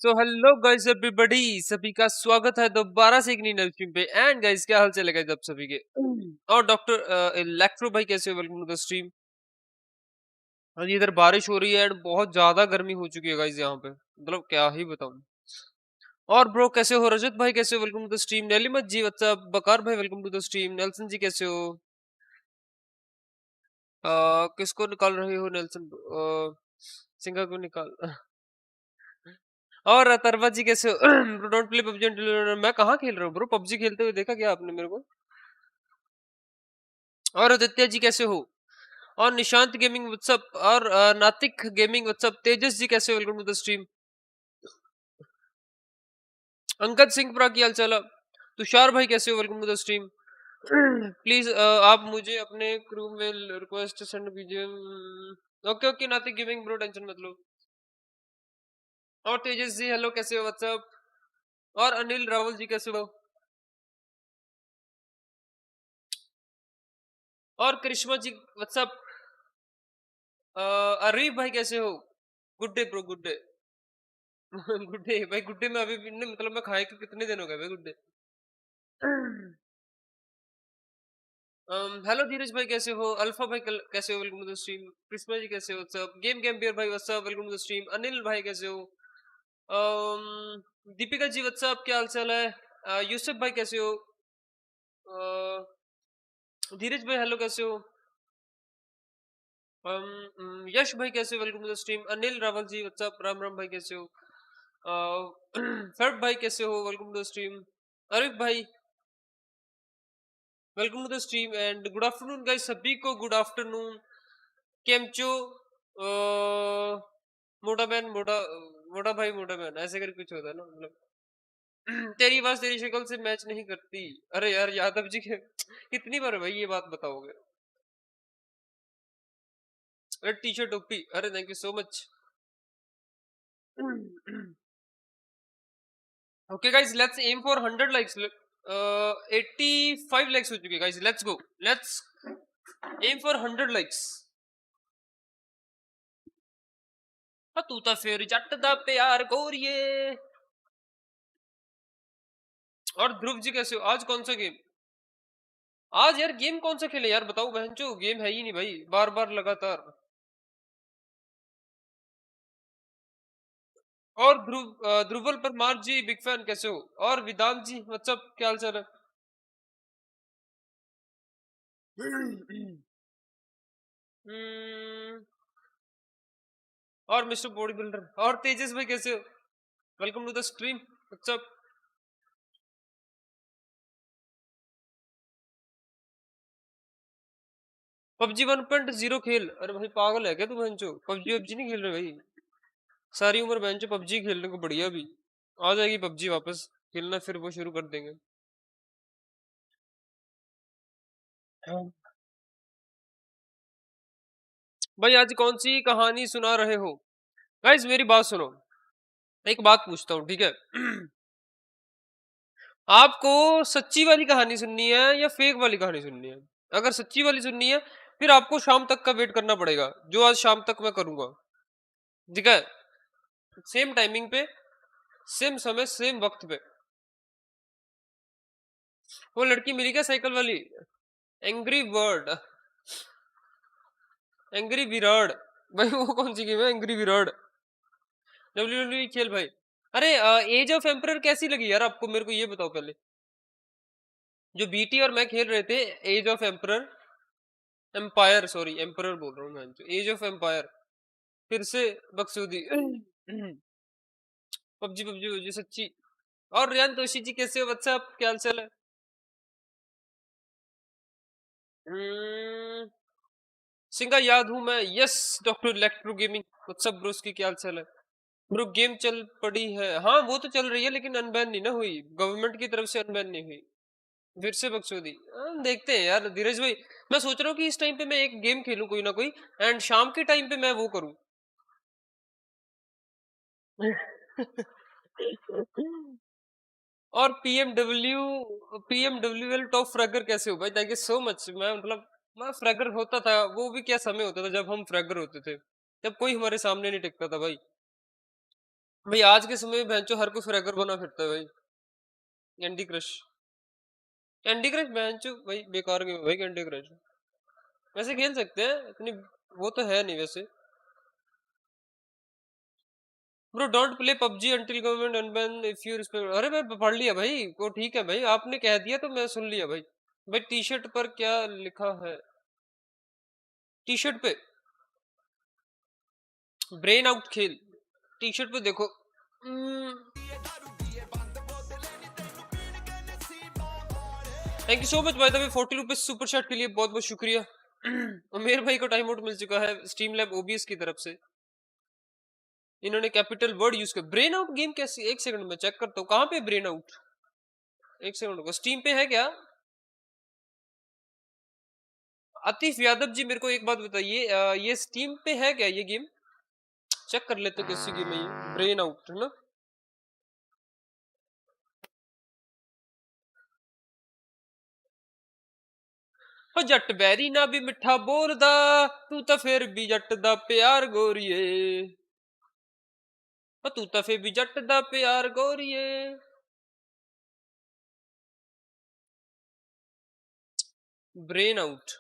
So hello guys everybody, सभी का स्वागत है दोबारा से एक नई नई स्ट्रीम पे। एंड गाइस क्या हाल चलेगा जब सभी के। और डॉक्टर इलेक्ट्रो भाई कैसे हो? Welcome to the stream. और ये इधर बारिश हो रही है एंड बहुत ज्यादा गर्मी हो चुकी है गाइस यहाँ पे, मतलब क्या ही बताऊं। और ब्रो कैसे हो? रजत भाई कैसे हो? Welcome to the stream. नेलिमत जी व्हाट्सअप। बकार भाई welcome to the stream. Nelson ji कैसे हो? किसको निकाल रहे हो नेल्सन? सिंगा को निकाल। और अतरवा जी कैसे हो? डोंट प्ले पबजी until मैं कहाँ खेल रहा हूँ ब्रो? पबजी खेलते हुए देखा क्या आपने मेरे को? और आदित्य जी कैसे हो? और निशांत गेमिंग व्हाट्सअप। और नातिक गेमिंग व्हाट्सअप। तेजस जी कैसे हो? Welcome to the stream. Ankad Singh पुरा की हाल चाल है? तुषार भाई कैसे हो? Welcome to the stream. Please आप मुझे अपने क्रू में रिक्वेस्ट सेंड कीजिए। Okay okay Natik gaming bro, tension मत लो। और तेजस जी हेलो, कैसे हो? व्हाट्सअप। और अनिल रावल जी कैसे हो? और करिश्मा जी व्हाट्सअप। अरीफ भाई कैसे हो? Good day bro, good day. Good day भाई, गुड डे में अभी भी नहीं, मतलब मैं खाए के कितने दिन हो गए भाई गुड डे। हेलो धीरज भाई कैसे हो? अल्फा भाई कैसे हो? Welcome to the stream. Krishna ji कैसे हो? सब गेम गेम बियर भाई what's up, welcome to the stream. Anil भाई कैसे हो? दीपिका जी व्हाट्सअप, क्या हाल चाल है? यूसुफ भाई कैसे हो? धीरज भाई हेलो, कैसे हो? यश भाई कैसे हो? Welcome to the stream. Anil Rawal ji what's up, Ram Ram भाई कैसे हो? फर्ब भाई कैसे हो? Welcome to the stream. Arif भाई welcome to the stream and good afternoon guys, सभी को गुड आफ्टरनून। केमचो मोटा मैन, मोटा मोटा भाई, मोटा मैन ऐसे करके कुछ होता है ना, मतलब। तेरी आवाज तेरी शक्ल से मैच नहीं करती। अरे यार यादव जी के कितनी बार भाई ये बात बताओगे? अरे टी शर्ट ओपी, अरे thank you so much. Okay guys, let's aim for 100 likes. 85 likes हो चुके guys, let's go. Let's aim for 100 likes. तू तो फिर जट दा प्यार गोरिए। और ध्रुव जी कैसे हो? आज कौन सा गेम? आज यार गेम कौन सा खेले यार, बताओ बहनचो, गेम है ही नहीं भाई, बार बार लगातार। और ध्रुवल परमार जी बिग फैन कैसे हो? और विदांत जी मतलब क्या हाल चाल है? हम्म, और मिस्टर बॉडी बिल्डर और तेजस भाई कैसे हो? Welcome to the stream what's up. PUBG 1.0 खेल? अरे भाई पागल है क्या तू बहनचो? पबजी पबजी नहीं खेल रहे भाई, सारी उम्र बहनचो पबजी खेलने को बढ़िया भी। आ जाएगी पबजी वापस खेलना, फिर वो शुरू कर देंगे। हाँ। भाई आज कौन सी कहानी सुना रहे हो? गाइस मेरी बात सुनो, एक बात पूछता हूँ, ठीक है? आपको सच्ची वाली कहानी सुननी है या फेक वाली कहानी सुननी है? अगर सच्ची वाली सुननी है फिर आपको शाम तक का वेट करना पड़ेगा, जो आज शाम तक मैं करूंगा, ठीक है? सेम टाइमिंग पे, सेम समय, सेम वक्त पे। वो लड़की मिली क्या साइकिल वाली? एंग्री बर्ड, एंग्री विराड। भाई वो कौन सी गेम है एंग्री विराड? डब्ल्यू डब्ल्यू खेल भाई। अरे एज ऑफ एम्परर कैसी लगी यार आपको, मेरे को ये बताओ पहले। जो बीटी और मैं खेल रहे थे, age of emperor, empire sorry emperor बोल रहा हूँ मैं, एज ऑफ एम्पायर। फिर से बकसूदी। पबजी पबजी पबजी सच्ची। और रियान तोशी जी कैसे हो? व्हाट्सएप, क्या हाल चाल है? सिंगा याद हूं मैं, yes. Doctor electro gaming WhatsApp Bros की क्या हाल चाल है? ब्रो गेम चल पड़ी है, हाँ वो तो चल रही है लेकिन अनबैन नहीं ना हुई, गवर्नमेंट की तरफ से अनबैन नहीं हुई। फिर से बकचोदी, देखते हैं यार धीरज भाई। मैं सोच रहा हूँ कि इस टाइम पे मैं एक गेम खेलूं कोई ना कोई, एंड शाम के टाइम पे मैं वो करूं। और पीएमडब्ल्यू एल टॉप फ्रैगर कैसे हो भाई? Thank you so much. मैं मतलब मैं फ्रैगर होता था, वो भी क्या समय होता था जब हम फ्रैगर होते थे, जब कोई हमारे सामने नहीं टिकता था भाई। भाई आज के समय में भैंचो हर कोई फ्रैगर बना फिरता है भाई। कैंडी क्रश, कैंडी क्रश भैंचो भाई बेकार गेम है भाई कैंडी क्रश। वैसे खेल सकते हैं, इतनी वो तो है नहीं वैसे। Bro don't play PUBG until government unban if you respect. अरे मैं पढ़ लिया भाई, वो ठीक है भाई, आपने कह दिया तो मैं सुन लिया भाई। भाई टी शर्ट पर क्या लिखा है? टी शर्ट पे ब्रेन आउट खेल, टी शर्ट पे देखो। Thank you so much by the way 40 rupees super chat के लिए, बहुत बहुत शुक्रिया। उमेर भाई को टाइम आउट मिल चुका है स्ट्रीम लैब ओबीएस की तरफ से। इन्होंने कैपिटल वर्ड यूज कर। ब्रेन आउट गेम कैसी? एक सेकंड में चेक करता हूँ कहाँ पे ब्रेन आउट। एक सेकंड को, स्टीम पे है क्या? आतिफ यादव जी मेरे को एक बात बताइए, ये स्टीम पे है क्या ये गेम? चेक कर लेते कैसी गेम है ये, ब्रेन आउट है ना। ओ जट बैरी ना भी मिठा बोलदा, तू तो फिर भी जट दा प्यार गोरिए। ओ तू तो फिर भी जट दा प्यार गोरिए। Brain out,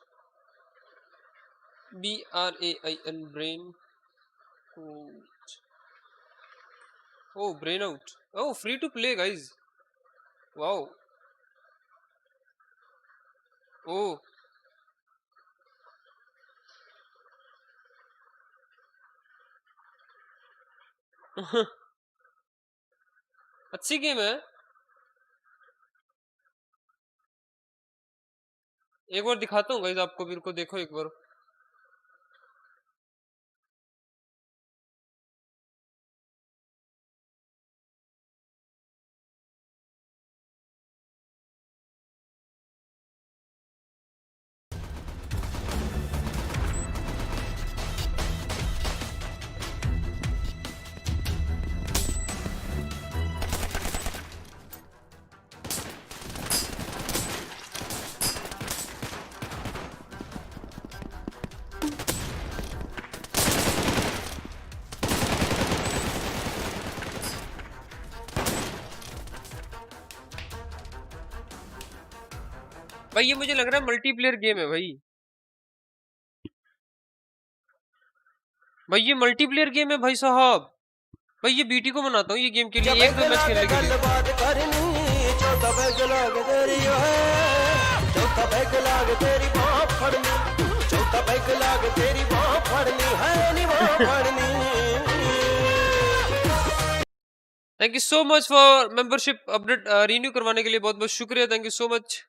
BRAIN brain. Oh brain out, oh free to play guys, wow. ओ अच्छी गेम है। एक बार दिखाता हूँ गाइज आपको, मेरे को देखो एक बार। भाई ये मुझे लग रहा है मल्टीप्लेयर गेम है भाई। भाई ये मल्टीप्लेयर गेम है भाई साहब। भाई ये बीटी को बनाता हूँ ये गेम के लिए, एक दो मैच खेलने के लिए। Thank you so much for membership update renew करवाने के लिए, बहुत बहुत शुक्रिया, थैंक यू सो मच।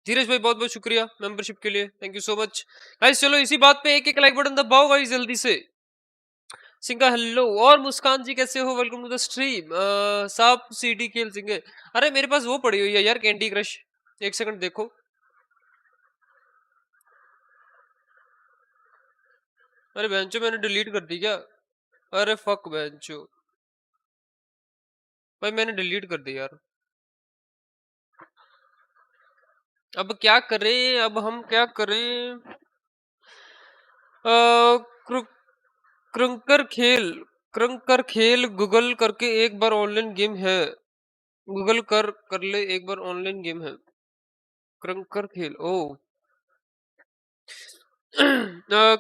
धीरज भाई बहुत बहुत शुक्रिया मेंबरशिप के लिए, thank you so much. Guys चलो इसी बात पे एक एक लाइक बटन दबाओ गाइस जल्दी से। सिंगा हेलो, और मुस्कान जी कैसे हो, वेलकम टू द स्ट्रीम। साहब सीडी खेल सिंगे। अरे मेरे पास वो पड़ी हुई है यार कैंडी क्रश, एक सेकंड देखो। अरे बेंचो मैंने डिलीट कर दी क्या? अरे फक बेंचो, भाई मैंने डिलीट कर दी यार। अब क्या करें, अब हम क्या करें? क्रंकर खेल, क्रंकर खेल गूगल करके एक बार ऑनलाइन गेम है। गूगल कर ले एक बार, ऑनलाइन गेम है क्रंकर खेल। ओ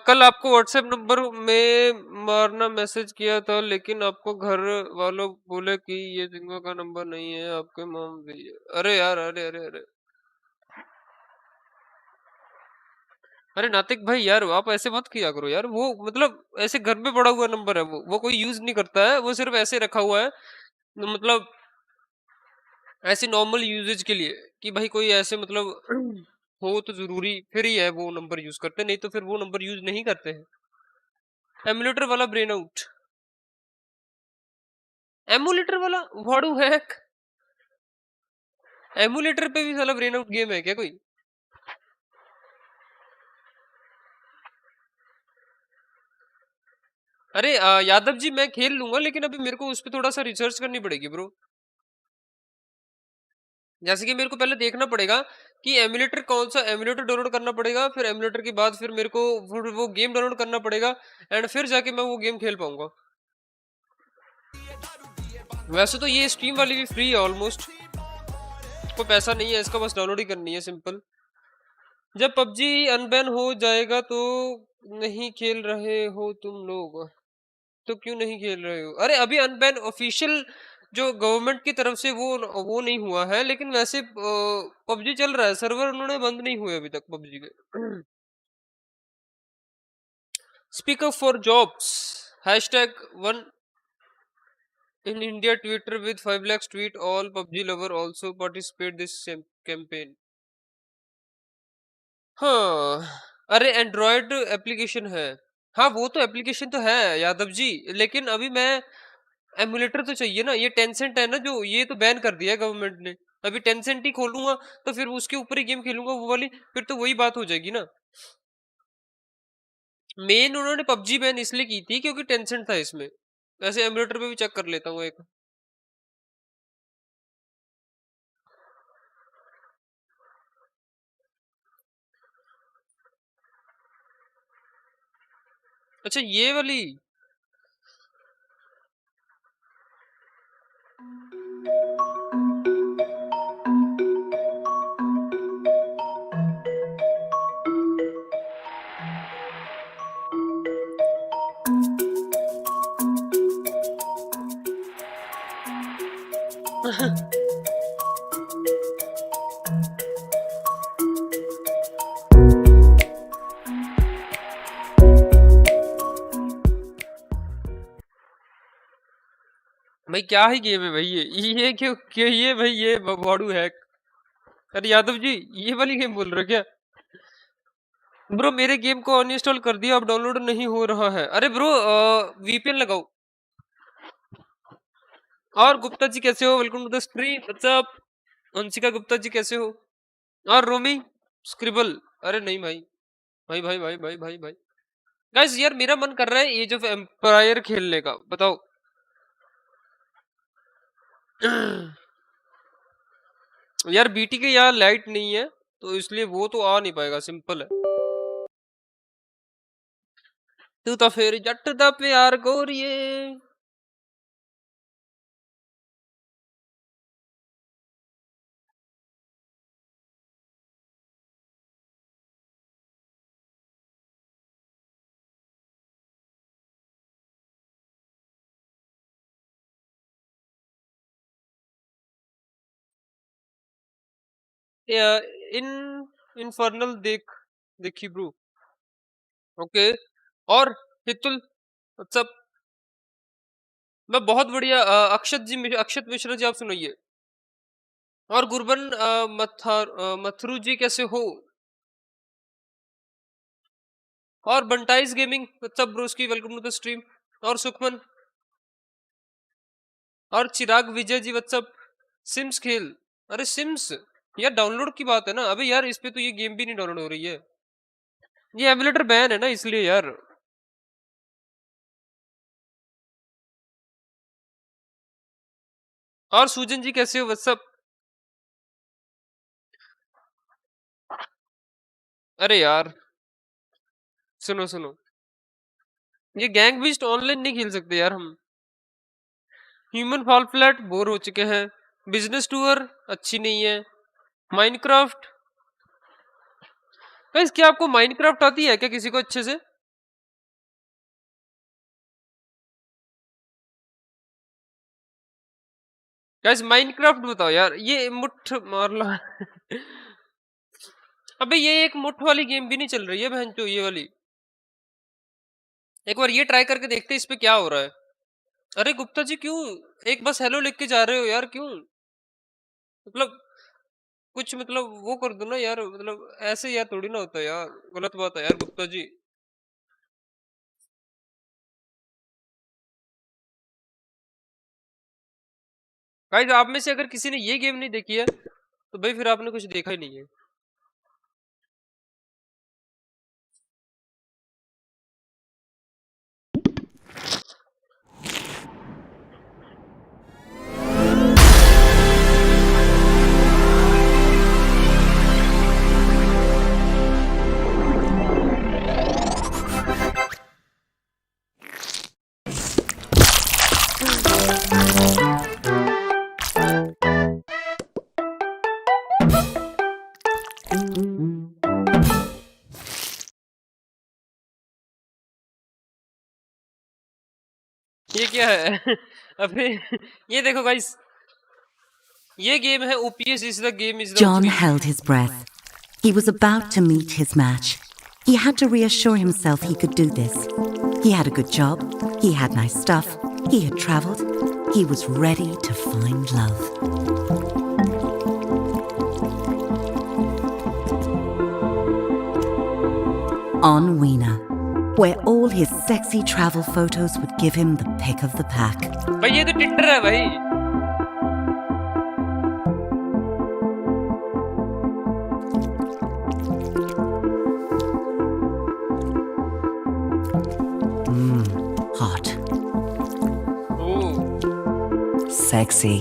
कल आपको व्हाट्सएप नंबर में मारना मैसेज किया था, लेकिन आपको घर वालों बोले कि ये सिंगा का नंबर नहीं है, आपके मॉम भी। अरे यार, अरे अरे अरे अरे नातिक भाई यार, आप ऐसे मत किया करो यार, वो मतलब ऐसे घर में पड़ा हुआ नंबर है, वो कोई यूज नहीं करता है, वो सिर्फ ऐसे रखा हुआ है, मतलब ऐसे नॉर्मल यूजेज के लिए, कि भाई कोई ऐसे मतलब हो तो जरूरी फिर ही है वो नंबर यूज करते, नहीं तो फिर वो नंबर यूज नहीं करते हैं। एमुलेटर वाला ब्रेन आउट, एमुलेटर वाला व्हाट हैक? एमुलेटर पे भी साला ब्रेन आउट गेम है क्या कोई? अरे यादव जी मैं खेल लूंगा, लेकिन अभी मेरे को उस पर थोड़ा सा रिसर्च करनी पड़ेगी ब्रो। जैसे कि मेरे को पहले देखना पड़ेगा कि एमुलेटर कौन सा, एमुलेटर डाउनलोड करना पड़ेगा, फिर एमुलेटर के बाद फिर मेरे को वो गेम डाउनलोड करना पड़ेगा, एंड फिर जाके मैं वो गेम खेल पाऊंगा। वैसे तो ये स्ट्रीम वाली भी फ्री है ऑलमोस्ट, कोई पैसा नहीं है इसका, बस डाउनलोड ही करनी है सिंपल। जब पबजी अनबैन हो जाएगा तो नहीं खेल रहे हो तुम लोग, तो क्यों नहीं खेल रहे हो? अरे अभी अनबैन ऑफिशियल जो गवर्नमेंट की तरफ से वो नहीं हुआ है, लेकिन वैसे पबजी चल रहा है, सर्वर उन्होंने बंद नहीं हुए अभी तक पबजी के। Speak up for jobs #1 in India Twitter with 5 lakhs tweet all PUBG lover also participate this same campaign। हाँ, अरे एंड्रॉयड एप्लीकेशन है। हाँ वो तो एप्लीकेशन तो है यादव जी, लेकिन अभी मैं एमुलेटर तो चाहिए ना। ये टेंसेंट है ना जो, ये तो बैन कर दिया है गवर्नमेंट ने। अभी टेंसेंट ही खोलूंगा तो फिर उसके ऊपर ही गेम खेलूंगा वो वाली, फिर तो वही बात हो जाएगी ना। मेन उन्होंने पबजी बैन इसलिए की थी क्योंकि टेंसेंट था इसमें। वैसे एमुलेटर पे भी चेक कर लेता हूँ एक। अच्छा ये वाली। भाई क्या ही गेम है भाई ये क्यों ये भाई ये बॉडू हैक। अरे यादव जी ये वाली गेम बोल रहे हो क्या? ब्रो मेरे गेम को अनइंस्टॉल कर दिया, अब डाउनलोड नहीं हो रहा है। अरे ब्रो वीपीएन लगाओ। और गुप्ता जी कैसे हो? Welcome to the stream. What's up Anshika Gupta ji कैसे हो? और रोमी स्क्रिबल। अरे नहीं भाई भाई भाई भाई भाई भाई भाई गाइस यार मेरा मन कर रहा है एज ऑफ एम्पायर खेलने का, बताओ। यार बीटी के यहाँ लाइट नहीं है तो इसलिए वो तो आ नहीं पाएगा, सिंपल है। तू तो फिर जट दा प्यार गोरिए। इन इनफर्नल देखी ब्रो। ओके। और हितुल व्हाट्सअप। मैं बहुत बढ़िया। अक्षत मिश्रा जी आप सुनाइए। और गुरबन मथुरू जी कैसे हो? और बंटाइज गेमिंग व्हाट्सअप ब्रोस की, वेलकम टू द स्ट्रीम। और सुखमन और चिराग विजय जी व्हाट्सअप। सिम्स खेल। अरे सिम्स यार डाउनलोड की बात है ना। अबे यार इस पे तो ये गेम भी नहीं डाउनलोड हो रही है, ये एमुलेटर बैन है ना इसलिए यार। और सूजन जी कैसे हो? व्हाट्सअप। अरे यार सुनो सुनो, ये गैंग बीस्ट ऑनलाइन नहीं खेल सकते यार हम। ह्यूमन फॉल फ्लैट बोर हो चुके हैं। बिजनेस टूर अच्छी नहीं है। माइनक्राफ्ट गाइस, क्या आपको माइनक्राफ्ट आती है क्या किसी को अच्छे से? गाइस माइनक्राफ्ट बताओ यार, ये मुठ मार लो। अबे ये एक मुठ वाली गेम भी नहीं चल रही है बहन चो ये वाली। एक बार ये ट्राई करके देखते हैं इस पे क्या हो रहा है। अरे गुप्ता जी क्यों एक बस हेलो लिख के जा रहे हो यार, क्यों? मतलब कुछ मतलब वो कर दो ना यार, मतलब ऐसे यार थोड़ी ना होता यार, गलत बात है यार गुप्ता जी। गाइस आप में से अगर किसी ने ये गेम नहीं देखी है तो भाई फिर आपने कुछ देखा ही नहीं है। ये क्या है? अबे ये देखो गाइस, ये गेम है OPS is the game is the John three. held his breath. He was about to meet his match. He had to reassure himself he could do this. He had a good job, he had nice stuff, he had travelled, he was ready to find love. On Weena, where all his sexy travel photos would give him the pick of the pack. भाई ये तो Tinder है भाई। Hot. Oh Sexy.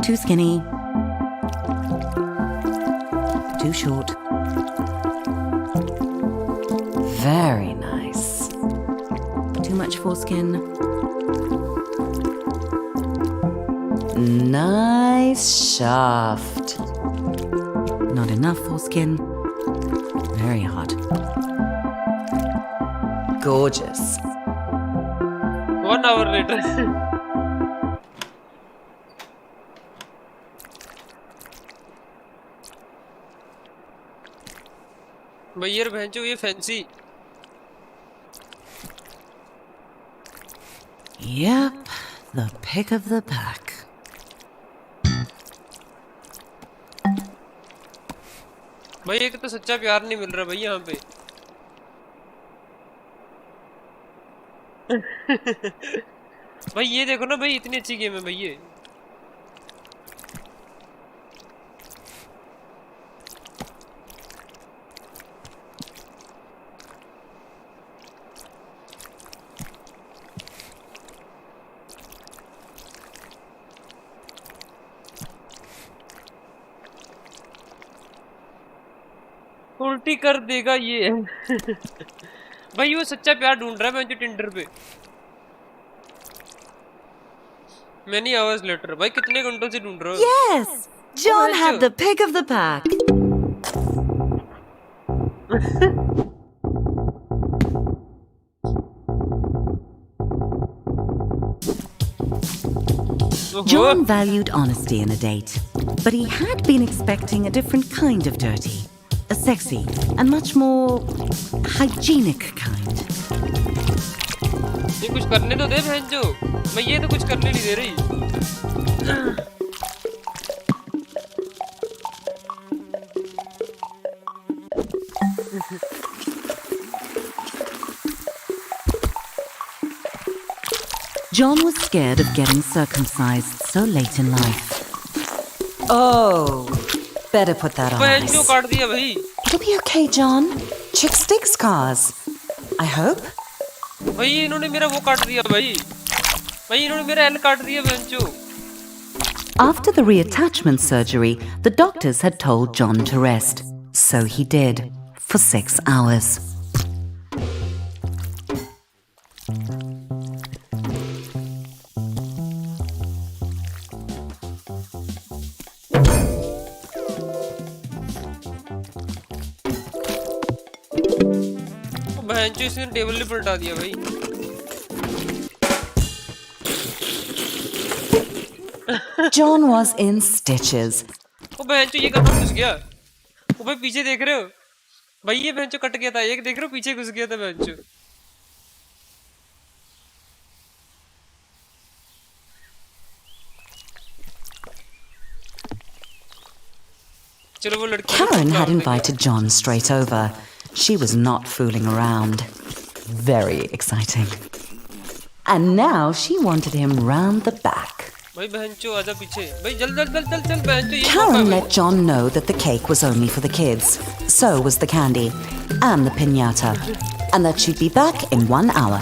Too skinny. Too short. Very nice. Too much foreskin. Nice shaft. Not enough foreskin. Very hot. Gorgeous. 1 hour later। भाई यार भैंचो ये fancy. Yep, the pick of the pack. भाई एक तो सच्चा प्यार नहीं मिल रहा भाई यहाँ पे। भाई ये देखो ना भाई, इतनी अच्छी गेम है भाई ये। उल्टी कर देगा ये। भाई वो सच्चा प्यार ढूंढ रहा है मैं जो टिंडर पे। मैंने आवाज लेटर भाई कितने घंटों से ढूंढ रहा हूँ। Yes, John had the pick of the pack. John valued honesty in a date, but he had been expecting a different kind of dirty. A sexy and much more hygienic kind. ये कुछ करने तो दे भैंचो, मैं ये तो कुछ करने नहीं दे रही। John was scared of getting circumcised so late in life. Oh, better put that on भैंचो ice. काट दिया भाई। It'll be okay, John. Chick stick scars. I hope. भाई इन्होंने मेरा वो काट दिया भाई। भाई इन्होंने मेरा L काट दिया भैंचो। After the reattachment surgery, the doctors had told John to rest. So he did, for 6 hours. भैंचो इसने टेबल पे पलटा दिया भाई। John was in stitches. ओ भैंचो ये कहाँ घुस गया? ओ भाई पीछे देख रहे हो? भाई ये भैंचो कट गया था, एक देख रहे हो पीछे घुस गया था भैंचो। चलो वो लड़की। Karen had invited John straight over. She was not fooling around. Very exciting. And now she wanted him round the back. भाई बहनचो आजा पीछे। भाई जल्द जल्द जल्द चल चल बहनचो ये। Karen let John know that the cake was only for the kids. So was the candy and the piñata. And that she'd be back in 1 hour.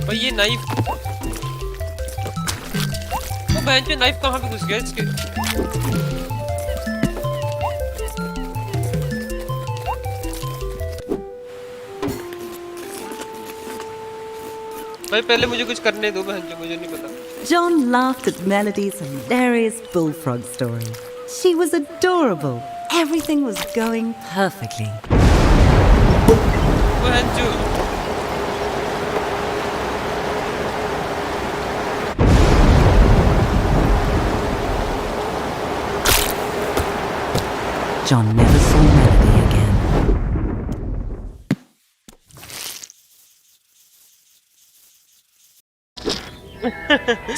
भाई ये नाइफ। वो बहनचो नाइफ कहाँ पे घुस गया इसके? भाई पहले मुझे कुछ करने दो बहनचो, मुझे नहीं पता। John laughed at Melody's hilarious bullfrog story. She was adorable. Everything was going perfectly. John never saw Melody again.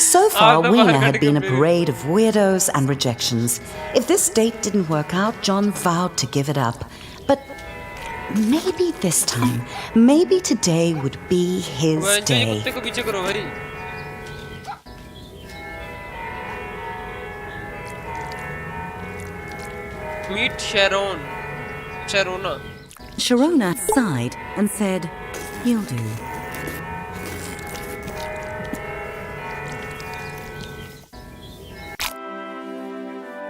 So far, Weena had been a parade of weirdos and rejections. If this date didn't work out, John vowed to give it up. But maybe this time, maybe today would be his day. Meet Sharona. Sharona sighed and said, "You'll do."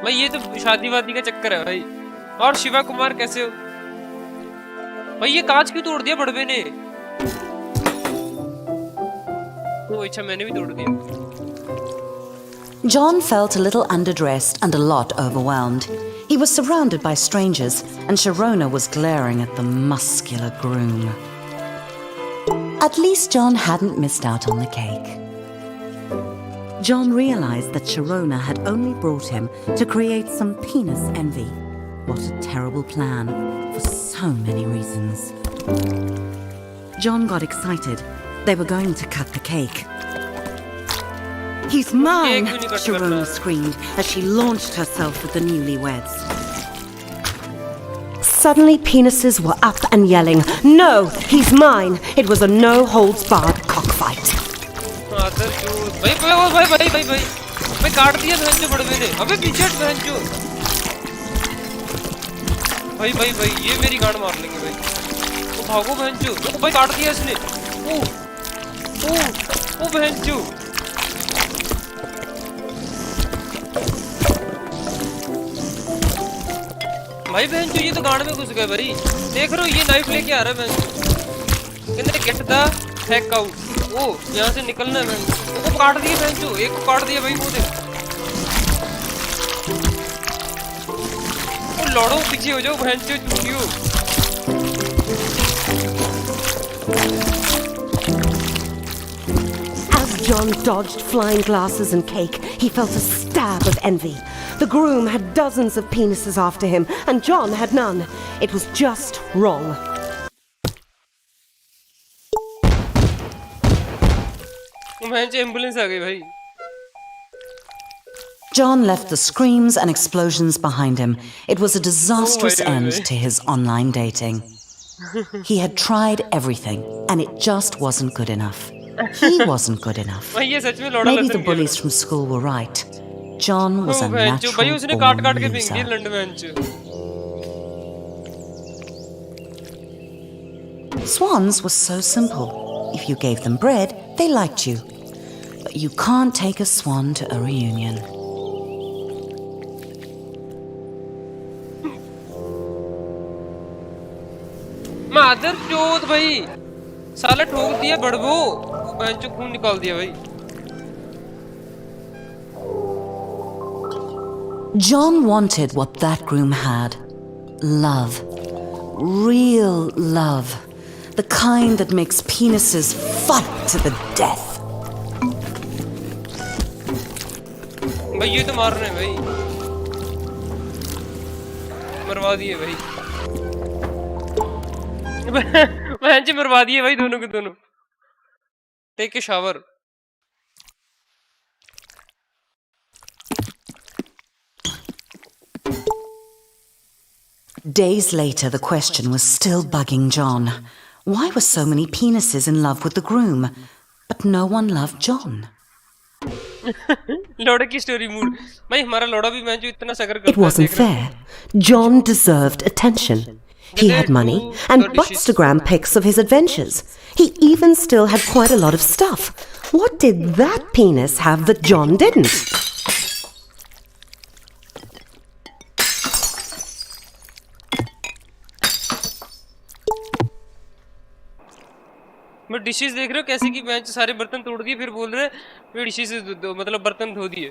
भाई ये तो शादी वादी का चक्कर है भाई। और शिवा कुमार कैसे हो भाई? ये कांच क्यों तोड़ दिया बड़बे ने? अच्छा मैंने भी तोड़ दिया। John felt a little underdressed and a lot overwhelmed. He was surrounded by strangers, and Sharona was glaring at the muscular groom. At least John hadn't missed out on the cake. John realized that Sharona had only brought him to create some penis envy. What a terrible plan, for so many reasons. John got excited. They were going to cut the cake. "He's mine!" Sharona screamed as she launched herself at the newlyweds. Suddenly, penises were up and yelling, "No, he's mine!" It was a no-holds-barred cockfight. भाई काट दिया बहन जो बड़वे ने। अबे पीछे बहन जो। भाई ये मेरी गाड़ मार लेंगे भाई। तो भागो बहन जो। तो भाई काट दिया इसने। ओ बहन जो। भाई बहन जो ये तो गाड़ में घुस गए भाई। देख रहे हो ये नाइफ लेके आ रहा है बहन जो। कहते गेट द हेक आउट। ओ यहाँ से निकलना है बहन। वो काट दिए बहन जो। एक को काट दिया भाई वो देख। वो लड़ो पीछे हो जाओ बहन जो चूतियो। As John dodged flying glasses and cake, he felt a stab of envy. The groom had dozens of penises after him, and John had none. It was just wrong. Ambulance आ गई भाई। John left the screams and explosions behind him. It was a disastrous end to his online dating. He had tried everything, and it just wasn't good enough. He wasn't good enough. Maybe the bullies from school were right. John was a natural born loser. Swans were so simple. If you gave them bread, they liked you. But you can't take a swan to a reunion. मादर चोद भाई। साला ठोक दिया बड़बो। बहन चो खून निकाल दिया भाई। John wanted what that groom had. Love. Real love. The kind that makes penises fight to the death. भाई ये तो मार रहे हैं भाई। मरवा दिए भाई। बहन जी मरवा दिए भाई दोनों के दोनों। Take a shower. Days later, the question was still bugging John. Why were so many penises in love with the groom, but no one loved John? लौड़े की स्टोरी मूड भाई। हमारा लौड़ा भी मैं जो इतना सगर करता है। It wasn't fair. John deserved attention. He had money and Bookstagram pics of his adventures. He even still had quite a lot of stuff. What did that penis have that John didn't? मैं dishes देख रहे हो कैसे कि bench सारे बर्तन तोड़ दिए, फिर बोल रहे हैं डिशेस मतलब बर्तन धो दिए।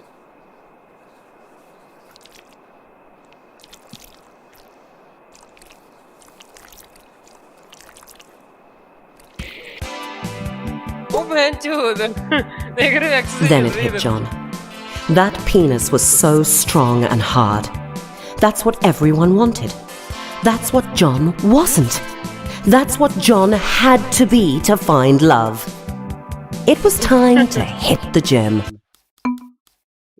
ओ बेंच देख रहे हो एक्सरसाइज Then कर it रही hit है। John. That penis was so strong and hard. That's what everyone wanted. That's what John wasn't. That's what John had to be to find love. It was time to hit the gym.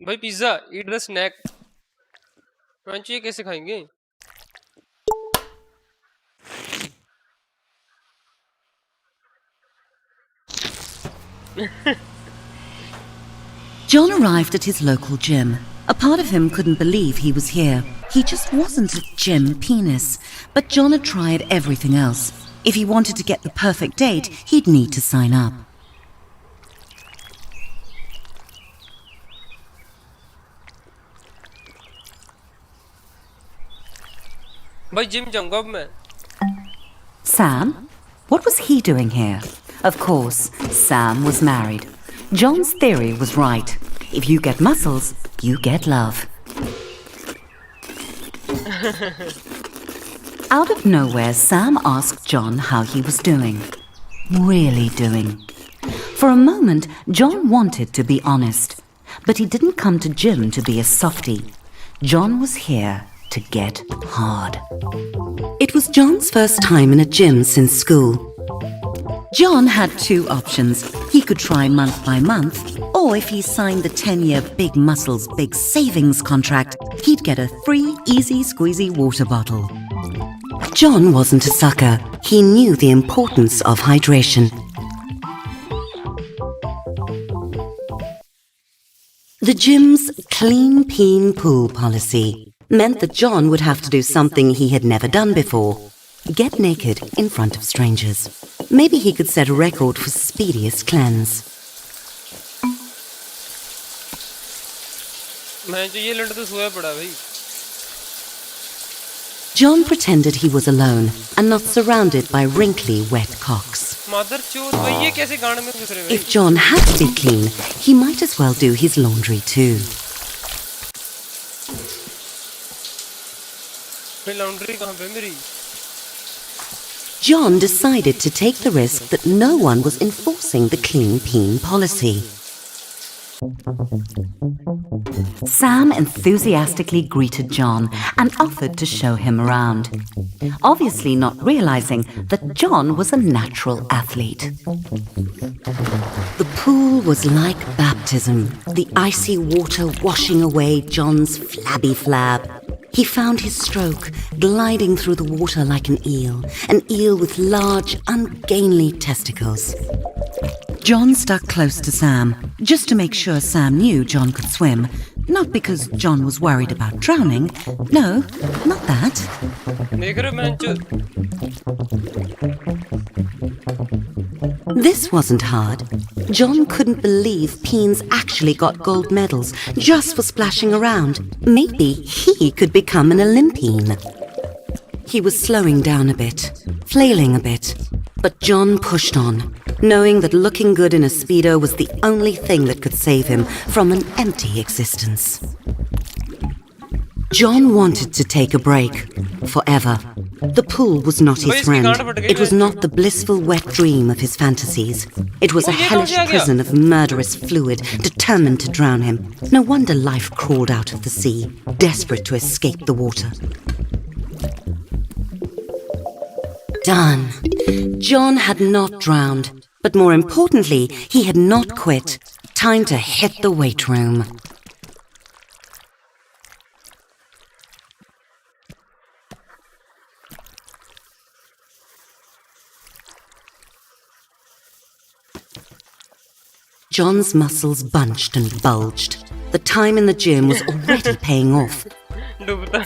भाई pizza eat the snake. Bench ये कैसे खाएंगे? John arrived at his local gym. A part of him couldn't believe he was here. He just wasn't a gym penis. But John had tried everything else. If he wanted to get the perfect date, he'd need to sign up. भाई gym जाऊंगा अब मैं। Sam? What was he doing here? Of course, Sam was married. John's theory was right. If you get muscles, you get love. Out of nowhere, Sam asked John how he was doing. Really doing. For a moment, John wanted to be honest. But he didn't come to gym to be a softie. John was here to get hard. It was John's first time in a gym since school. John had two options. He could try month by month, or if he signed the 10-year Big Muscles Big Savings contract, he'd get a free easy squeezy water bottle. John wasn't a sucker. He knew the importance of hydration. The gym's clean peen pool policy meant that John would have to do something he had never done before. Get naked in front of strangers. Maybe he could set a record for speediest cleanse. मैं जो ये लंड तो सोया पड़ा भाई। John pretended he was alone and not surrounded by wrinkly, wet cocks. मादर चोद भाई ये कैसे गांड में घुस रहे भाई? If John had to be clean, he might as well do his laundry too. भाई लॉन्ड्री कहाँ पे मेरी? John decided to take the risk that no one was enforcing the clean peen policy. Sam enthusiastically greeted John and offered to show him around, obviously not realizing that John was a natural athlete. The pool was like baptism, the icy water washing away John's flabby flab. He found his stroke, gliding through the water like an eel with large, ungainly testicles. John stuck close to Sam, just to make sure Sam knew John could swim. Not because John was worried about drowning. No, not that. देख रहे हो मैं जो This wasn't hard. John couldn't believe peens actually got gold medals just for splashing around. Maybe he could become an Olympian. He was slowing down a bit, flailing a bit. But John pushed on, knowing that looking good in a Speedo was the only thing that could save him from an empty existence. John wanted to take a break, forever. The pool was not his friend. It was not the blissful wet dream of his fantasies. It was a hellish prison of murderous fluid, determined to drown him. No wonder life crawled out of the sea, desperate to escape the water. Done. John had not drowned, but more importantly, he had not quit. Time to hit the weight room. John's muscles bunched and bulged. The time in the gym was already paying off.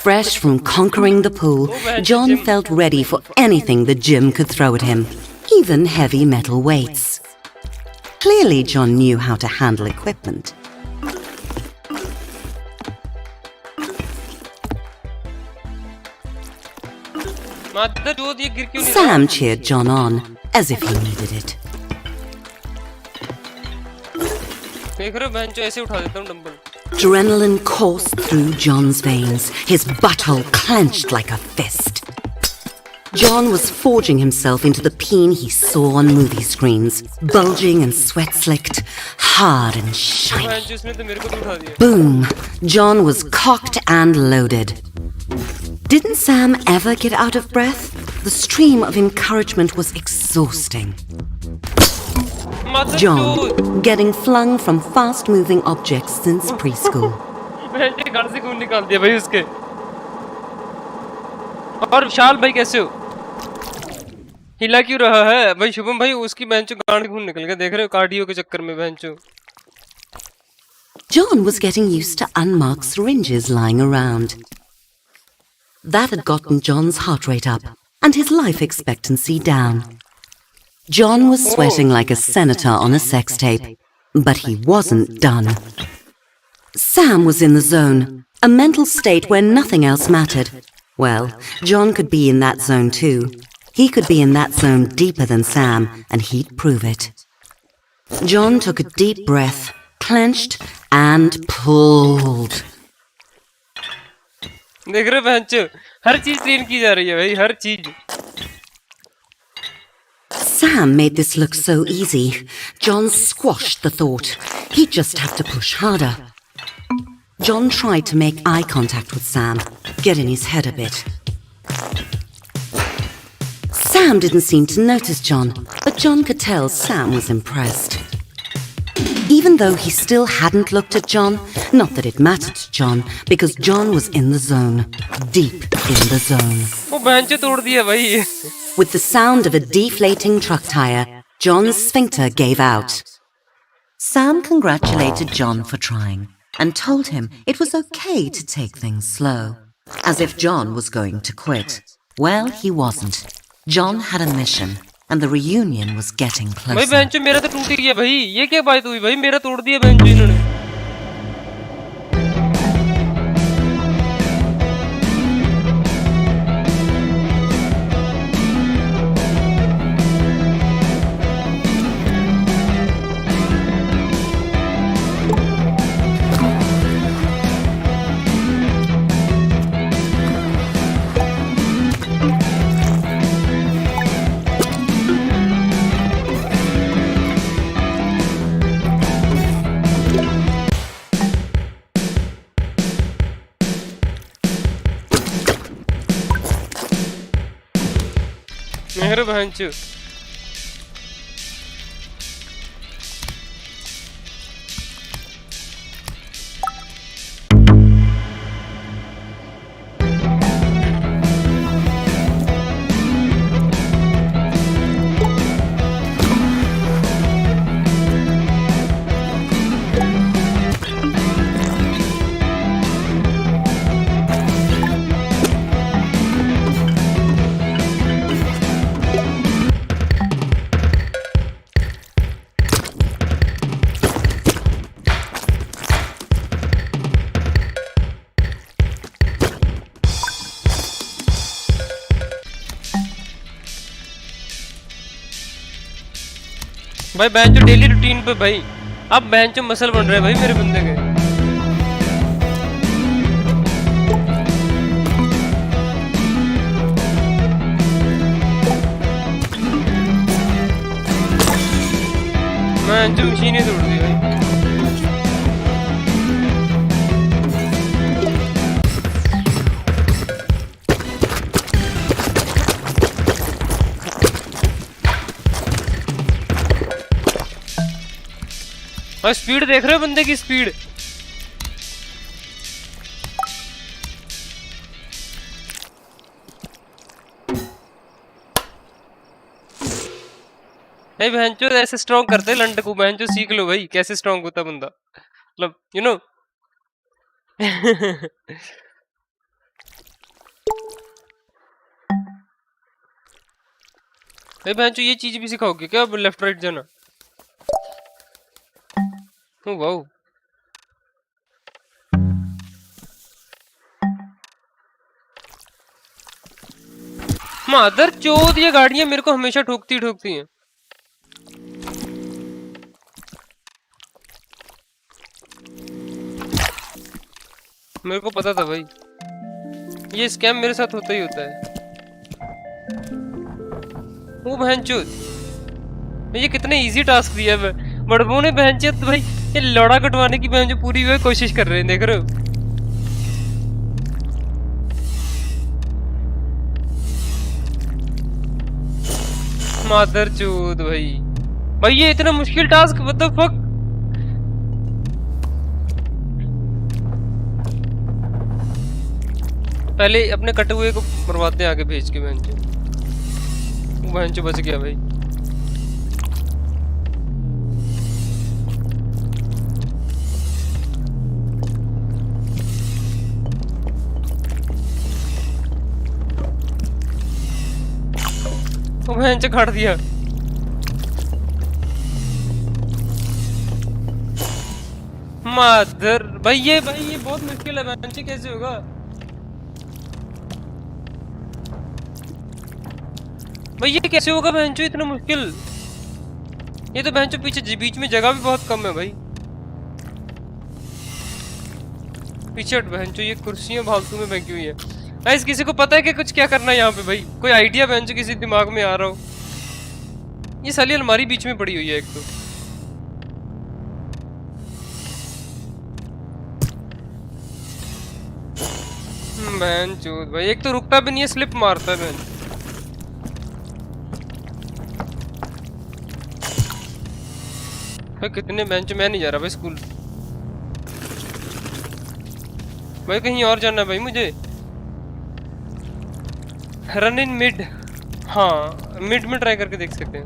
Fresh from conquering the pool, John felt ready for anything the gym could throw at him, even heavy metal weights. Clearly, John knew how to handle equipment. Sam cheered John on, as if he needed it. देख रहे हो बेंचो ऐसे उठा देता हूँ dumbbell. Adrenaline coursed through John's veins, his butthole clenched like a fist. John was forging himself into the peen he saw on movie screens, bulging and sweat-slicked, hard and shiny. बेंचो इसने तो मेरे को तो उठा दिया। Boom! John was cocked and loaded. Didn't Sam ever get out of breath? The stream of encouragement was exhausting. John, getting flung from fast-moving objects since preschool. बेंचो घर से खून निकाल दिया भाई उसके। और विशाल भाई कैसे हो? हिला क्यों रहा है भाई? शुभम भाई उसकी बेंचो गांड खून निकल गया, देख रहे हो कार्डियो के चक्कर में बेंचो। John was getting used to unmarked syringes lying around. That had gotten John's heart rate up and his life expectancy down. John was sweating like a senator on a sex tape, but he wasn't done. Sam was in the zone, a mental state where nothing else mattered. Well, John could be in that zone too. He could be in that zone deeper than Sam, and he'd prove it. John took a deep breath, clenched, and pulled. देख रहे हो बेंचो हर चीज train की जा रही है भाई, हर चीज। Sam made this look so easy. John squashed the thought. He'd just have to push harder. John tried to make eye contact with Sam, get in his head a bit. Sam didn't seem to notice John, but John could tell Sam was impressed. Even though he still hadn't looked at John, not that it mattered to John, because John was in the zone, deep in the zone. वो बेंचो तोड़ दिया भाई। With the sound of a deflating truck tire, John's sphincter gave out. Sam congratulated John for trying and told him it was okay to take things slow, as if John was going to quit. Well, he wasn't. John had a mission, and the reunion was getting भाई closer. बेंचो मेरा तो टूट ही गया भाई, ये क्या बात हुई भाई? मेरा तोड़ दिया बेंचो इन्होंने। मेरे बेंचो भाई बेंचो डेली रूटीन पे भाई, अब बेंचो मसल बन रहे भाई मेरे बंदे के। बेंचो मशीन ही तोड़ दी भाई। और स्पीड देख रहे हो बंदे की स्पीड? भाई बहनचो ऐसे स्ट्रॉन्ग करते लंड को, बहनचो सीख लो भाई कैसे स्ट्रॉन्ग होता बंदा, मतलब यू नो। भाई बहनचो ये चीज भी सिखाओगे क्या लेफ्ट राइट जाना? वाओ मादर चोद, ये गाड़ियां मेरे को हमेशा ठोकती हैं। मेरे को पता था भाई, ये स्कैम मेरे साथ होता ही होता है। वो बहनचोद, ये कितने इजी टास्क दिया है बड़बू ने बहनचोद भाई। ये लौड़ा कटवाने की बहन जो पूरी वो कोशिश कर रहे हैं, देख रहे हो। मादरचोद भाई ये इतना मुश्किल टास्क, व्हाट द फक। पहले अपने कटे हुए को मरवाते हैं आगे भेज के। बहनचो बच गया भाई। वो बहनचो काट दिया। मादर भाई ये बहुत मुश्किल है बहनचो, कैसे होगा। भाई ये कैसे होगा बहनचो, इतना मुश्किल। ये तो बहनचो पीछे बीच में जगह भी बहुत कम है भाई। पीछे हट बहनचो, ये कुर्सियां फालतू में फेंकी हुई है। गाइस किसी को पता है कि कुछ क्या करना है यहाँ पे भाई? कोई आइडिया बहनचो किसी दिमाग में आ रहा हो? ये साली अलमारी बीच में पड़ी हुई है एक तो। बहनचोद भाई, एक तो रुकता भी नहीं है, स्लिप मारता है बहन। भाई कितने बेंच, मैं नहीं जा रहा भाई स्कूल भाई, कहीं और जाना है भाई मुझे। रन इन मिड, हाँ मिड में ट्राई करके देख सकते हैं।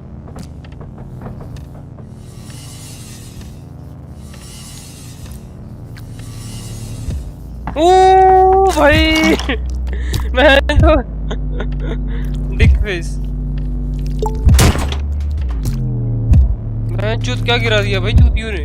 ओ भाई मैं तो डिक फेस। चूत क्या गिरा दिया भाई चूतियों ने।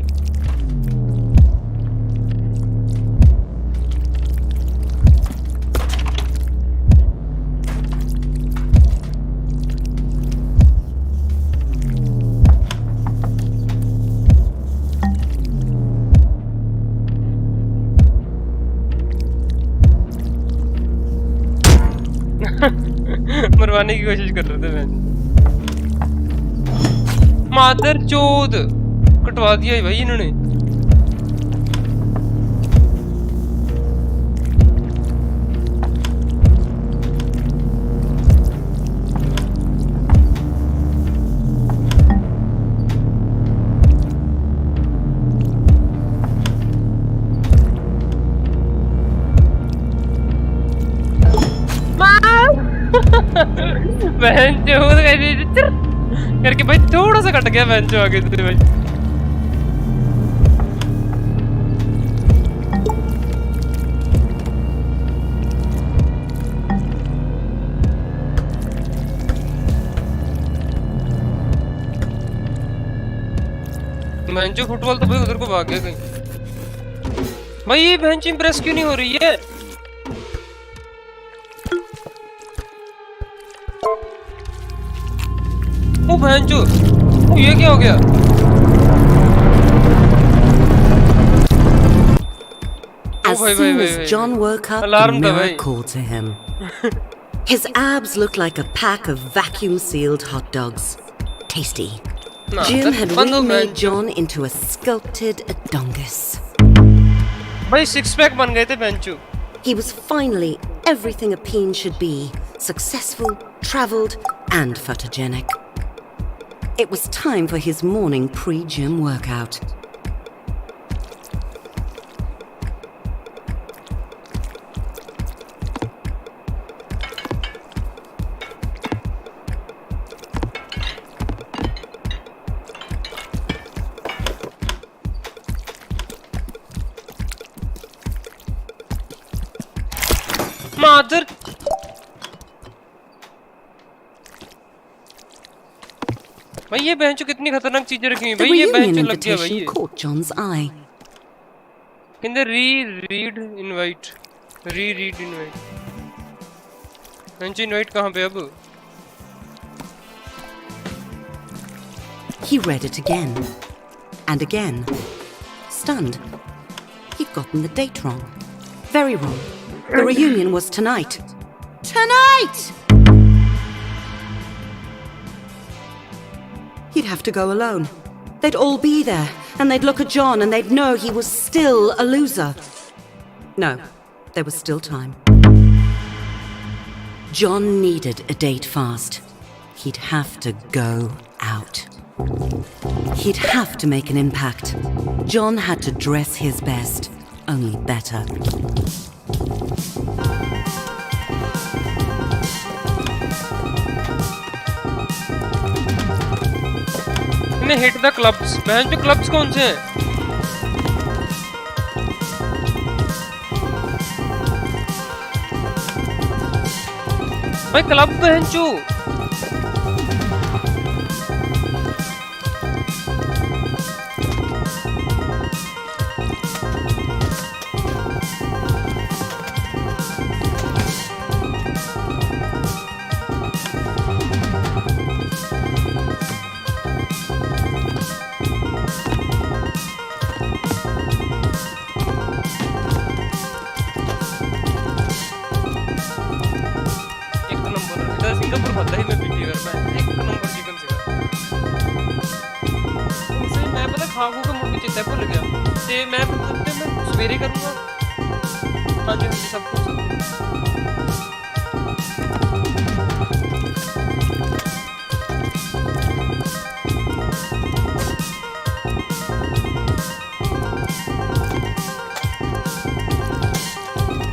मरवाने की कोशिश कर रहे थे मैंने। मादर चोद कटवा दिया भाई इन्होंने। बहन चोद करके भाई थोड़ा सा कट गया बहन चो आगे से भाई। बहन चो फुटबॉल तो भाई उधर को भाग गया कहीं। भाई ये बहन चो इम्प्रेस क्यों नहीं हो रही है? ओ बहनचो, ये क्या हो गया? As soon as John woke up, the mirror called to him. His abs looked like a pack of vacuum-sealed hot dogs. Tasty. Jim had remade John into a sculpted dongus. भाई सिक्स पैक बन गए थे बहनचो। He was finally everything a peen should be: successful, travelled, and photogenic. It was time for his morning pre-gym workout. Mother! भाई ये बहनचो कितनी खतरनाक चीजें रखी हुई भाई। ये बहनचो लग गया भाई। caught John's eye. Can they read invite? Read invite. बहनचो इनवाइट कहाँ पे अब? He read it again and again. Stunned. He'd gotten the date wrong. Very wrong. The reunion was tonight. Tonight! He'd have to go alone. They'd all be there, and they'd look at John and they'd know he was still a loser. No, there was still time. John needed a date fast. He'd have to go out. He'd have to make an impact. John had to dress his best, only better. Hit the clubs. बहन जो clubs कौन से हैं? भाई club बहन चू।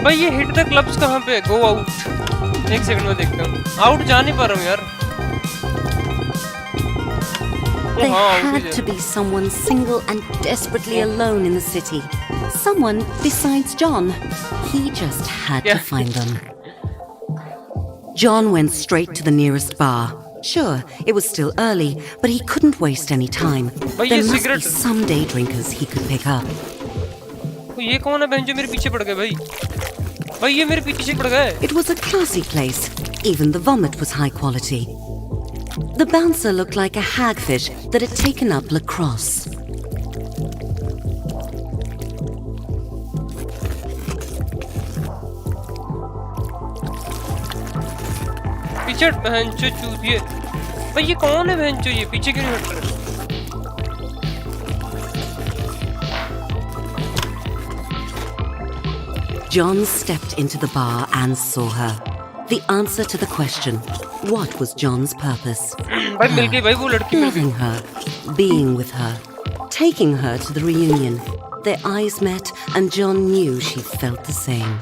भाई ये हिट द क्लब्स कहाँ पे? Go out. एक सेकंड में देखता हूँ। आउट जा नहीं पा रहा हूँ यार। There had to be someone single and desperately alone in the city. Someone besides John. He just had to find them. John went straight to the nearest bar. Sure, it was still early, but he couldn't waste any time. There must be some day drinkers he could pick up. ये कौन है बहन जो मेरे पीछे पड़ गए भाई? भाई ये मेरे पीछे पड़ गए। It was a classy place. Even the vomit was high quality. The bouncer looked like a hagfish that had taken up lacrosse. पीछे बहन जो चूतिए। भाई ये कौन है बहन जो? ये पीछे क्यों नहीं हट रहा? John stepped into the bar and saw her. The answer to the question, what was John's purpose? Loving her, being with her, taking her to the reunion. Their eyes met and John knew she felt the same.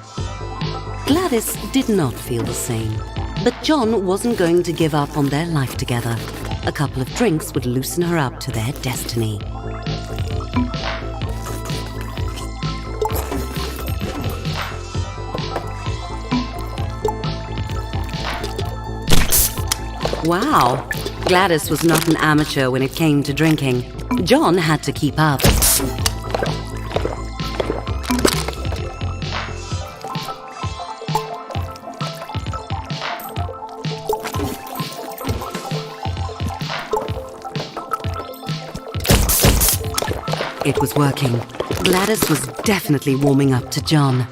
Gladys did not feel the same, but John wasn't going to give up on their life together. A couple of drinks would loosen her up to their destiny. Wow, Gladys was not an amateur when it came to drinking. John had to keep up. It was working. Gladys was definitely warming up to John.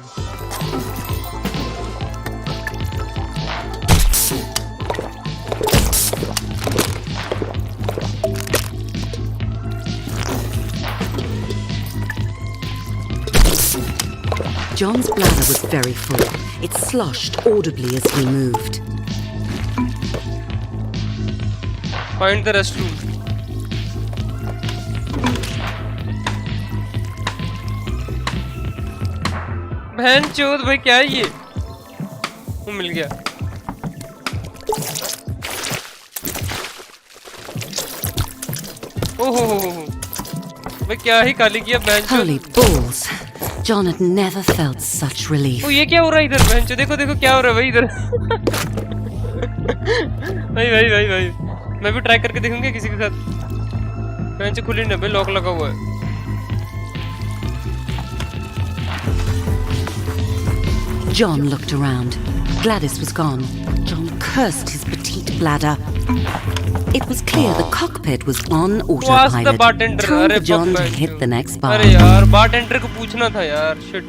John's bladder was very full. It sloshed audibly as he moved. Find the restroom. बहन चोद भाई क्या है ये? वो मिल गया। ओहो भाई क्या ही काली किया बहन चोद। Holy balls! John had never felt such relief. ओ ये क्या हो रहा है इधर? बहन चोद देखो देखो क्या हो रहा है भाई इधर। भाई मैं भी ट्राई करके देखूंगा किसी के साथ। बहन चोद खुली ना भाई, लॉक लगा हुआ है। John looked around. Gladys was gone. John cursed his petite bladder. It was clear the cockpit was on autopilot. Time for John to hit the next bar. अरे यार बारटेंडर को पूछना था यार, शिट।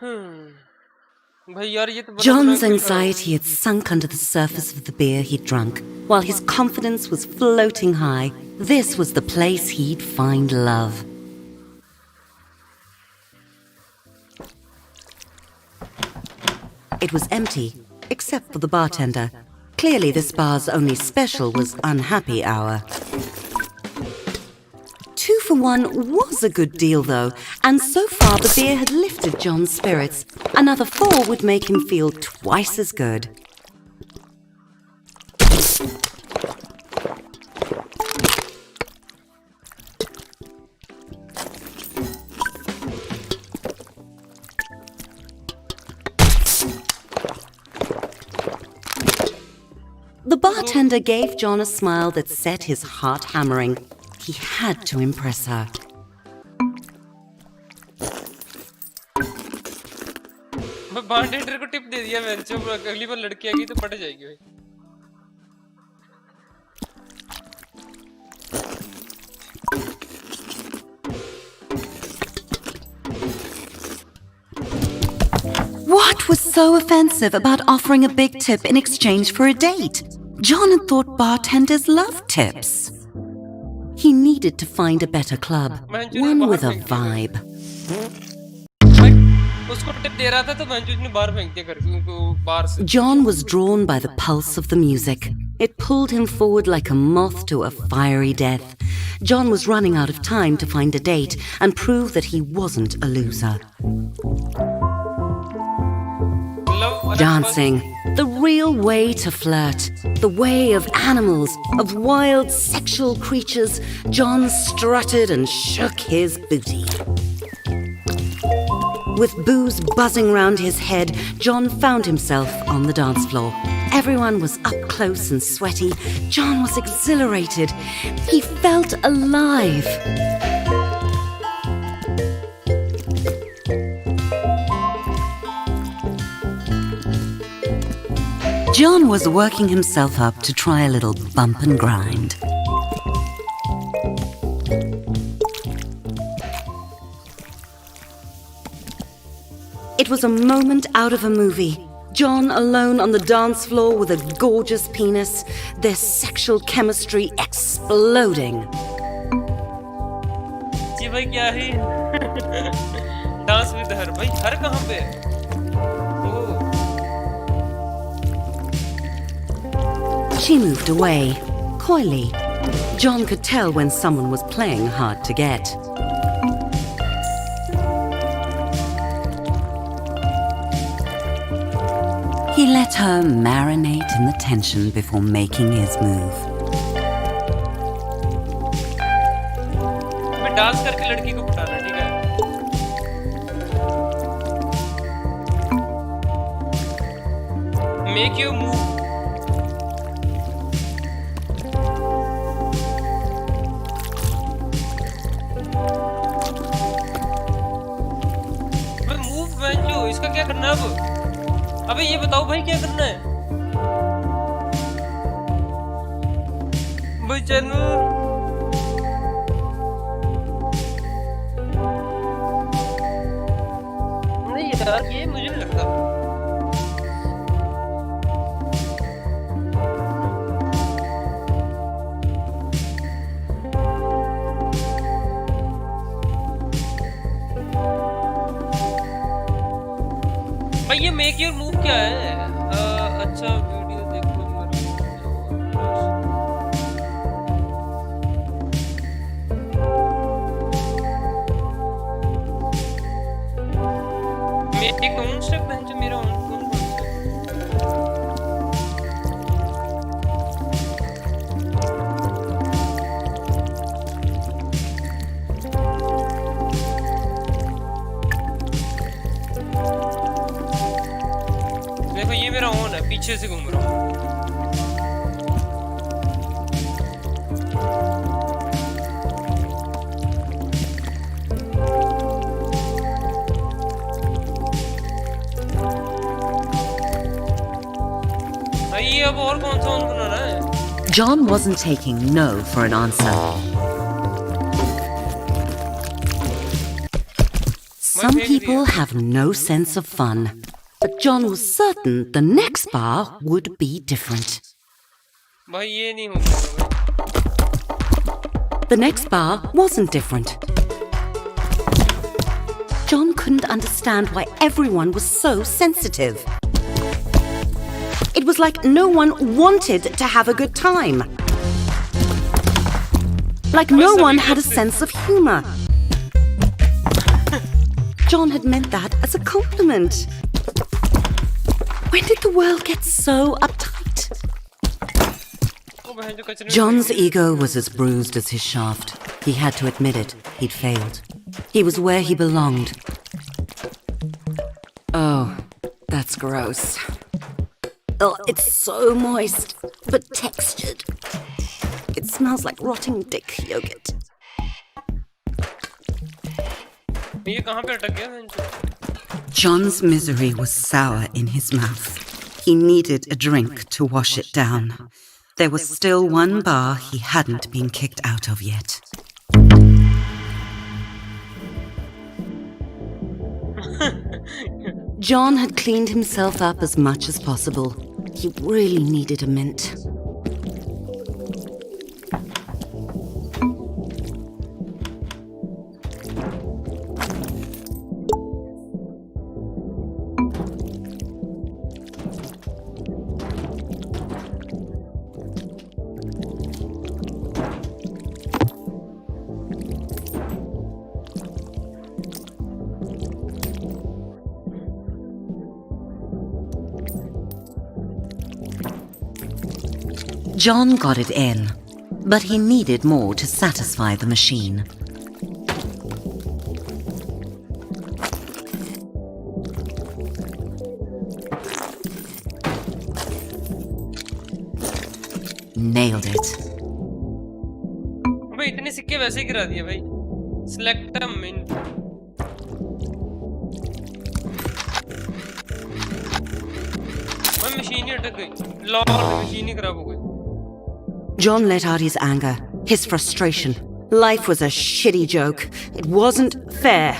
भाई यार ये तो बड़ा John's anxiety had sunk under the surface of the beer he'd drunk, while his confidence was floating high. This was the place he'd find love. It was empty, except for the bartender. Clearly this bar's only special was unhappy hour. 2 for 1 was a good deal though, and so far the beer had lifted John's spirits. Another 4 would make him feel twice as good. The bartender gave John a smile that set his heart hammering. He had to impress her. Bartender को tip दे दिया मैंने, जो अगली बार लड़की आएगी तो पट जाएगी भाई। What was so offensive about offering a big tip in exchange for a date? John had thought bartenders loved tips. He needed to find a better club, one with a vibe. John was drawn by the pulse of the music. It pulled him forward like a moth to a fiery death. John was running out of time to find a date and prove that he wasn't a loser. Dancing, the real way to flirt, the way of animals, of wild sexual creatures. John strutted and shook his booty. With booze buzzing round his head, John found himself on the dance floor. Everyone was up close and sweaty. John was exhilarated. He felt alive. John was working himself up to try a little bump and grind. It was a moment out of a movie. John alone on the dance floor with a gorgeous penis, their sexual chemistry exploding. जी भाई क्या है? Dance with her भाई हर कहाँ पे? She moved away, coyly. John could tell when someone was playing hard to get. He let her marinate in the tension before making his move. मैं dance करके लड़की को पटाना, ठीक है? Make your move. इसका क्या करना है अब? अबे ये बताओ भाई क्या करना है? भाई चलो नहीं यार, ये मुझे नहीं लगता। भाई ये मेक योर मूव क्या है? अच्छा वीडियो देखो मेरे कौन से बेंच मेरा ऑन कौन देखो, ये मेरा ऑन है, पीछे से घूम रहा हूँ। ये अब और कौन सा ऑन बनाना है? John wasn't taking no for an answer. Some people have no sense of fun, but John was certain the next bar would be different. भाई ये नहीं हो सकता। The next bar wasn't different. John couldn't understand why everyone was so sensitive. It was like no one wanted to have a good time. Like no one had a sense of humor. John had meant that as a compliment. When did the world get so uptight? John's ego was as bruised as his shaft. He had to admit it. He'd failed. He was where he belonged. Oh, that's gross. Oh, it's so moist, but textured. It smells like rotting dick yogurt. ये कहाँ पे अटक गया? John's misery was sour in his mouth. He needed a drink to wash it down. There was still one bar he hadn't been kicked out of yet. John had cleaned himself up as much as possible. He really needed a mint. John got it in, but he needed more to satisfy the machine. Nailed it. भाई इतने सिक्के वैसे ही गिरा दिए भाई। Select a mint. भाई machine ही अटक गई। लॉल मशीन ही खराब हो गई। John let out his anger, his frustration. Life was a shitty joke. It wasn't fair.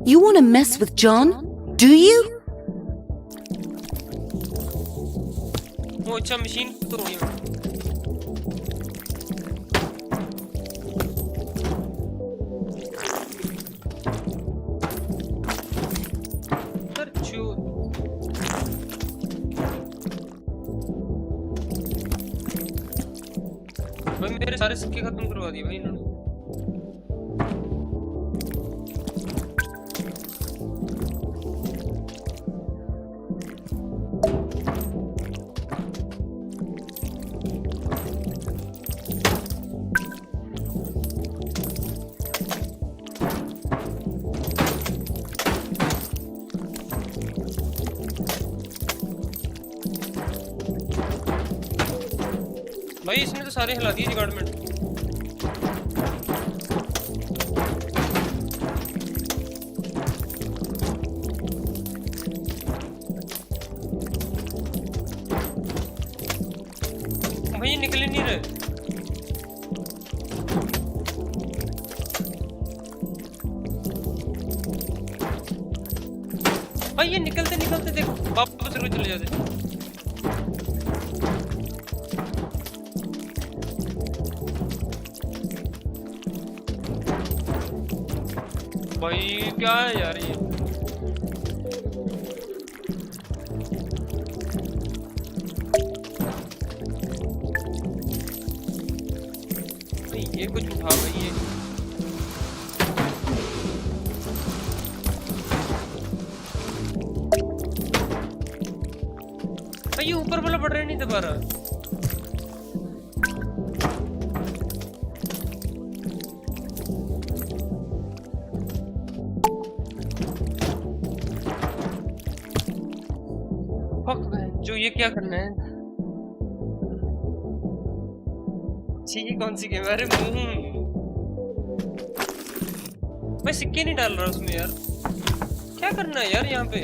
You want to mess with John? Do you? वो अच्छा मशीन तो हुई है। भाई मेरे सारे सिक्के खत्म करवा दिए भाई इन्होंने। भाई इसने तो सारे हिला दिए डिपार्टमेंट। भाई ये निकल ही नहीं रहे। भाई ये निकलते निकलते देखो वापस रुक चले जाते। भाई क्या है यार ये? भाई ये कुछ उठा भाई ये। भाई ये ऊपर वाला बढ़ रहा नहीं दबा रहा। जो ये क्या करना है? ये कौन सी गेम है? अरे मैं सिक्के नहीं डाल रहा उसमें यार। क्या करना है यार यहाँ पे?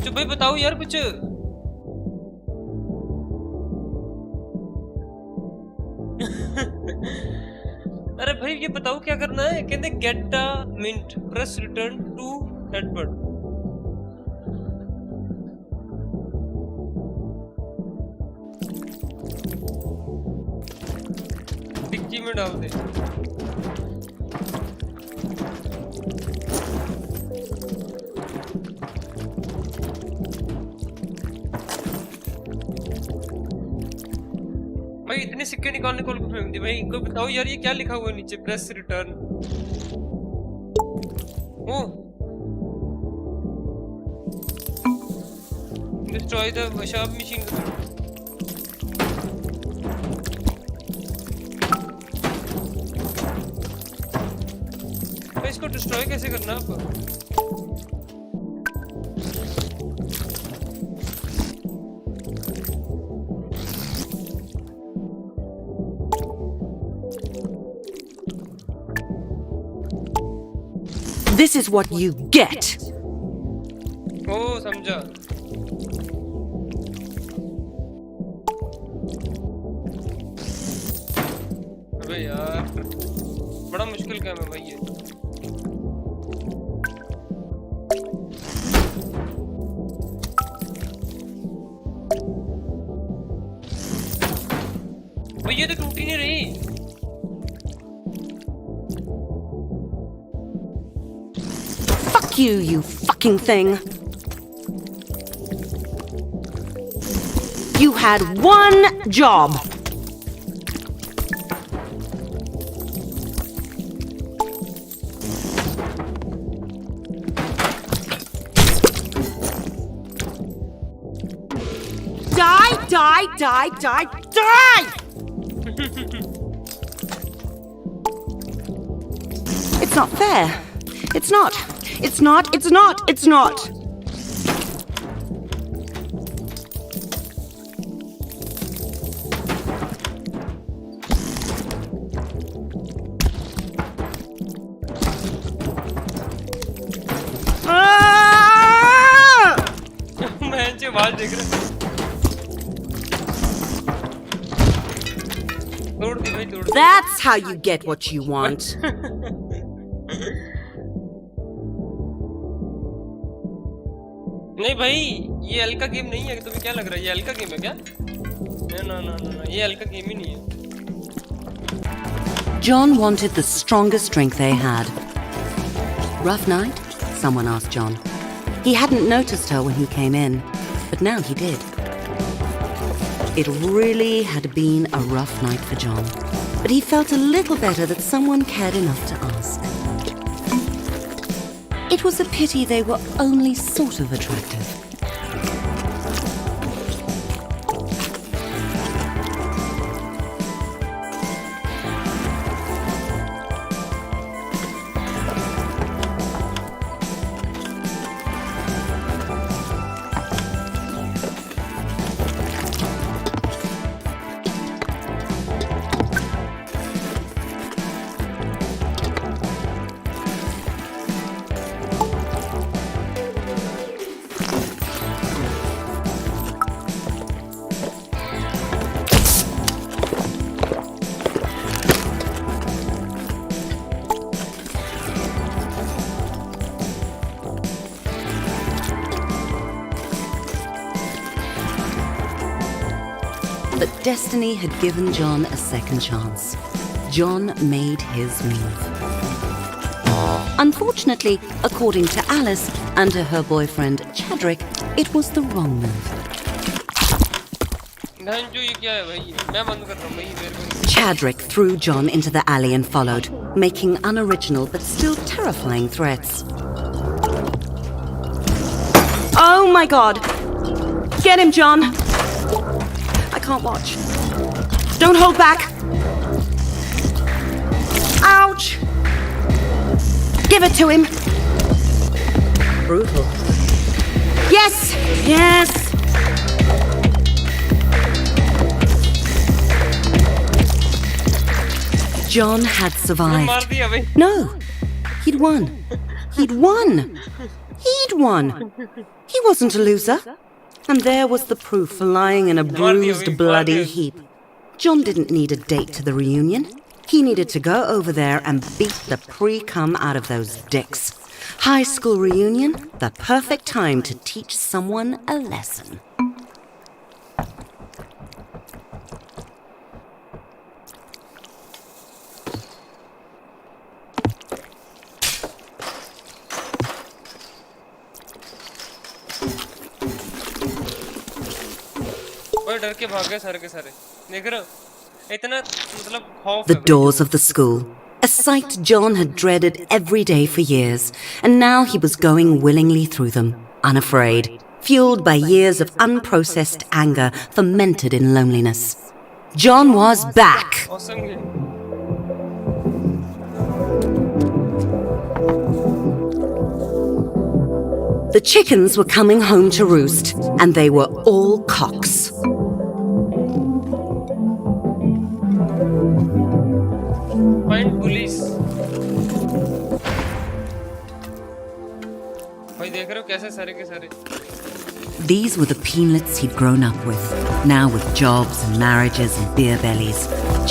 जो भाई बताओ यार कुछ। भाई ये बताओ क्या करना है? कहते get a mint, press return to हेडबर्ड। डिक्की में डाल दे। भाई इतने सिक्के निकालने को फेंक दी भाई। इनको बताओ यार ये क्या लिखा हुआ है नीचे? Press return. Oh destroy the workshop machine. भाई इसको डिस्ट्रॉय कैसे करना है आपको? This is what you get. ओ समझा। अबे यार बड़ा मुश्किल काम है भाई ये। भाई ये तो टूट ही नहीं रही। Fuck you, you fucking thing. You had one job. Die, die, die, die, die! It's not fair. It's not. It's not. It's not. It's not. मैं नीचे आवाज देख रहा। तोड़ दी भाई, तोड़ दी। That's how you get what you want. नहीं भाई ये एल का गेम नहीं है। तुम्हें क्या लग रहा है ये एल का गेम है क्या? ना ना ना ना, ये एल का गेम ही नहीं है। John wanted the strongest drink they had. Rough night? Someone asked John. He hadn't noticed her when he came in, but now he did. It really had been a rough night for John, but he felt a little better that someone cared enough to ask. It was a pity they were only sort of attractive. But destiny had given John a second chance. John made his move. Unfortunately, according to Alice and to her boyfriend Chadrick, it was the wrong move. Chadrick threw John into the alley and followed, making unoriginal but still terrifying threats. Oh my God! Get him, John! I can't watch. Don't hold back! Ouch! Give it to him! Brutal. Yes! Yes! John had survived. No! He'd won. He'd won! He'd won! He wasn't a loser. And there was the proof lying in a bruised, bloody heap. John didn't need a date to the reunion. He needed to go over there and beat the pre-cum out of those dicks. High school reunion, the perfect time to teach someone a lesson. डर के भाग गए सारे के सारे देख रहे हो इतना मतलब खौफ The doors of the school, a sight John had dreaded every day for years, and now he was going willingly through them, unafraid, fueled by years of unprocessed anger fermented in loneliness. John was back. awesome है The chickens were coming home to roost, and they were all cocks. find police भाई देख रहे हो कैसे सारे के सारे These were the peanlets he'd grown up with, now with jobs and marriages and beer bellies.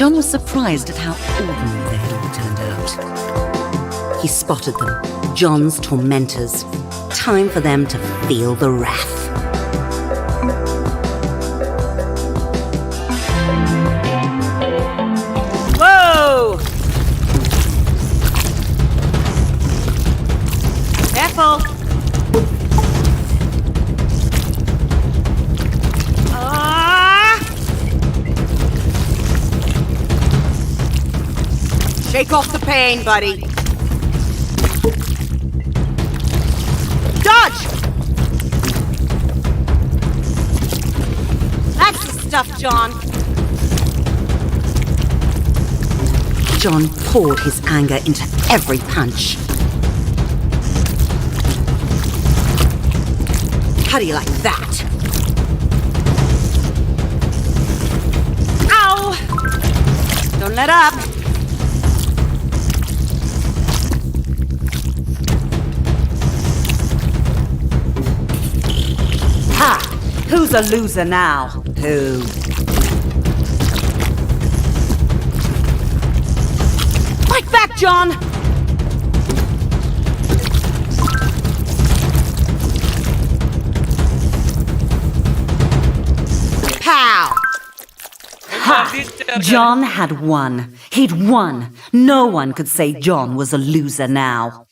John was surprised at how ordinary they had all turned out. He spotted them, John's tormentors. Time for them to feel the wrath. Whoa! Careful! Shake off the pain, buddy. Dodge! That's the stuff, John. John poured his anger into every punch. How do you like that? Ow! Don't let up. Ha! Who's a loser now? Who? Fight back, John! Pow! Ha! John had won. He'd won. No one could say John was a loser now.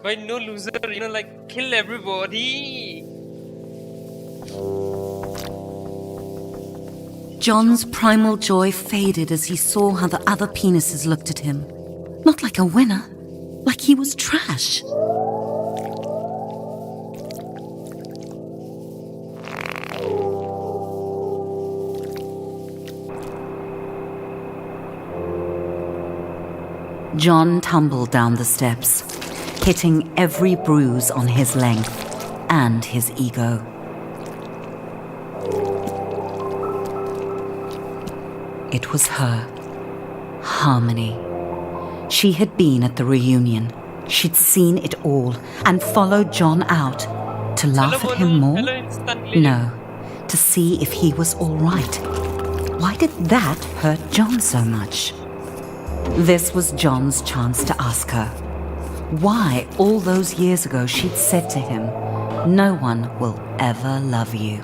भाई no loser you know like kill everybody John's primal joy faded as he saw how the other penises looked at him. Not like a winner, like he was trash. John tumbled down the steps, hitting every bruise on his length and his ego. It was her, Harmony. She had been at the reunion. She'd seen it all and followed John out to laugh at him more. No, to see if he was all right. Why did that hurt John so much? This was John's chance to ask her why all those years ago she'd said to him, "No one will ever love you."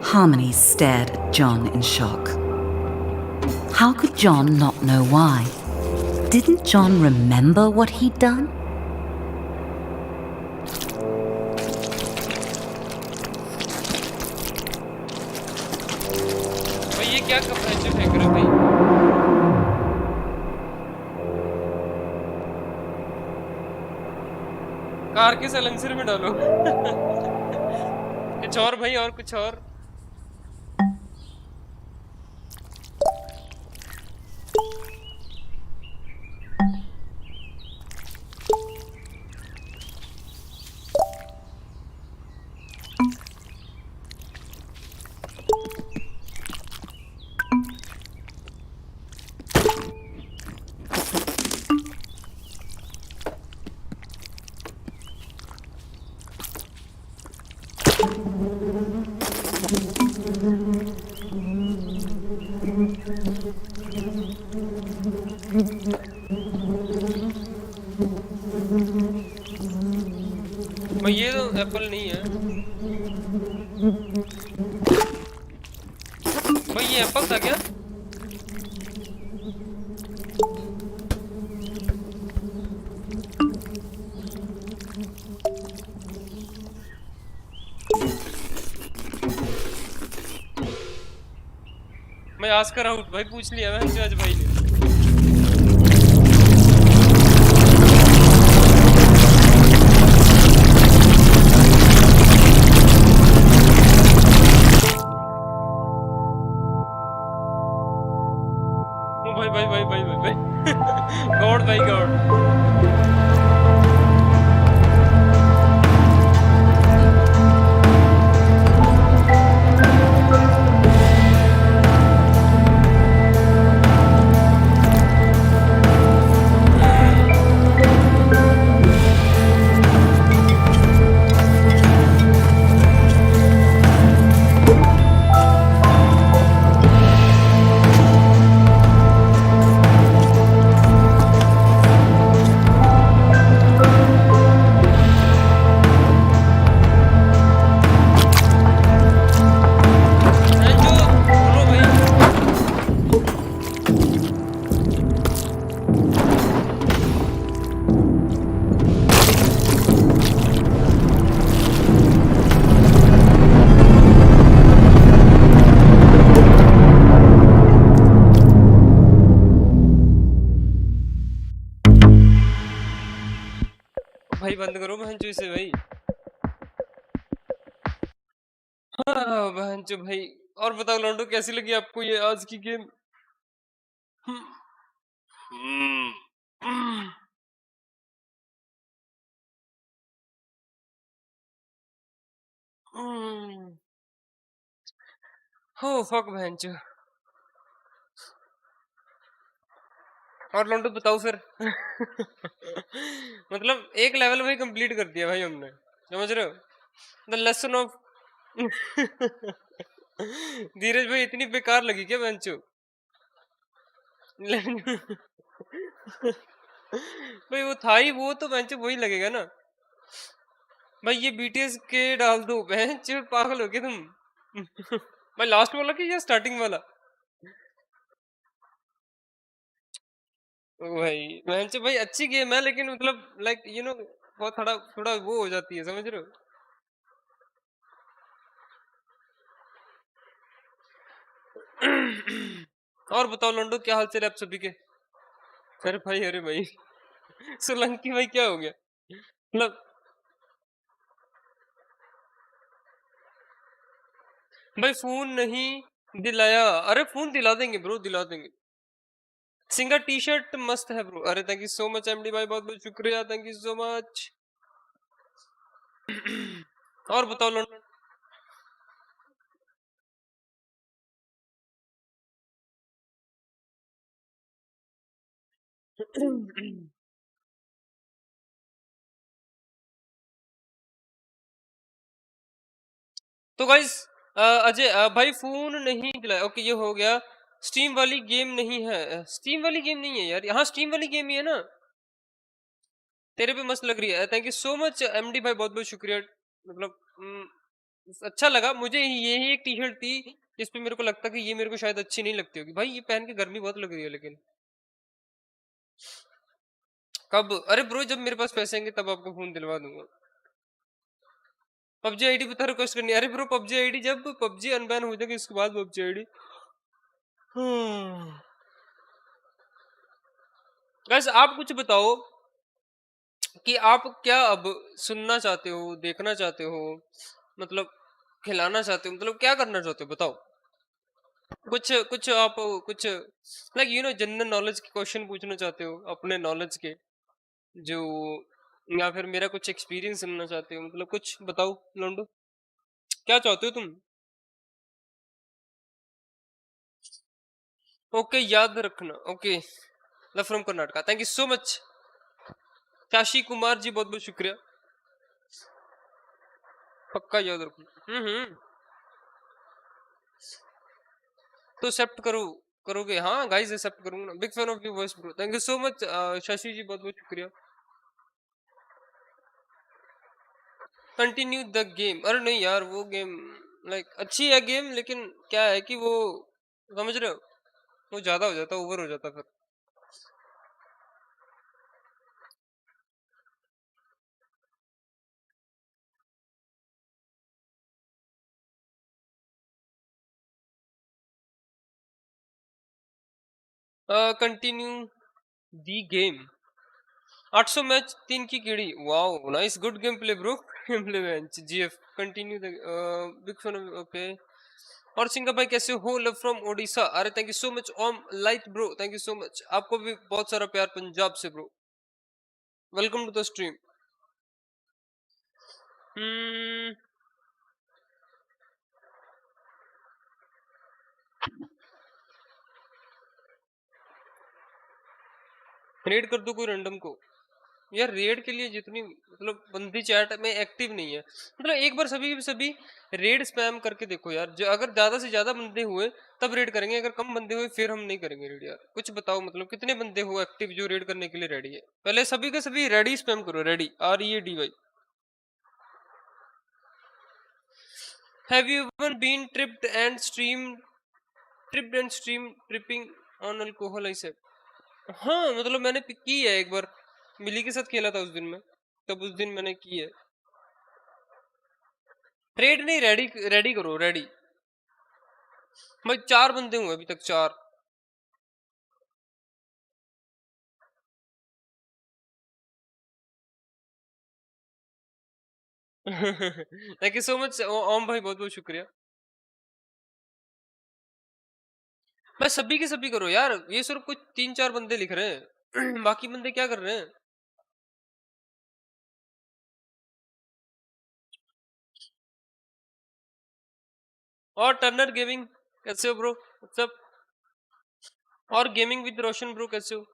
Harmony stared at John in shock. How could John not know why? Didn't John remember what he'd done? भाई ये क्या कपड़ा नीचे फेंक रहे हो भाई car के साइलेंसर में डालो कुछ और भाई और कुछ और भाई ये तो एप्पल नहीं है भाई, ये एप्पल था क्या? मैं आज कर आउट भाई, पूछ लिया मैं आज भाई ने। भाई भाई भाई भाई भाई भाई गॉड भाई गॉड। जो बोलो भाई। भाई बंद करो बहनचो इसे भाई। हाँ बहनचो भाई। और बताओ लॉन्डो, कैसी लगी आपको ये आज की गेम? हो फक बहनचो। और लॉन्डो बताओ फिर। मतलब एक लेवल भाई कंप्लीट कर दिया भाई हमने, समझ रहे हो? The lesson of. धीरज भाई इतनी बेकार लगी क्या बहनचो? भाई वो था ही वो, तो बहनचो वही लगेगा ना भाई। ये बीटीएस के डाल दो बहनचो, पागल हो गए तुम। भाई लास्ट वाला कि या स्टार्टिंग वाला? ओ भाई बहनचो भाई अच्छी गेम है, लेकिन मतलब लाइक बहुत थोड़ा थोड़ा वो हो जाती है, समझ रहे हो? और बताओ लंडो, क्या हाल चाल है आप सभी के? अरे भाई सोलंकी भाई क्या हो गया मतलब? भाई फोन नहीं दिलाया? अरे फोन दिला देंगे ब्रो, दिला देंगे। सिंगर टी शर्ट मस्त है ब्रो। अरे thank you so much MD भाई, बहुत बहुत शुक्रिया, थैंक यू सो मच। और बताओ लंडो। तो गाइस, अजय भाई फोन नहीं दिलाया, ओके ये हो गया। स्टीम वाली गेम नहीं है, स्टीम वाली गेम नहीं है यार। हाँ स्टीम वाली गेम ही है ना। तेरे पे मस्त लग रही है, thank you so much MD भाई, बहुत बहुत शुक्रिया। मतलब अच्छा लगा मुझे। यही एक टी शर्ट थी जिस पे मेरे को लगता कि ये मेरे को शायद अच्छी नहीं लगती होगी भाई। ये पहन के गर्मी बहुत लग रही है लेकिन। कब? अरे ब्रो जब मेरे पास पैसे आएंगे तब आपको फोन दिलवा दूंगा। पबजी आईडी बता, रिक्वेस्ट करनी है। अरे ब्रो पबजी आईडी जब पबजी अनबैन हो जाएगी इसके बाद पबजी आईडी। गाइस आप कुछ बताओ कि आप क्या अब सुनना चाहते हो, देखना चाहते हो, मतलब खिलाना चाहते हो, मतलब क्या करना चाहते हो बताओ। कुछ कुछ आप कुछ लाइक जनरल नॉलेज के क्वेश्चन पूछना चाहते हो अपने नॉलेज के, जो या फिर मेरा कुछ एक्सपीरियंस सुनना चाहते हो, मतलब कुछ बताओ लोंडो, क्या चाहते हो तुम? ओके याद रखना, okay. Love from Karnataka, thank you so much. Kashi Kumar ji बहुत बहुत शुक्रिया। पक्का याद रखना। तो एक्सेप्ट करो, करोगे? हाँ गाइस एक्सेप्ट करूंगा। Big fan of your voice bro, thank you so much Shashi ji, बहुत बहुत शुक्रिया। Continue the game. अरे नहीं यार, वो गेम लाइक अच्छी है गेम, लेकिन क्या है कि वो, समझ रहे हो, वो ज्यादा हो जाता, ओवर हो जाता फिर। कंटिन्यू दी गेम। 800 मैच 3 की कीड़ी। Wow nice, good game play bro. Game play bench GF continue the big fan. Okay. और सिंगा भाई कैसे हो? Love from Odisha. अरे thank you so much Om light bro, thank you so much. आपको भी बहुत सारा प्यार पंजाब से bro. Welcome to the stream. Hmm raid कर दो कोई रैंडम को। यार रेड के लिए जितनी मतलब बंदी चैट में एक्टिव नहीं है, मतलब एक बार सभी रेड स्पैम करके देखो यार, जो अगर ज्यादा से ज्यादा बंदे हुए तब रेड करेंगे, अगर कम बंदे हुए फिर हम नहीं करेंगे रेड। यार कुछ बताओ, मतलब कितने बंदे हो एक्टिव जो रेड करने के लिए रेडी है? पहले सभी के सभी रेडी स्पैम करो, ready READY। Have you ever been tripping on alcohol? I said हाँ, मतलब मैंने की है एक बार, मिली के साथ खेला था उस दिन में, तब उस दिन मैंने की है। ट्रेड नहीं, रेडी रेडी करो, रेडी। भाई 4 बंदे हुए अभी तक, 4। थैंक यू सो मच ओम भाई, बहुत बहुत शुक्रिया। भाई सभी के सभी करो यार, ये सिर्फ कुछ 3-4 बंदे लिख रहे हैं। बाकी बंदे क्या कर रहे हैं? और टर्नर गेमिंग कैसे हो ब्रो? सब। और गेमिंग विद रोशन ब्रो कैसे हो?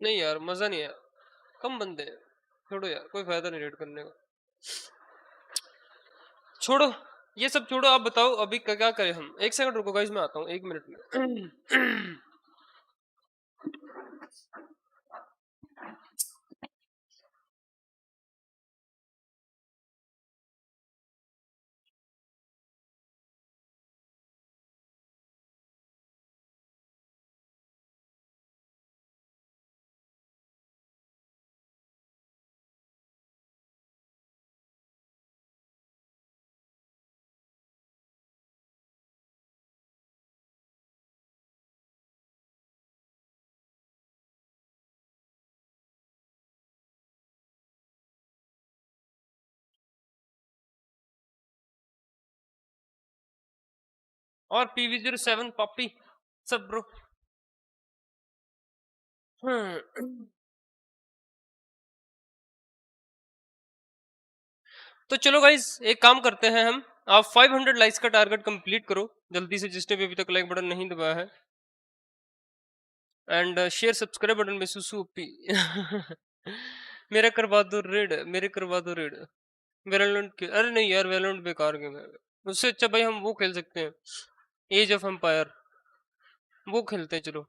नहीं यार मजा नहीं है, कम बंदे हैं, छोड़ो यार, कोई फायदा नहीं रेड करने का, छोड़ो ये सब छोड़ो। आप बताओ अभी क्या करें हम? एक सेकंड रुको गाइस, मैं आता हूँ 1 मिनट में। और PV07 पॉपी सब ब्रो। तो चलो गाइस, एक काम करते हैं हम, आप 500 लाइक्स का टारगेट कंप्लीट करो जल्दी से, जिसने भी अभी तक लाइक बटन नहीं दबाया है, एंड शेयर सब्सक्राइब बटन में सुसुपी। मेरा करवा दो रेड, मेरे करवा दो रेड। वेलोरेंट के, अरे नहीं यार वेलोरेंट बेकार गेम है, उससे अच्छा भाई हम वो खेल सकते हैं, एज ऑफ एम्पायर, वो खेलते हैं चलो।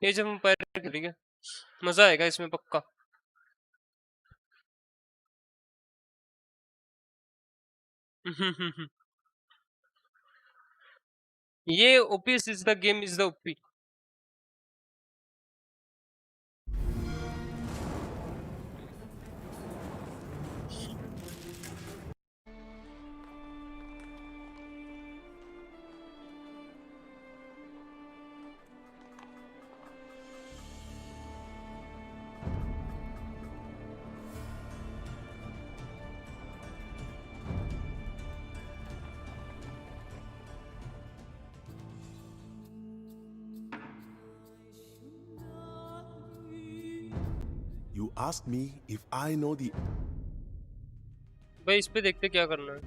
एज ऑफ एम्पायर खेलेंगे, मजा आएगा इसमें पक्का। ये OP is the game is the OP. You asked me if I know the भाई इस पे देखते क्या करना है।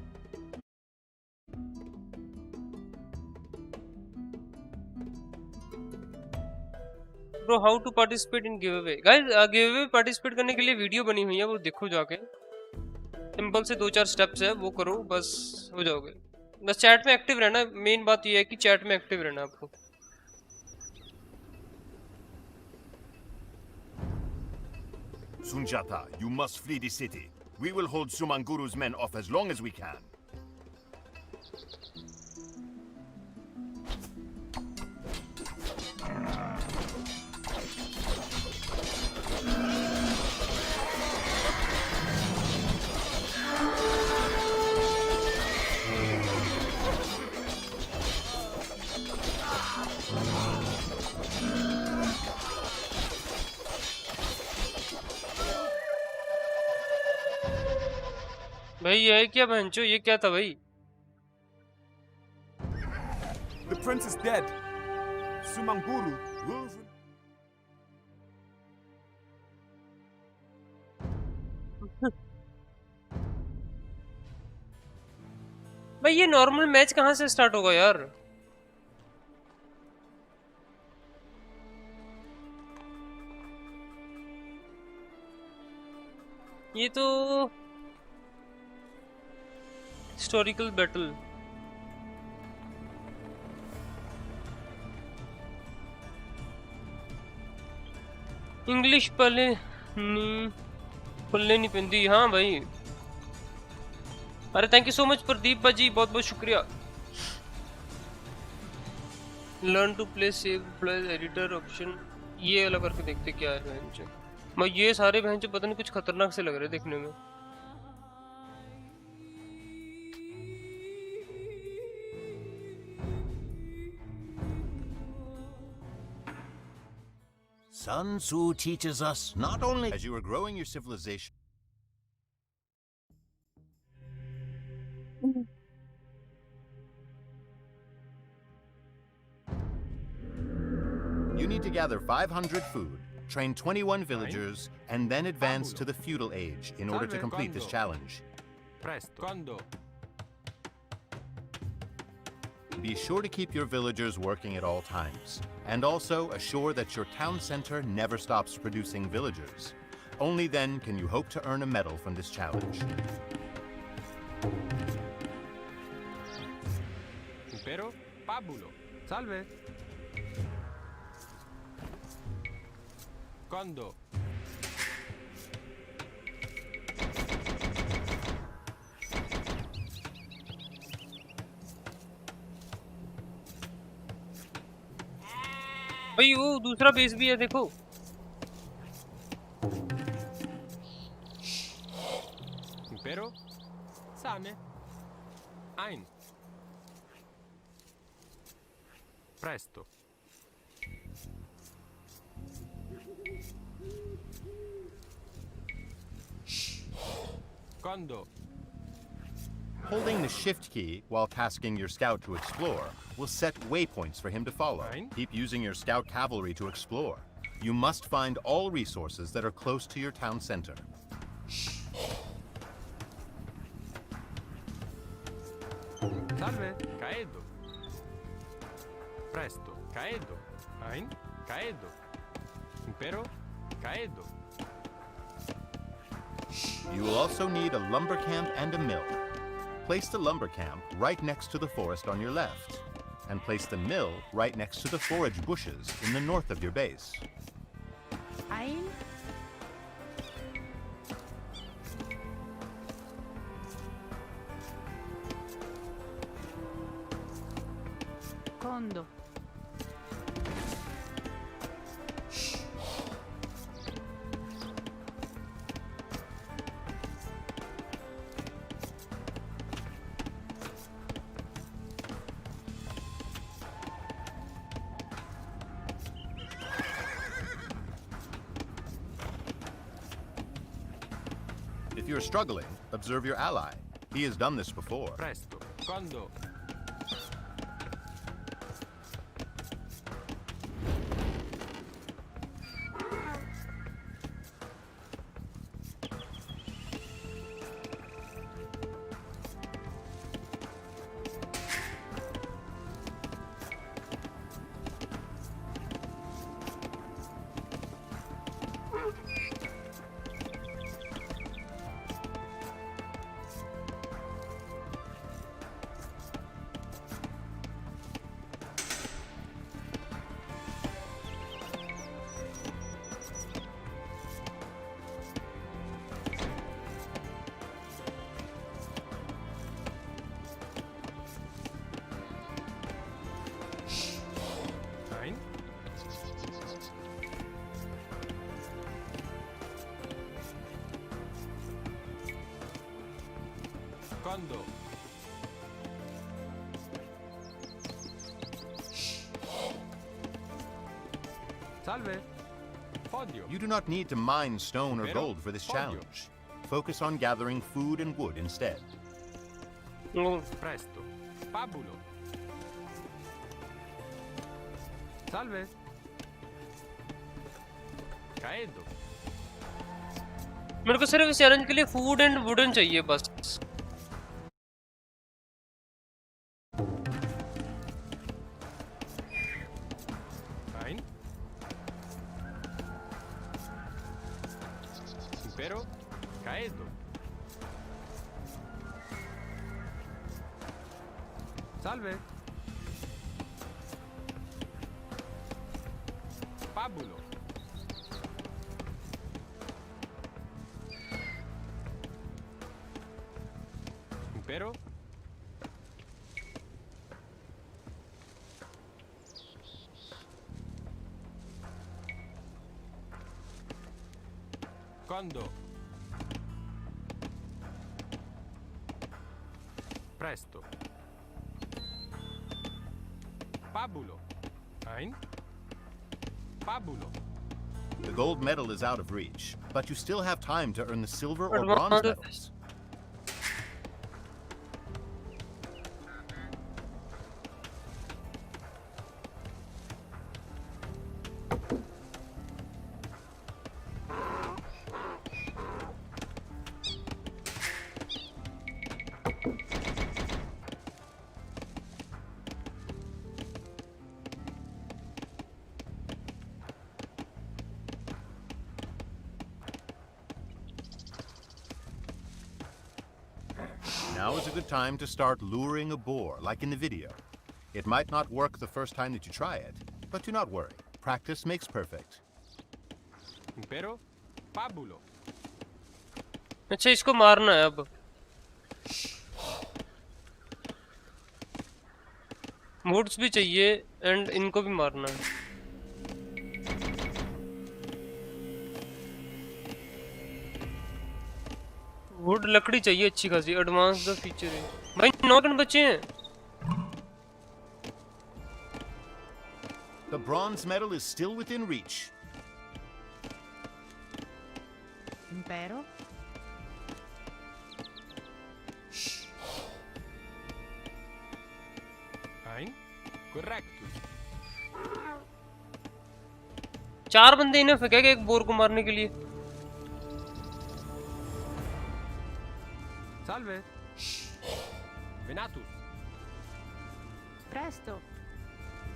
Bro how to participate in giveaway? Guys giveaway participate करने के लिए वीडियो बनी हुई है, वो देखो जाके, सिंपल से 2-4 स्टेप्स है, वो करो बस हो जाओगे। बस चैट में एक्टिव रहना, मेन बात ये है कि चैट में एक्टिव रहना आपको। Sunjata, you must flee the city. We will hold Sumanguru's men off as long as we can. भाई ये क्या बहनचो, ये क्या था भाई? The prince is dead. Sumanguru rules. भाई ये नॉर्मल मैच कहाँ से स्टार्ट होगा यार? ये तो हिस्टोरिकल बैटल। इंग्लिश पहले नहीं पेंदी। हाँ भाई, अरे thank you so much Pradeep भाजी, बहुत बहुत शुक्रिया। Learn to play save plus editor option, ये वाला करके देखते क्या है बहन। मैं ये सारे बहन पता नहीं कुछ खतरनाक से लग रहे देखने में। Sun Tzu teaches us not only as you are growing your civilization. You need to gather 500 food, train 21 villagers, and then advance to the feudal age in order to complete this challenge. Presto. Be sure to keep your villagers working at all times, and also assure that your town center never stops producing villagers. Only then can you hope to earn a medal from this challenge. Impero Pabulo. Salve. Kondo. भाई वो दूसरा base भी है देखो। Impero Same. Ein. Presto. Kondo. Holding the shift key while tasking your scout to explore will set waypoints for him to follow. Fine. Keep using your scout cavalry to explore. You must find all resources that are close to your town center. Salve. Caedo. Presto. Caedo. Ein. Caedo. Impero. Caedo. You will also need a lumber camp and a mill. Place the lumber camp right next to the forest on your left, and place the mill right next to the forage bushes in the north of your base. Ein. Kondo. If you're struggling, observe your ally. He has done this before. Presto. Kondo. Condo. Salve. Podio. You do not need to mine stone or Pero, gold for this podio. challenge. Focus on gathering food and wood instead. Presto. Pabulo. Salve. Caedo. मेरे को सिर्फ इस challenge के लिए food and wooden चाहिए बस। Ein. Impero. Caedo. Salve. Pabulo. Impero. Condo. Presto. Pabulo. Ein. Pabulo. The gold medal is out of reach, but you still have time to earn the silver or Advanced. bronze medals. Now is a good time to start luring a boar, like in the video. It might not work the first time that you try it, but do not worry. Practice makes perfect. Impero. Pabulo. अच्छा इसको मारना है अब। Woods भी चाहिए and इनको भी मारना है। वुड लकड़ी चाहिए अच्छी खासी, एडवांस द फीचर है भाई। 9 गन बचे हैं। The bronze medal is still within reach. Impero. Ein. Correctus. 4 बंदे इन्हें फेंकेगा एक बोर को मारने के लिए। Salve. Venatus. Presto.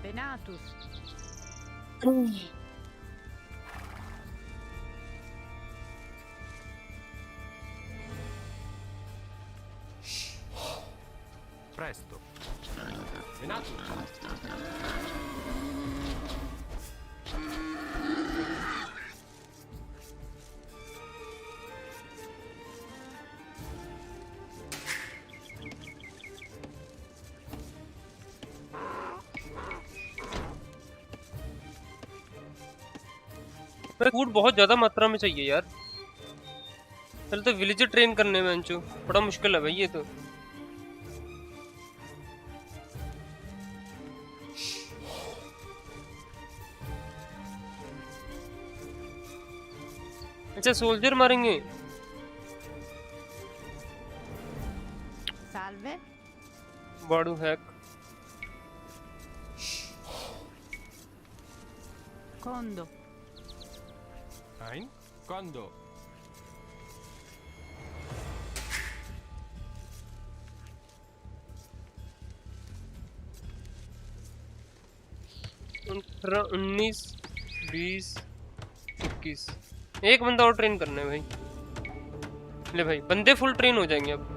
Venatus. Presto. Venatus. Food बहुत ज्यादा मात्रा में चाहिए यार। पहले तो विलेजर ट्रेन करने में अंचो बड़ा मुश्किल है भाई ये तो। अच्छा सोल्जर मारेंगे। Salve. बाड़ू हैक। Condo. Ein. Condo. अठारह 19 20 21 एक बंदा और ट्रेन करना है भाई। ले भाई बंदे फुल ट्रेन हो जाएंगे अब।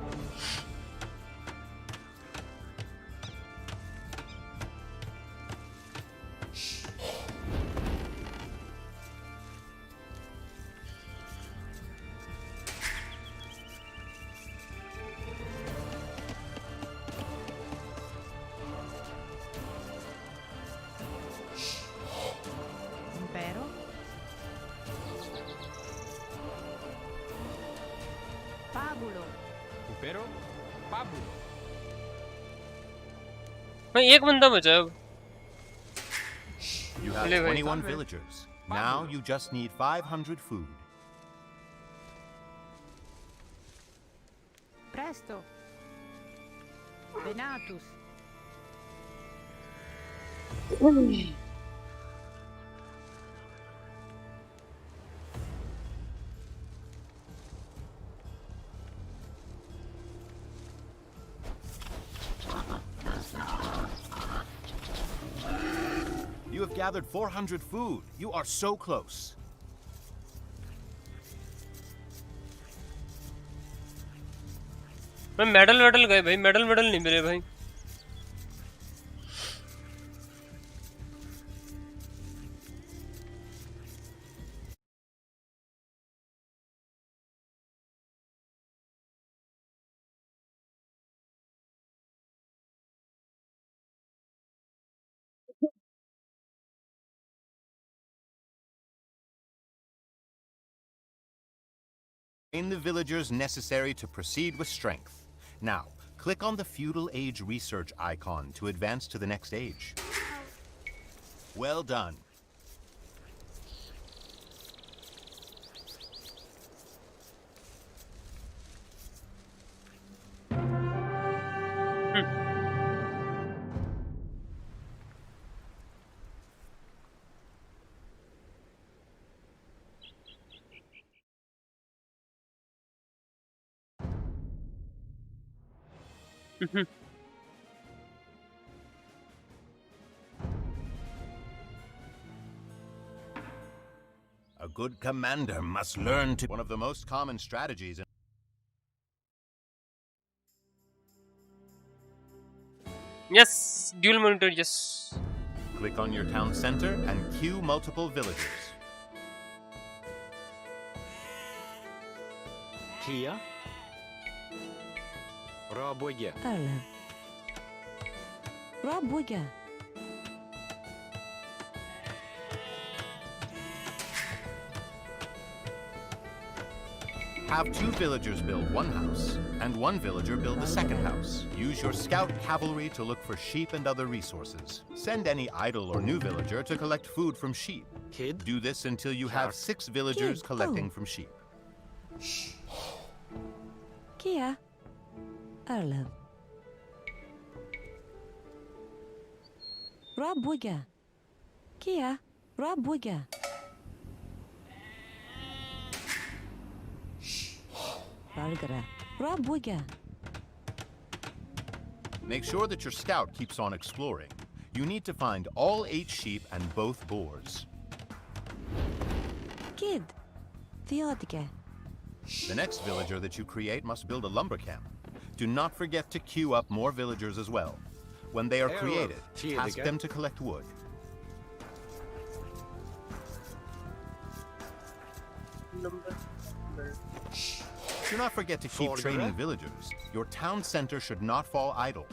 Impero. Impero. Pabulo. भाई एक बंदा बचा है अब। You have Live 21 villagers. Now you just need 500 food. Presto. Venatus. You have gathered 400 food. You are so close. भाई मेडल वेडल गए भाई, मेडल वेडल नहीं मिले भाई। In the villagers necessary to proceed with strength. Now, click on the feudal age research icon to advance to the next age. Well done. A good commander must learn to... One of the most common strategies in... Yes, dual monitor, yes. Click on your town center and queue multiple villagers. Kia. Roboya. Erlen. Rabuga. Have 2 villagers build one house, and 1 villager build the second house. Use your scout cavalry to look for sheep and other resources. Send any idle or new villager to collect food from sheep. Kid. Do this until you have 6 villagers Kid, collecting oh. from sheep. Kia. Erlen. Rabuga. Kia. Rabuga. Valgara. Rabuga. Make sure that your scout keeps on exploring. You need to find all 8 sheep and both boars. Kid. Theodica. The next villager that you create must build a lumber camp. Do not forget to queue up more villagers as well. When they are created, task them to collect wood. Do not forget to keep training villagers. Your town center should not fall idle.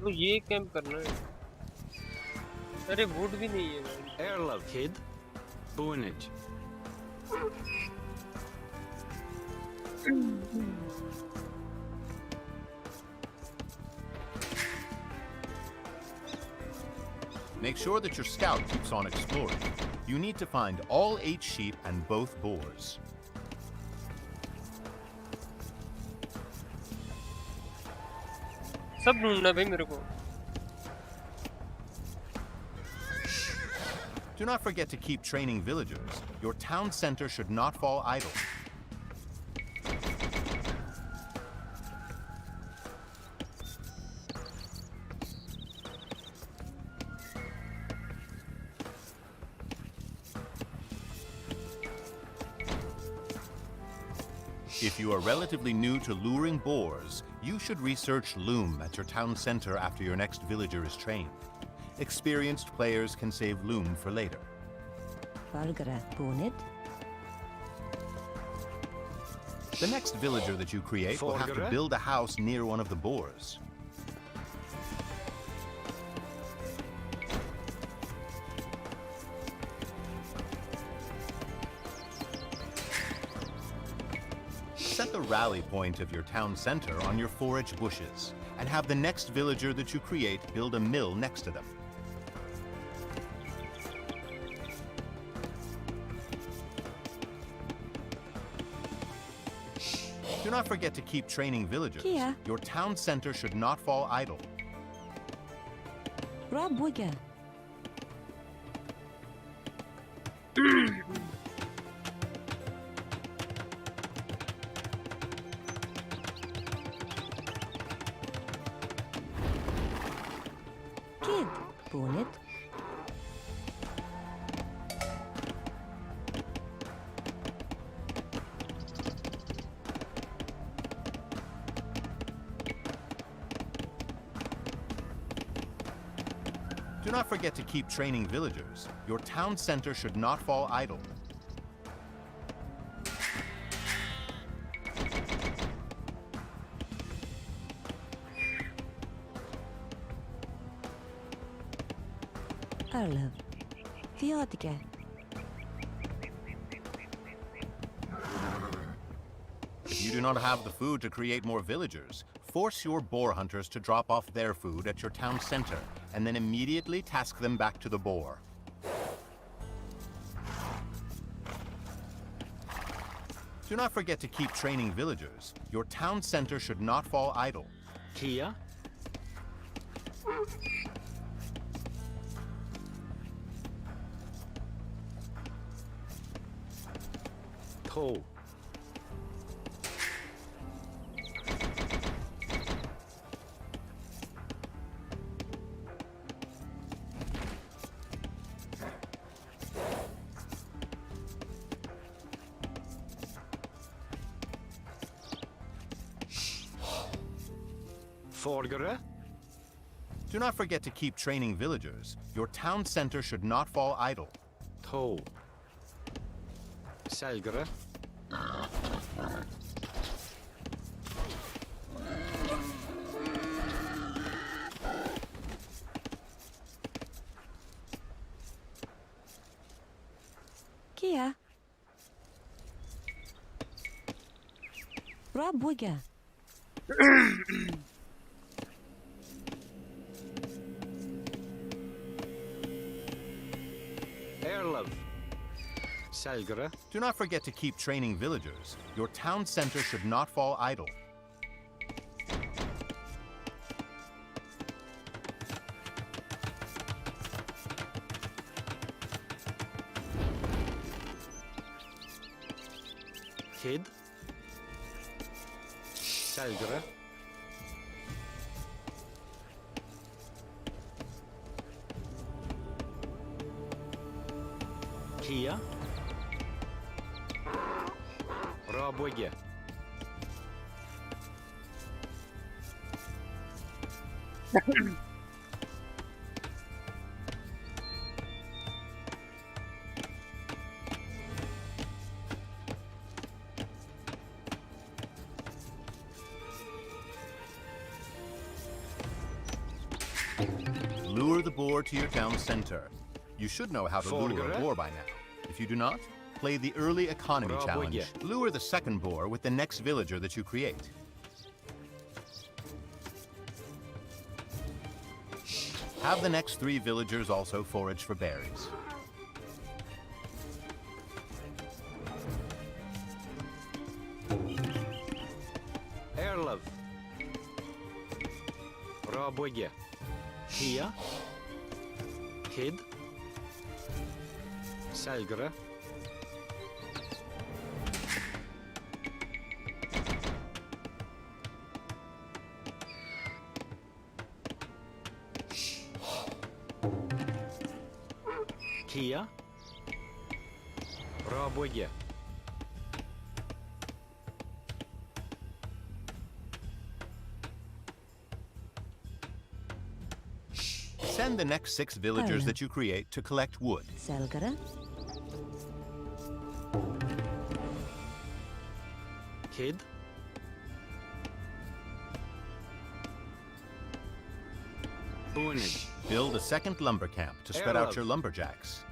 तो ये camp करना है। अरे would भी नहीं है भाई। Erlov kid. Bunage. Make sure that your scout keeps on exploring. You need to find all 8 sheep and both boars. सब ढूंढना भाई मेरे को। Do not forget to keep training villagers. Your town center should not fall idle. If you are relatively new to luring boars, you should research loom at your town center after your next villager is trained. Experienced players can save loom for later. Valgara. Bunid. The next villager that you create will have to build a house near one of the boars. Put the rally point of your town center on your forage bushes, and have the next villager that you create build a mill next to them. Do not forget to keep training villagers. Kia. Your town center should not fall idle. Rob Wigger. Kid. Bonnet. Do not forget to keep training villagers. Your town center should not fall idle. Arlev. Theotica. If you do not have the food to create more villagers, force your boar hunters to drop off their food at your town center, and then immediately task them back to the boar. Do not forget to keep training villagers. Your town center should not fall idle. Kia. tooR. Forgere. Do not forget to keep training villagers. Your town center should not fall idle. tooR. Selgere. Kia. Rob Wigger. Erlev. Selgere. Do not forget to keep training villagers. Your town center should not fall idle. Kid. Selgere. Kia. Rabwege. Lure the boar to your town center. You should know how to lure a Forgere. boar by now. If you do not, play the early economy Rabwege. challenge. Lure the second boar with the next villager that you create. Have the next 3 villagers also forage for berries. Erlev. Rabwege. Kia. Kid. Selgere. Kia. Rabwege. Send the next 6 villagers that you create to collect wood. Selgere. Kid. Bunage. Build a second lumber camp to spread out your lumberjacks.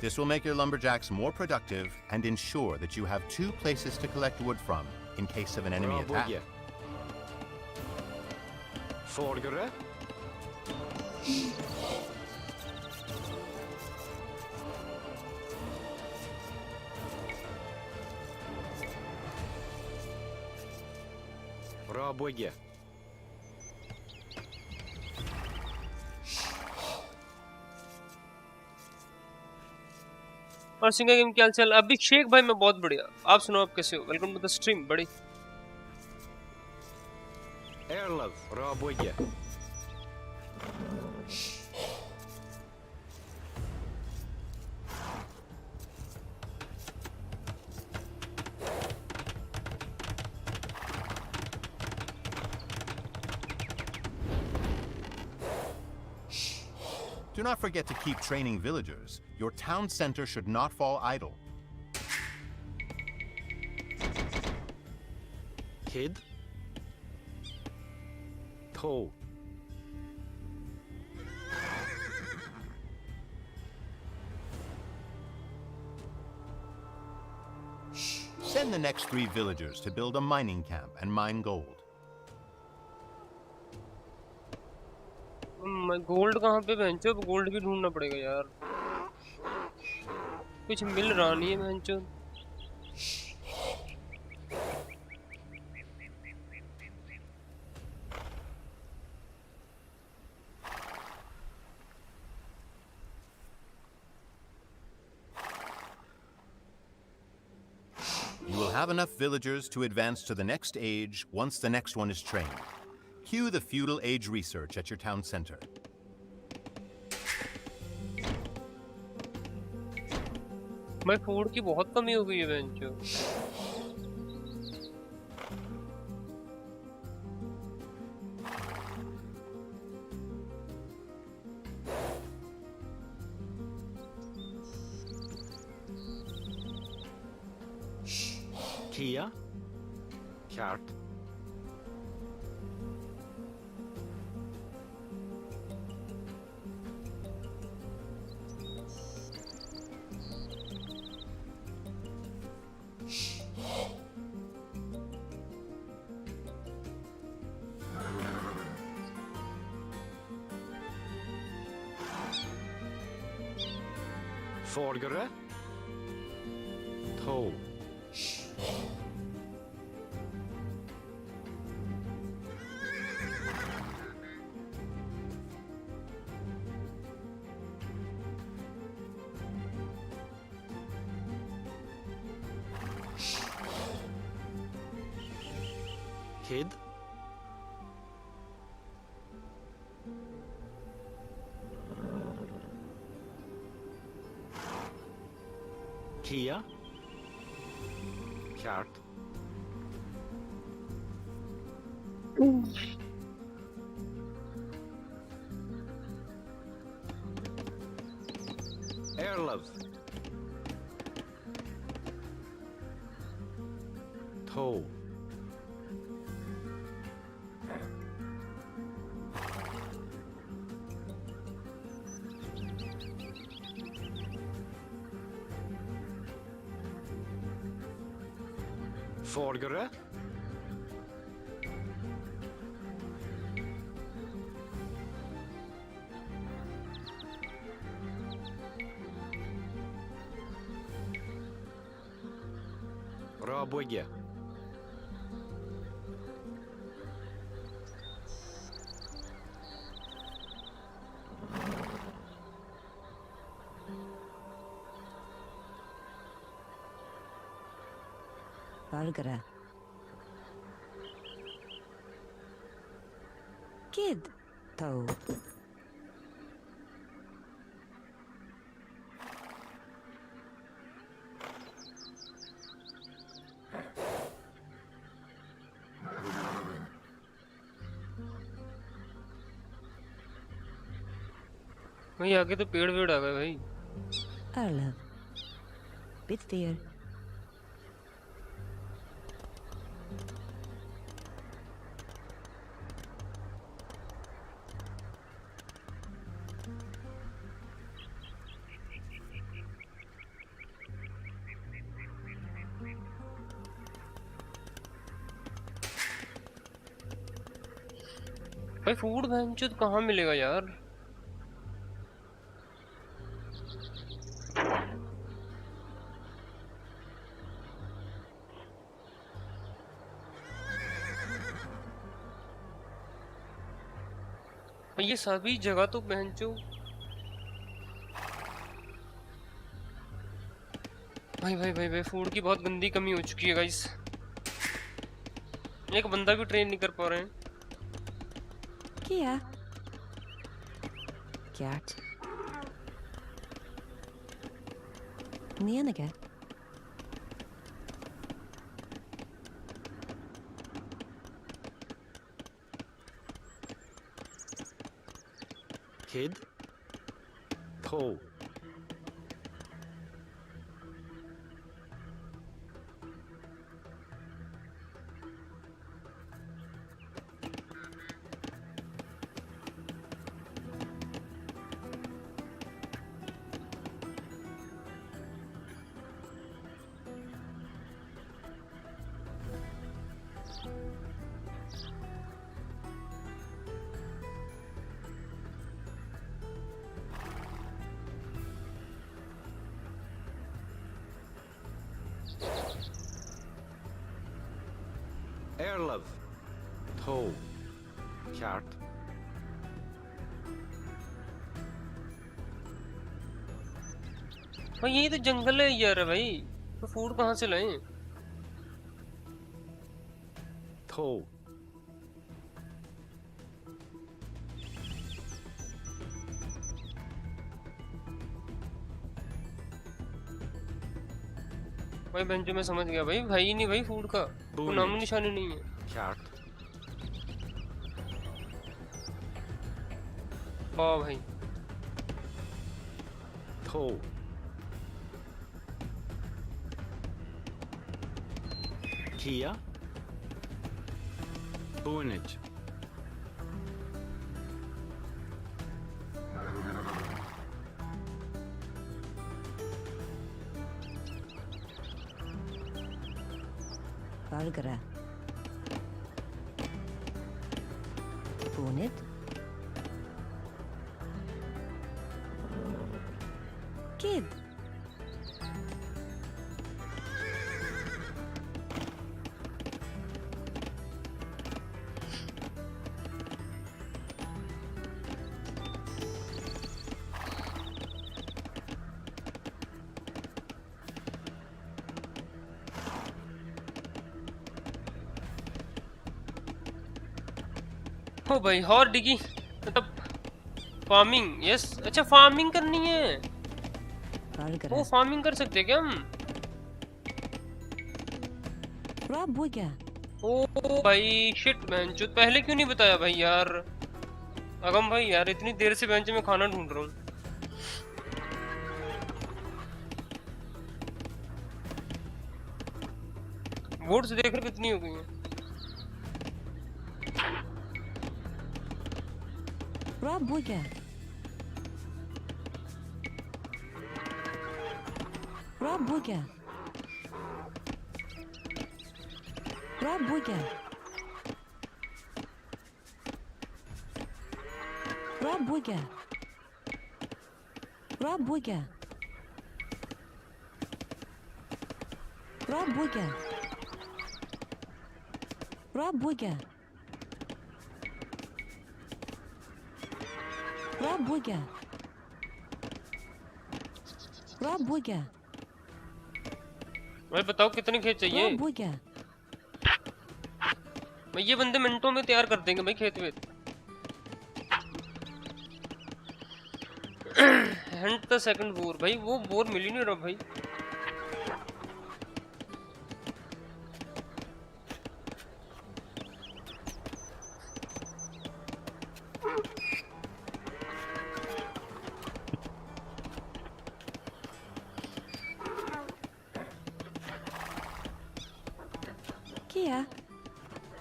This will make your lumberjacks more productive and ensure that you have 2 places to collect wood from in case of an enemy Bra attack. bogge. Fordere. Bra bogge. और सिंगा game क्या हाल अभिषेक भाई मैं बहुत बढ़िया आप सुनाओ आप कैसे हो वेलकम टू द स्ट्रीम बड़ी Erlov. Bra bogge. Do not forget to keep training villagers. Your town center should not fall idle. Kid. Toe. Send the next 3 villagers to build a mining camp and mine gold. Gold कहाँ पे बेंचो gold भी ढूंढना पड़ेगा यार कुछ मिल रहा नहीं है बेंचो You will have enough villagers to advance to the next age once the next one is trained. Cue the feudal age research at your town center. मैं फूड की बहुत कमी हो गई है बेंचो Kia. Kart. Fordere. Toe. Kid. Kia. Kart. Erlov. Toe. Fordere. Bra bogge. Bulgara. Kid. Toe. भाई आगे तो पेड़ वेड़ आ गए भाई Erlov. Bit fear. भाई फूड भैंचोद कहाँ मिलेगा यार? ये सभी जगह तो भैंचो भाई फूड की बहुत गंदी कमी हो चुकी है गाइस। एक बंदा भी ट्रेन नहीं कर पा रहे हैं। Kia. Gjert. Nenige. Kid. Toe. Airlove. Toe. Gjert. भाई यही तो जंगल है यार भाई, तो फूड कहाँ से लाएं? Toe. भाई भैंचो मैं समझ गया भाई, भाई नहीं भाई फूड का तो नामो निशानी नहीं है। Gjert. वाह भाई Toe. Kia. Bunich. Valgara. Bunit. Kid. हो भाई और डिगी मतलब फार्मिंग। यस अच्छा फार्मिंग करनी है, Valgara. वो फार्मिंग कर सकते हैं क्या हम? Rabuga. ओ भाई शिट बेंचो, पहले क्यों नहीं बताया भाई यार? अगम भाई यार इतनी देर से बेंच में खाना ढूंढ रहा हूँ। वोट्स देख रहे कितनी हो गई हैं? Rabuga. Rabuga. Rabuga. Rabuga. Rabuga. Rabuga. Rabuga. Rabuga. Rabuga. भाई बताओ कितने खेत चाहिए? Rabuga. भाई ये बंदे मिनटों में तैयार कर देंगे भाई खेत वेत। हंट द सेकंड बोर, भाई वो बोर मिल ही नहीं रहा भाई। Kia.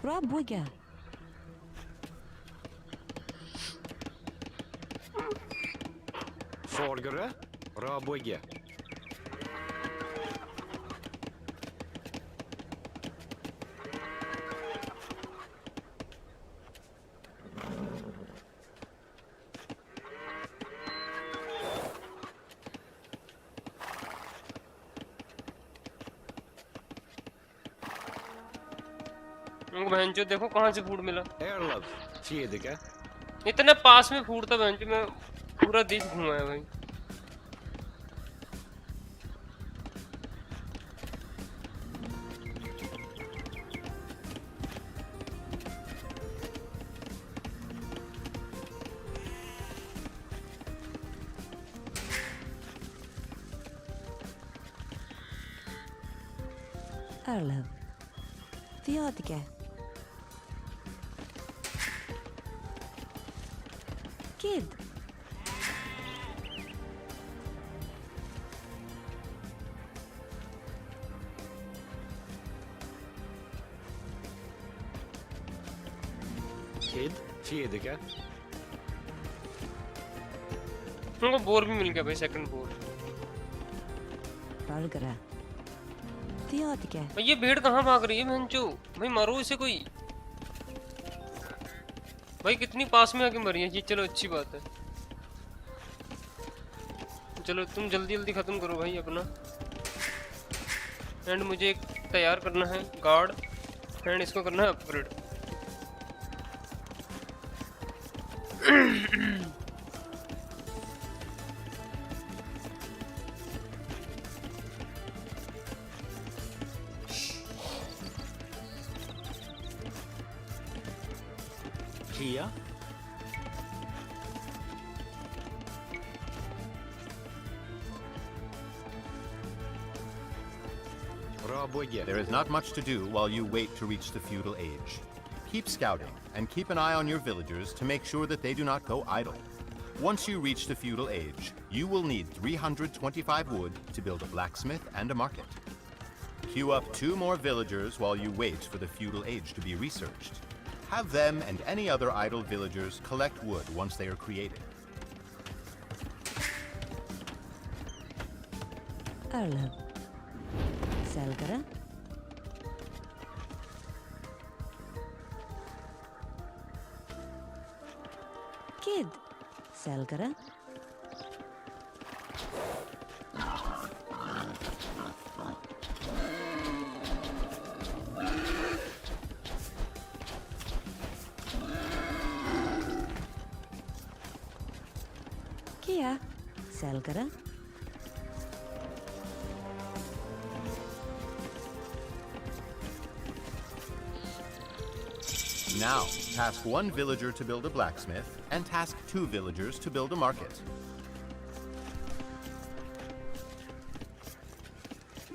Rabuga. Fargare. Rabuga. तुमको बहनचो देखो कहाँ से फूड मिला। Erlab. Chedika. इतने पास में फूड था बहनचो, मैं पूरा देश घुमाया भाई। Erlab. Theodica. Kid. Kid. Chedika. तुमको बोर भी मिल गया भाई, सेकंड बोर। Bargara. Theodica. भाई ये भेड़ कहाँ भाग रही है बहनचो? भाई मारो इसे कोई। भाई कितनी पास में आके मरी है ये, चलो अच्छी बात है। चलो तुम जल्दी जल्दी खत्म करो भाई अपना। एंड मुझे एक तैयार करना है गार्ड, एंड इसको करना है upgrade. Kia. Rabogia. There is not much to do while you wait to reach the feudal age. Keep scouting and keep an eye on your villagers to make sure that they do not go idle. Once you reach the feudal age, you will need 325 wood to build a blacksmith and a market. Queue up 2 more villagers while you wait for the feudal age to be researched. Have them and any other idle villagers collect wood once they are created. Erlab. Selgara. Kid. Selgara. Kia. Selgara. Now, task 1 villager to build a blacksmith, and task 2 villagers to build a market.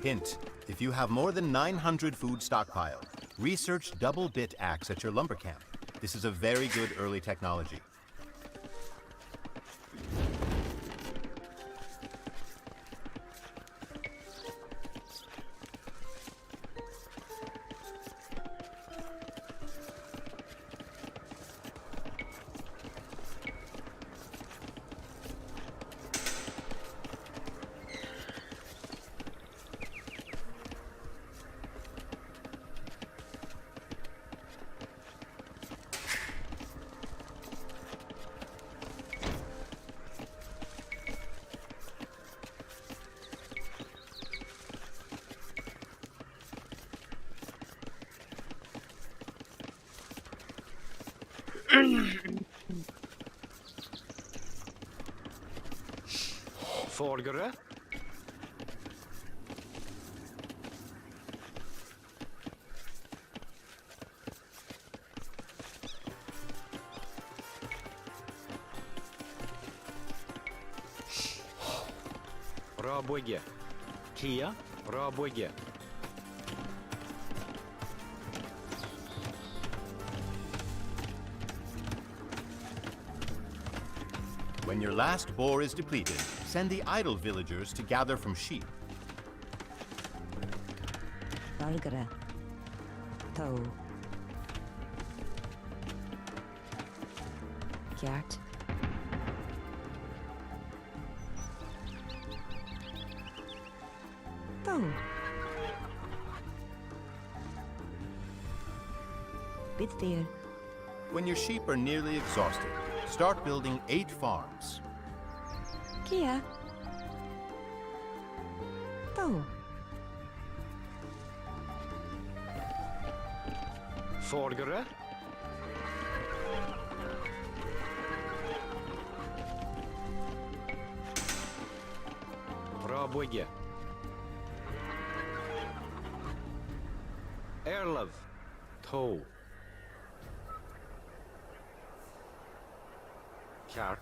Hint: if you have more than 900 food stockpile, research double bit axe at your lumber camp. This is a very good early technology. Forgare. Rabogia. Kia. Rabogia. When your last boar is depleted, send the idle villagers to gather from sheep. Bargara. Tho. Gjart. Tho. Bit there. When your sheep are nearly exhausted, start building 8 farms. Kia. Tho. Folgere. Rabwege. Erlov. Toe. Chart.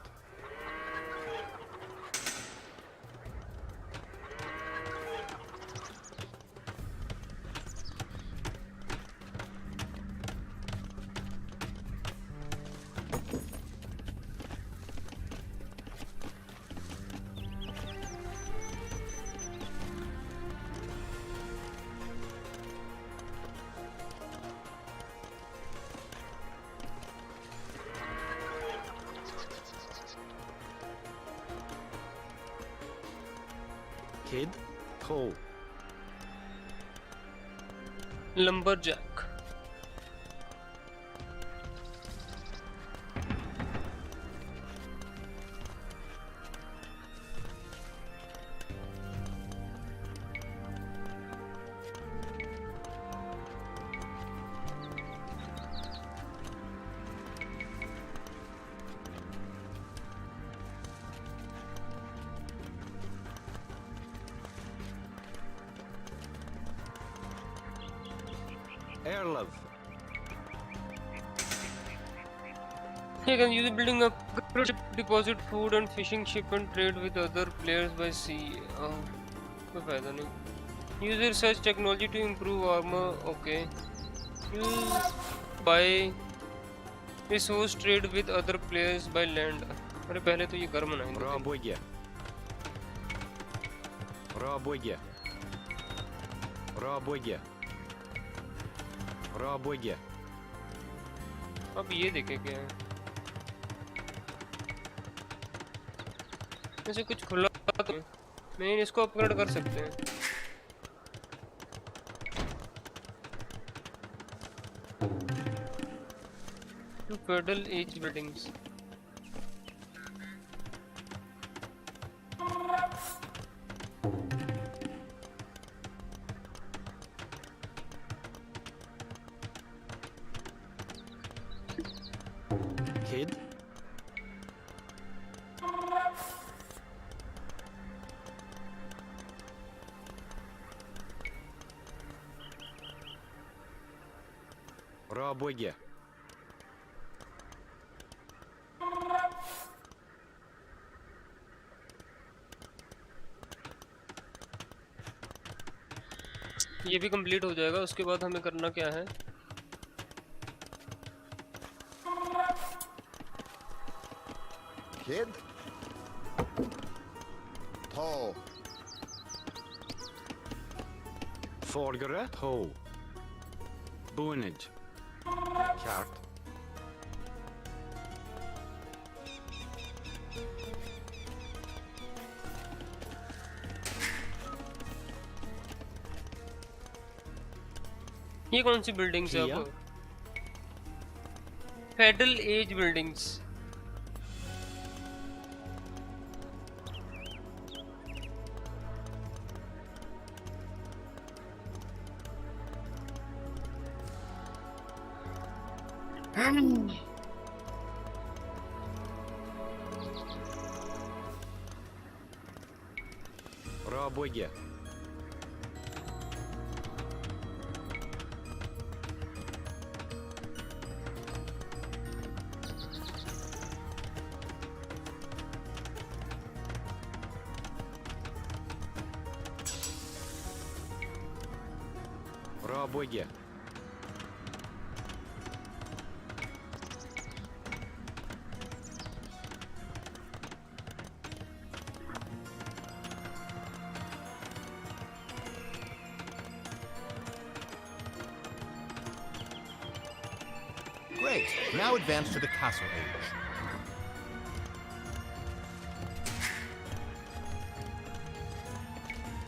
Kid. Toe. Lumberjack. Erlov. You can use building a cruise ship, deposit food and fishing ship and trade with other players by sea. कोई फायदा नहीं. Use research technology to improve armor. Okay. Use buy resource trade with other players by land. अरे पहले तो ये घर बनाएंगे. Rabwege. Rabwege. Rabwege. Rabwege. अब ये देखे क्या है. ऐसे कुछ खुला तो नहीं, इसको अपग्रेड कर सकते हैं. To feudal age buildings. Kid. Rabwege. ये भी कंप्लीट हो जाएगा. उसके बाद हमें करना क्या है. Kid? Toe. Folgere. Toe. Boonage. Chart. ये कौन सी बिल्डिंग्स है. किया? अब federal age buildings. Rabwege. Rabwege. Great. Now advance to the castle age.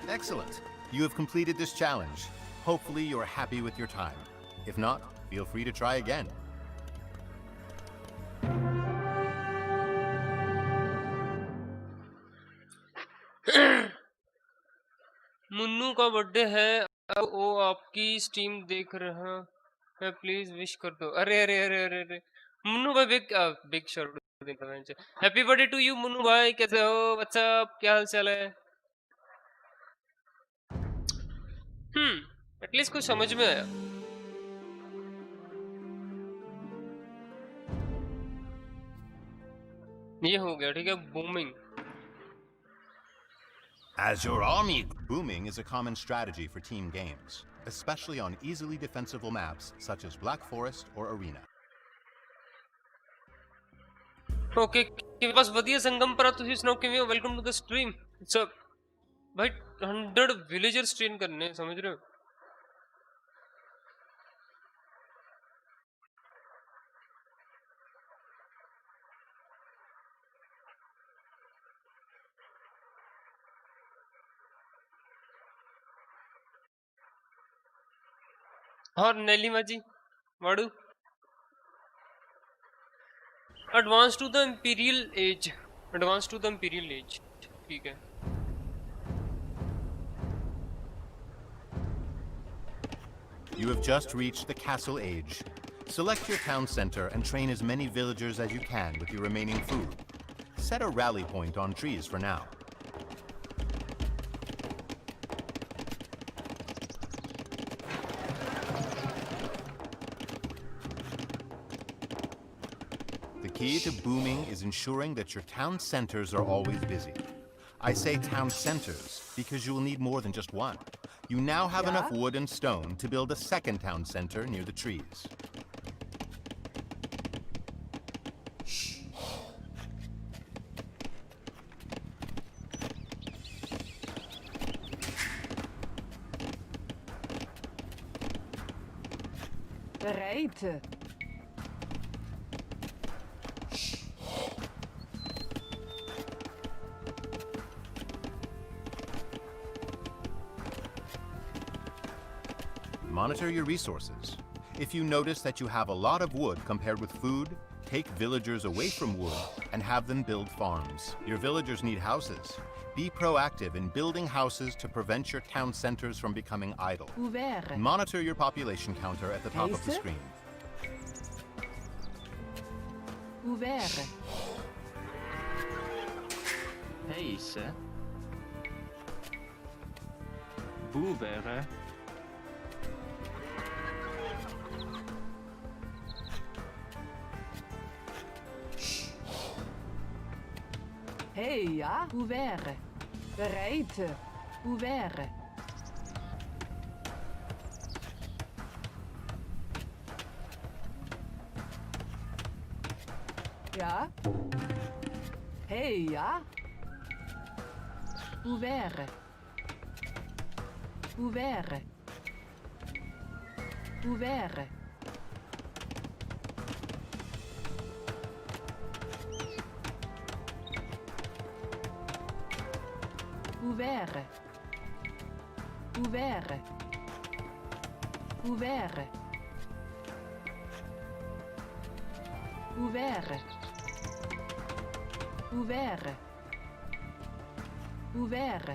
Excellent. You have completed this challenge. Hopefully you're happy with your time. If not, feel free to try again. Munnu का birthday है. अब वो आपकी stream देख रहा please wish कर दो। अरे अरे अरे अरे अरे मुन्नू भाई big shot happy birthday to you Munnu भाई, कैसे हो? व्हाट्सअप, क्या हाल चाल है? एटलीस्ट कुछ समझ में आया। ये हो गया, ठीक है, booming. As your army booming is a common strategy for team games, especially on easily defensible maps such as Black Forest or Arena. Okay कि बस ਵਧੀਆ ਸੰਗਮ ਪਰ ਤੁਸੀਂ ਸੁਣਾਓ ਕਿਵੇਂ ਹੋ? Welcome to the stream. So भाई 100 विलेजर्स ट्रेन करने हैं, समझ रहे हो? और नीलिमा जी वाड़ू advance to the imperial age, advance to the imperial age, ठीक है। You have just reached the castle age. Select your town center and train as many villagers as you can with your remaining food. Set a rally point on trees for now. The key to booming is ensuring that your town centers are always busy. I say town centers because you will need more than just one. You now have enough wood and stone to build a second town center near the trees. Bereid. Monitor your resources. If you notice that you have a lot of wood compared with food, take villagers away from wood and have them build farms. Your villagers need houses. Be proactive in building houses to prevent your town centers from becoming idle. Ouvert. Monitor your population counter at the top of the Deze? screen. Ouvert. Heise. Boevere. Hey, ja. Ouvert. Bereid. Ouvert. Ja. Hey, ja. Ouvert. Ouvert. Ouvert. Ouvert. Ouvert. Ouvert. Ouvert. Ouvert. Ouvert.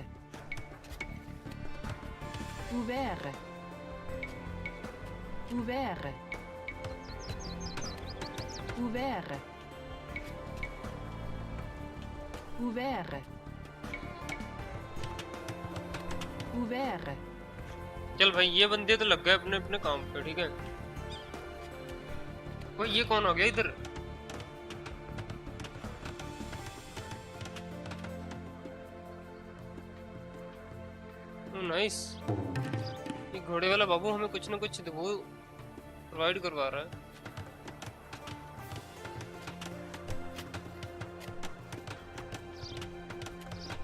Ouvert. Ouvert. Ouvert. Ouvert. Ouvert. चल भाई ये बंदे तो लग गए अपने अपने काम पे, ठीक है। भाई ये कौन आ गया इधर? नाइस, ये घोड़े वाला बाबू हमें कुछ ना कुछ वो प्रोवाइड करवा रहा है।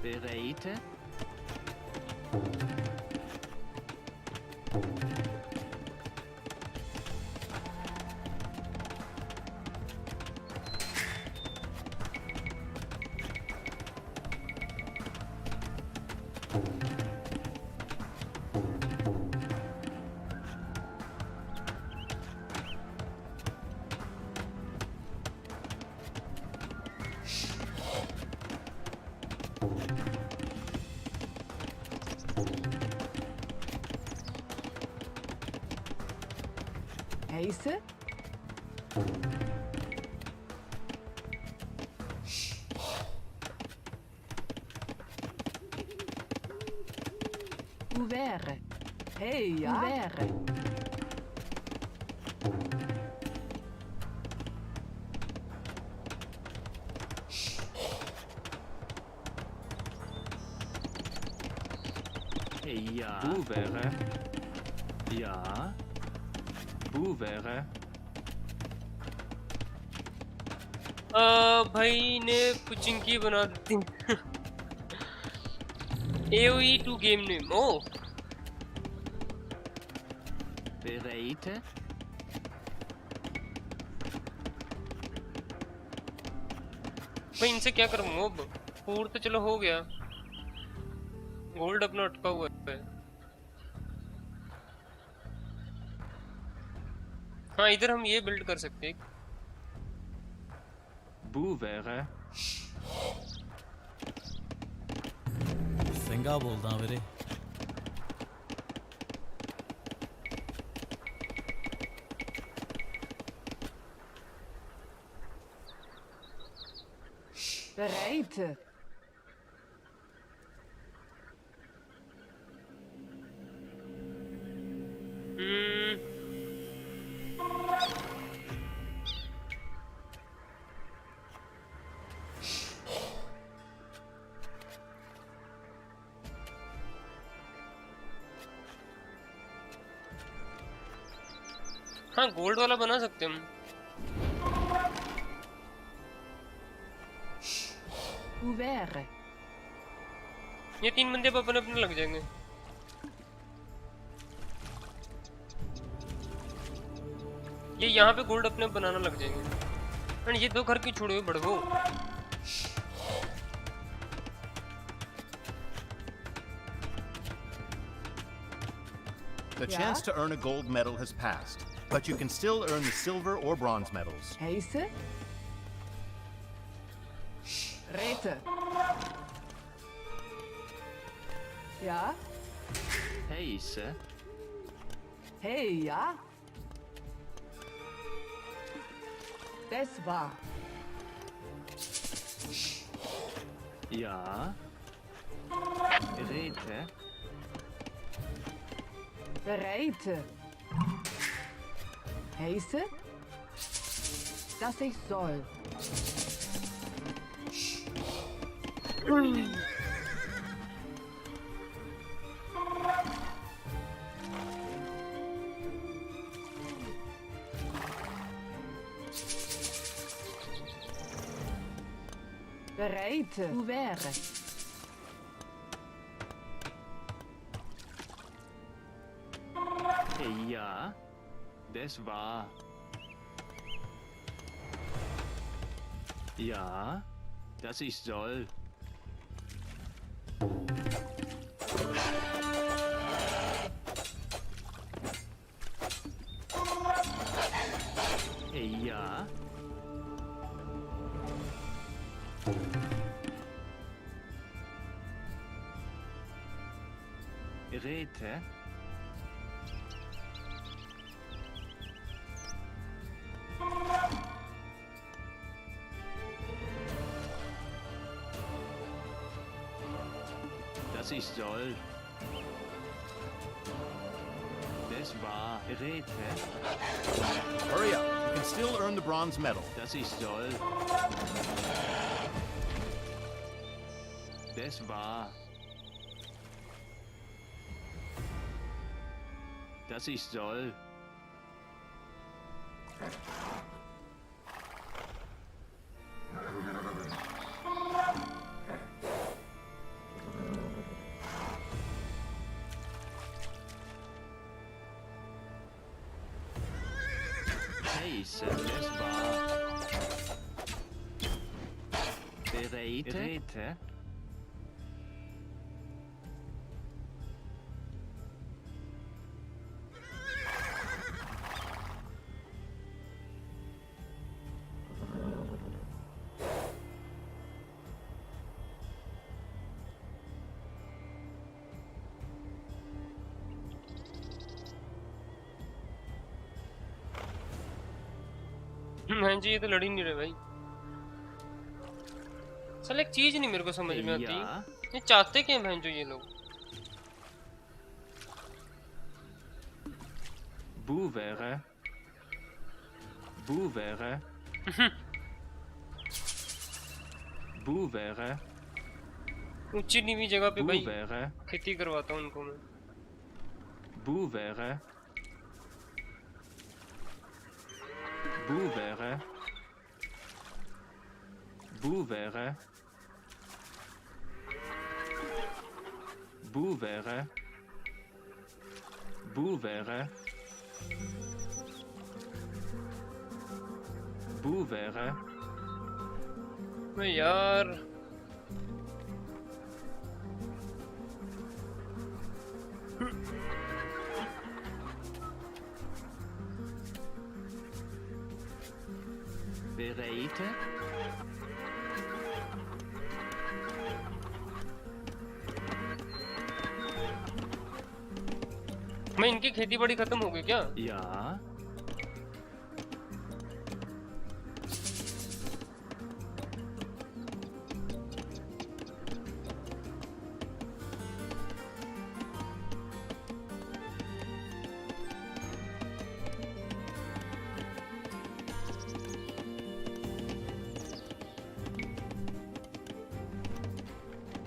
Bereid. Heiße? Uvere. Hey, ja? Uvere. Ja. Buvere. Ja. Buvere. भाई ने पुचिंकी बना दी AOE 2 गेम नेम ओ Bereite. भाई इनसे क्या करूंगा अब पूर तो चलो हो गया गोल्ड अपना अटका हुआ है हाँ इधर हम ये बिल्ड कर सकते हैं Buvere. ਸਿੰਘਾ ਬੋਲਦਾ ਵੀਰੇ Bereite. हाँ गोल्ड वाला बना सकते हैं हम Uvere. ये 3 बंदे अब अपने अपने लग जाएंगे ये यहाँ पे गोल्ड अपने बनाना लग जाएंगे एंड ये 2 घर क्यों छोड़े हुए बड़वो The chance to earn a gold medal has passed, but you can still earn the silver or bronze medals. Heiße? Rete. Ja? Heiße. Hey, ja? Das war. Ja. Rete. Bereite. Heiße? Dass ich soll. Bereite. Uvere. Ja. Das war. Ja. Das ich soll. Ja. Rete. Das ich soll. Das war Rete. Hurry up, you can still earn the bronze medal. Das ich soll. Das war. Das ich soll. Heiße, das war. Bereite. Rete. मैं जी ये तो लड़ ही नहीं रहे भाई। साला एक चीज नहीं मेरे को समझ में आती, Ja. ये चाहते क्या हैं जो ये लोग। Buhwäre. Buhwäre. Buhwäre. ऊंची नीवी जगह पे भाई Buhwäre. खेती करवाता हूँ उनको मैं। Buhwäre. Buhwäre. Buhwäre. Buhwäre. Buhwäre. Buhwäre. मैं यार Bereite. मैं इनकी खेती बाड़ी खत्म हो गई क्या? Ja.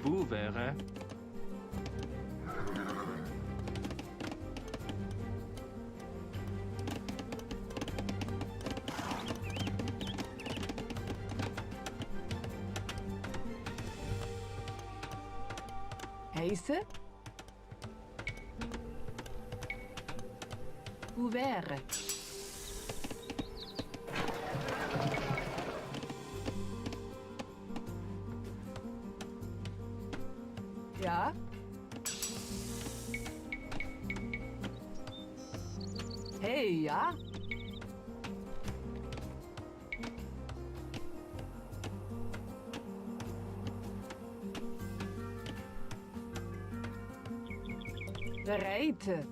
Buhwäre. Heiße? Buhwäre. Ja? Hey, ja? Bereite.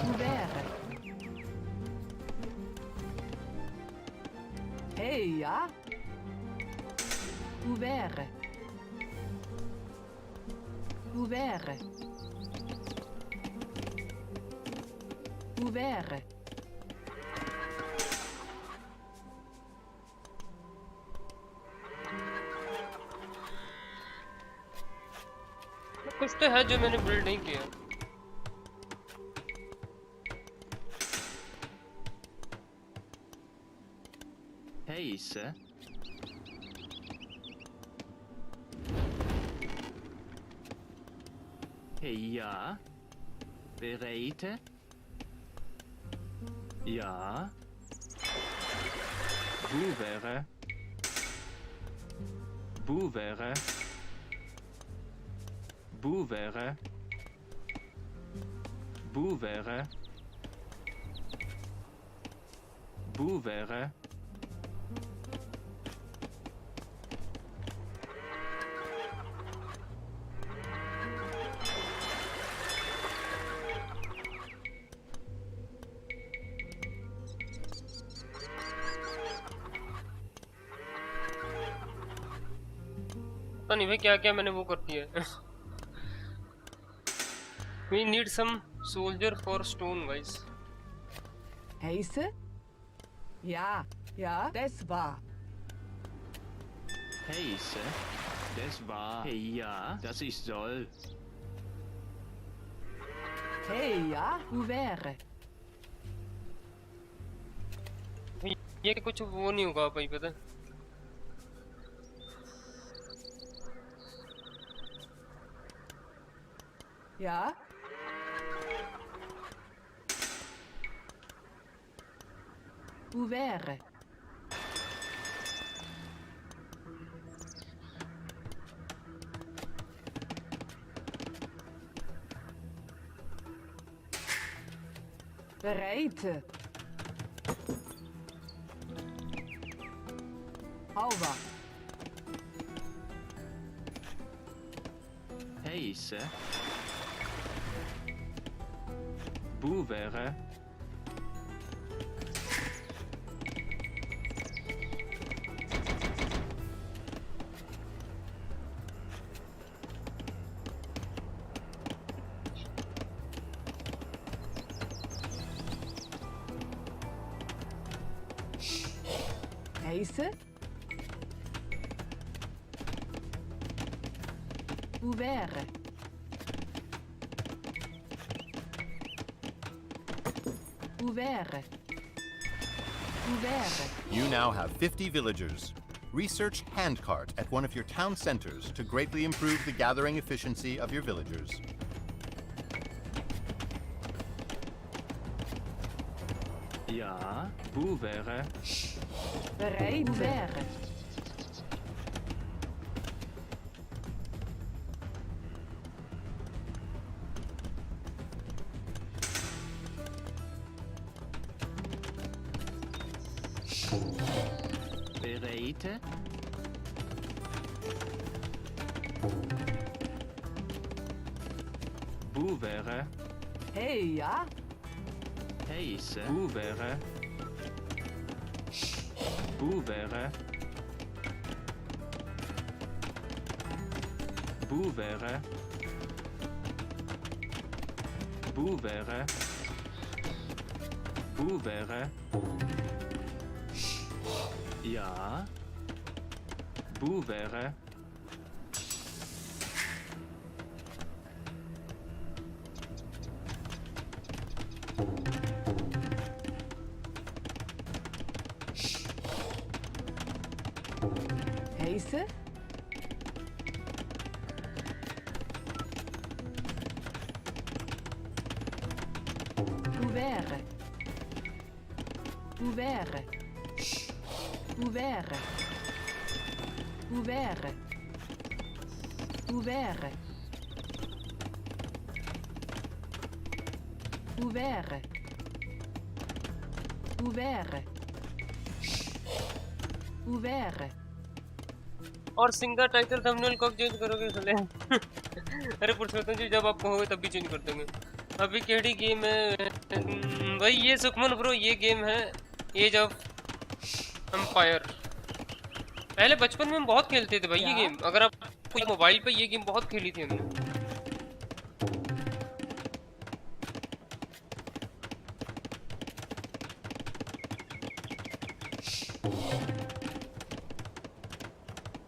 Buhwäre. Hey, ja? Buhwäre. Buhwäre. Buhwäre. कुछ तो है जो मैंने बिल्ड नहीं किया। Heiße. Ja. Bereite. Ja. Buhwäre. Buhwäre. Buhwäre. Buhwäre. Buhwäre. पता नहीं भाई क्या क्या मैंने वो कर दिया है। We need some soldier for stone, guys. Heiße? Ja, ja, das war. Heiße. Das war. Ja, das ich soll. Hey, ja, Buhwäre. ये कुछ वो नहीं होगा भाई, पता है? Ja? Buhwäre. Bereite. Hauber. Heise. Buvere. Heise. Ouvert. Ouvert. Ouvert. You now have 50 villagers. Research handcart at one of your town centers to greatly improve the gathering efficiency of your villagers. Ja, buvere. Bereid. Ouvert. Bereite. Buvere. Hey, ja. Heise. Buvere. Buvere. Buvere. Buvere. Buvere. Ja. Buvere. Heise. Ouvert. Ouvert. Ouvert. Ouvert. Ouvert. Ouvert. Ouvert. Ouvert. और singer title thumbnail कब change करोगे साले? अरे पुरुषोत्तम जी जब आप कहोगे तब भी चेंज कर देंगे। अभी केड़ी गेम है भाई? ये सुखमन ब्रो, ये गेम है एज ऑफ एम्पायर। पहले बचपन में हम बहुत खेलते थे भाई ये गेम। अगर आप कोई मोबाइल पे ये गेम बहुत खेली थी हमने।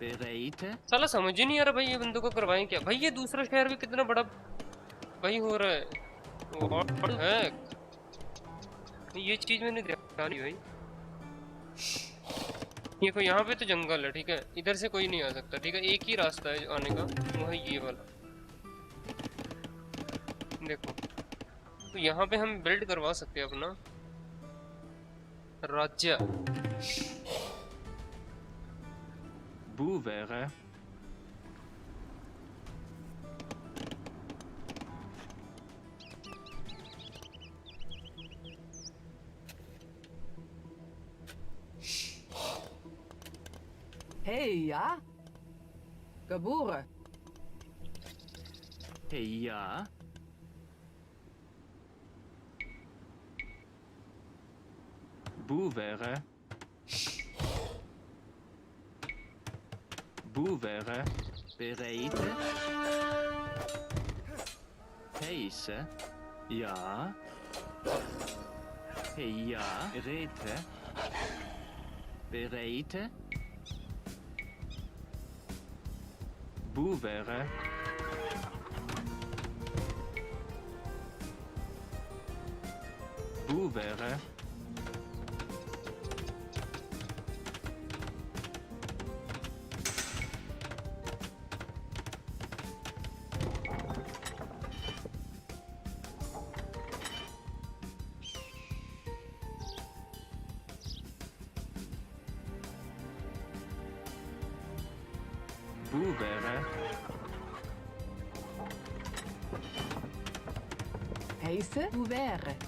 Bereite. साला समझ ही नहीं आ रहा भाई ये बंदों को करवाएं क्या भाई? ये दूसरा शहर भी कितना बड़ा भाई हो रहा है। What है ये चीज मैंने देखा नहीं भाई। ये कोई यहाँ पे तो जंगल है, ठीक है, इधर से कोई नहीं आ सकता, ठीक है, एक ही रास्ता है आने का, वो है ये वाला। देखो तो यहाँ पे हम बिल्ड करवा सकते हैं अपना राज्य। Buvere. Hey, ja. Geboren. Heia. Buvere. Buvere. Bereite. Heise. Ja. Heia. Bereite. Bereite. Buvere. Buvere. Buvere. Heise. Ouvert.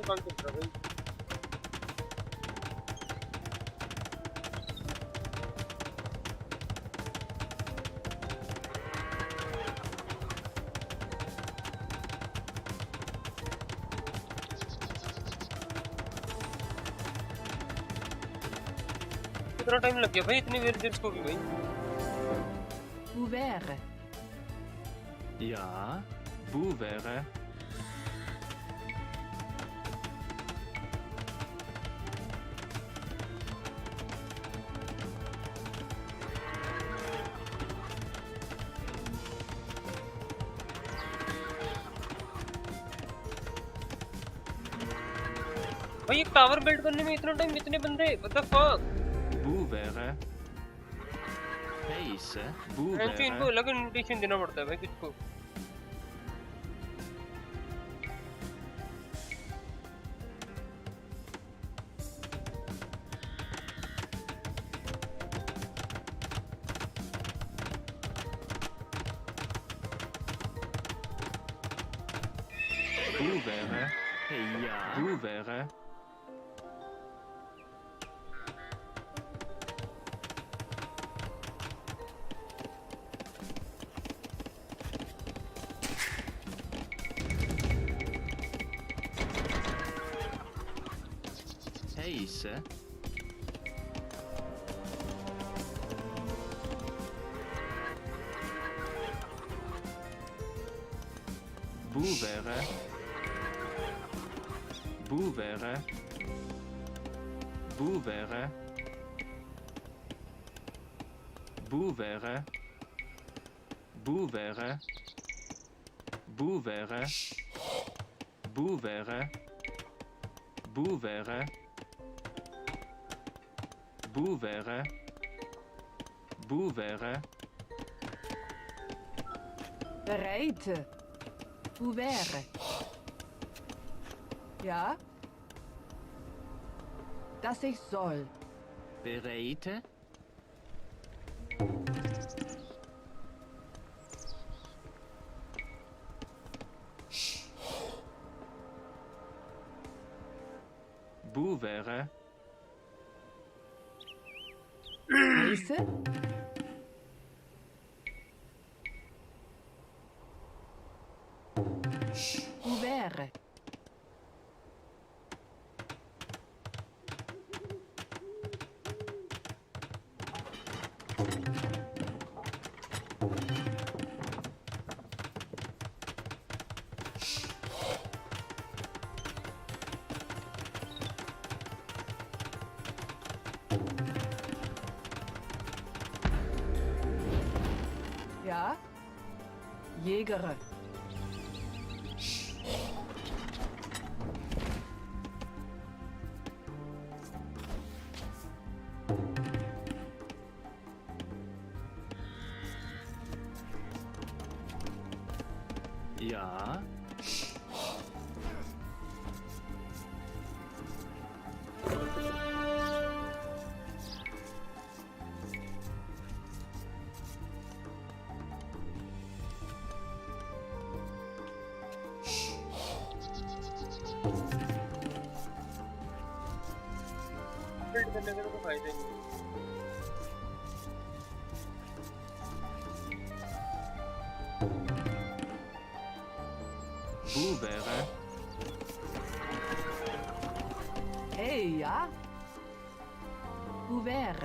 तो काम चल रहा है भाई। कितना टाइम लग गया भाई इतनी विलेजर्स को भी भाई। Ouvert. Ja, boevere. भाई एक टावर बिल्ड करने में इतना टाइम, इतने बंदे, what the fuck. Boevere. Face. इनको Boevere. अलग इन्विटेशन देना पड़ता है भाई किसको। Boevere. Ja. Boevere. Face. Boevere. Boevere. Boevere. Boevere. Boevere. Boevere. Boevere. Boevere. Boevere. Boevere. Bereid. Ouvert. Ja? Dass ich soll. Bereite. Boevere. Heiße? Ouvert. Ja? Jäger. Ja. Build करने का तो फायदा ही नहीं। Boevere. Hey, ja? Ouvert.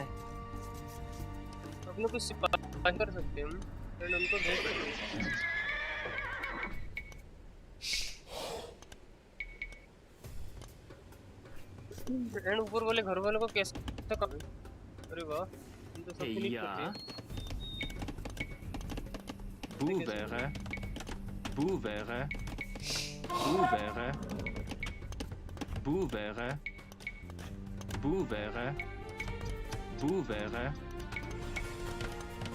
अपने को सिपाही कर सकते हैं हम, उनको भेज सकते हैं। एंड ऊपर वाले घर वालों को कैसे काम। अरे वाह, ये तो सब क्लिक Ja. करते हैं। Boevere. Boevere. Boevere. Boevere. Boevere. Boevere.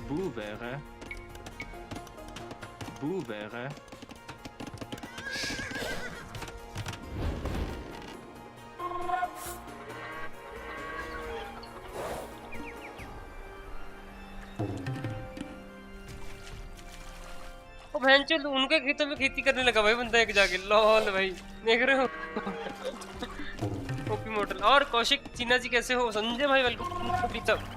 Boevere. Boevere. ओ भैंचोद उनके खेतों में खेती करने लगा भाई बंदा एक जाके, लॉल भाई देख रहे हो। OP motel. और कौशिक चीना जी कैसे हो? संजय भाई welcome.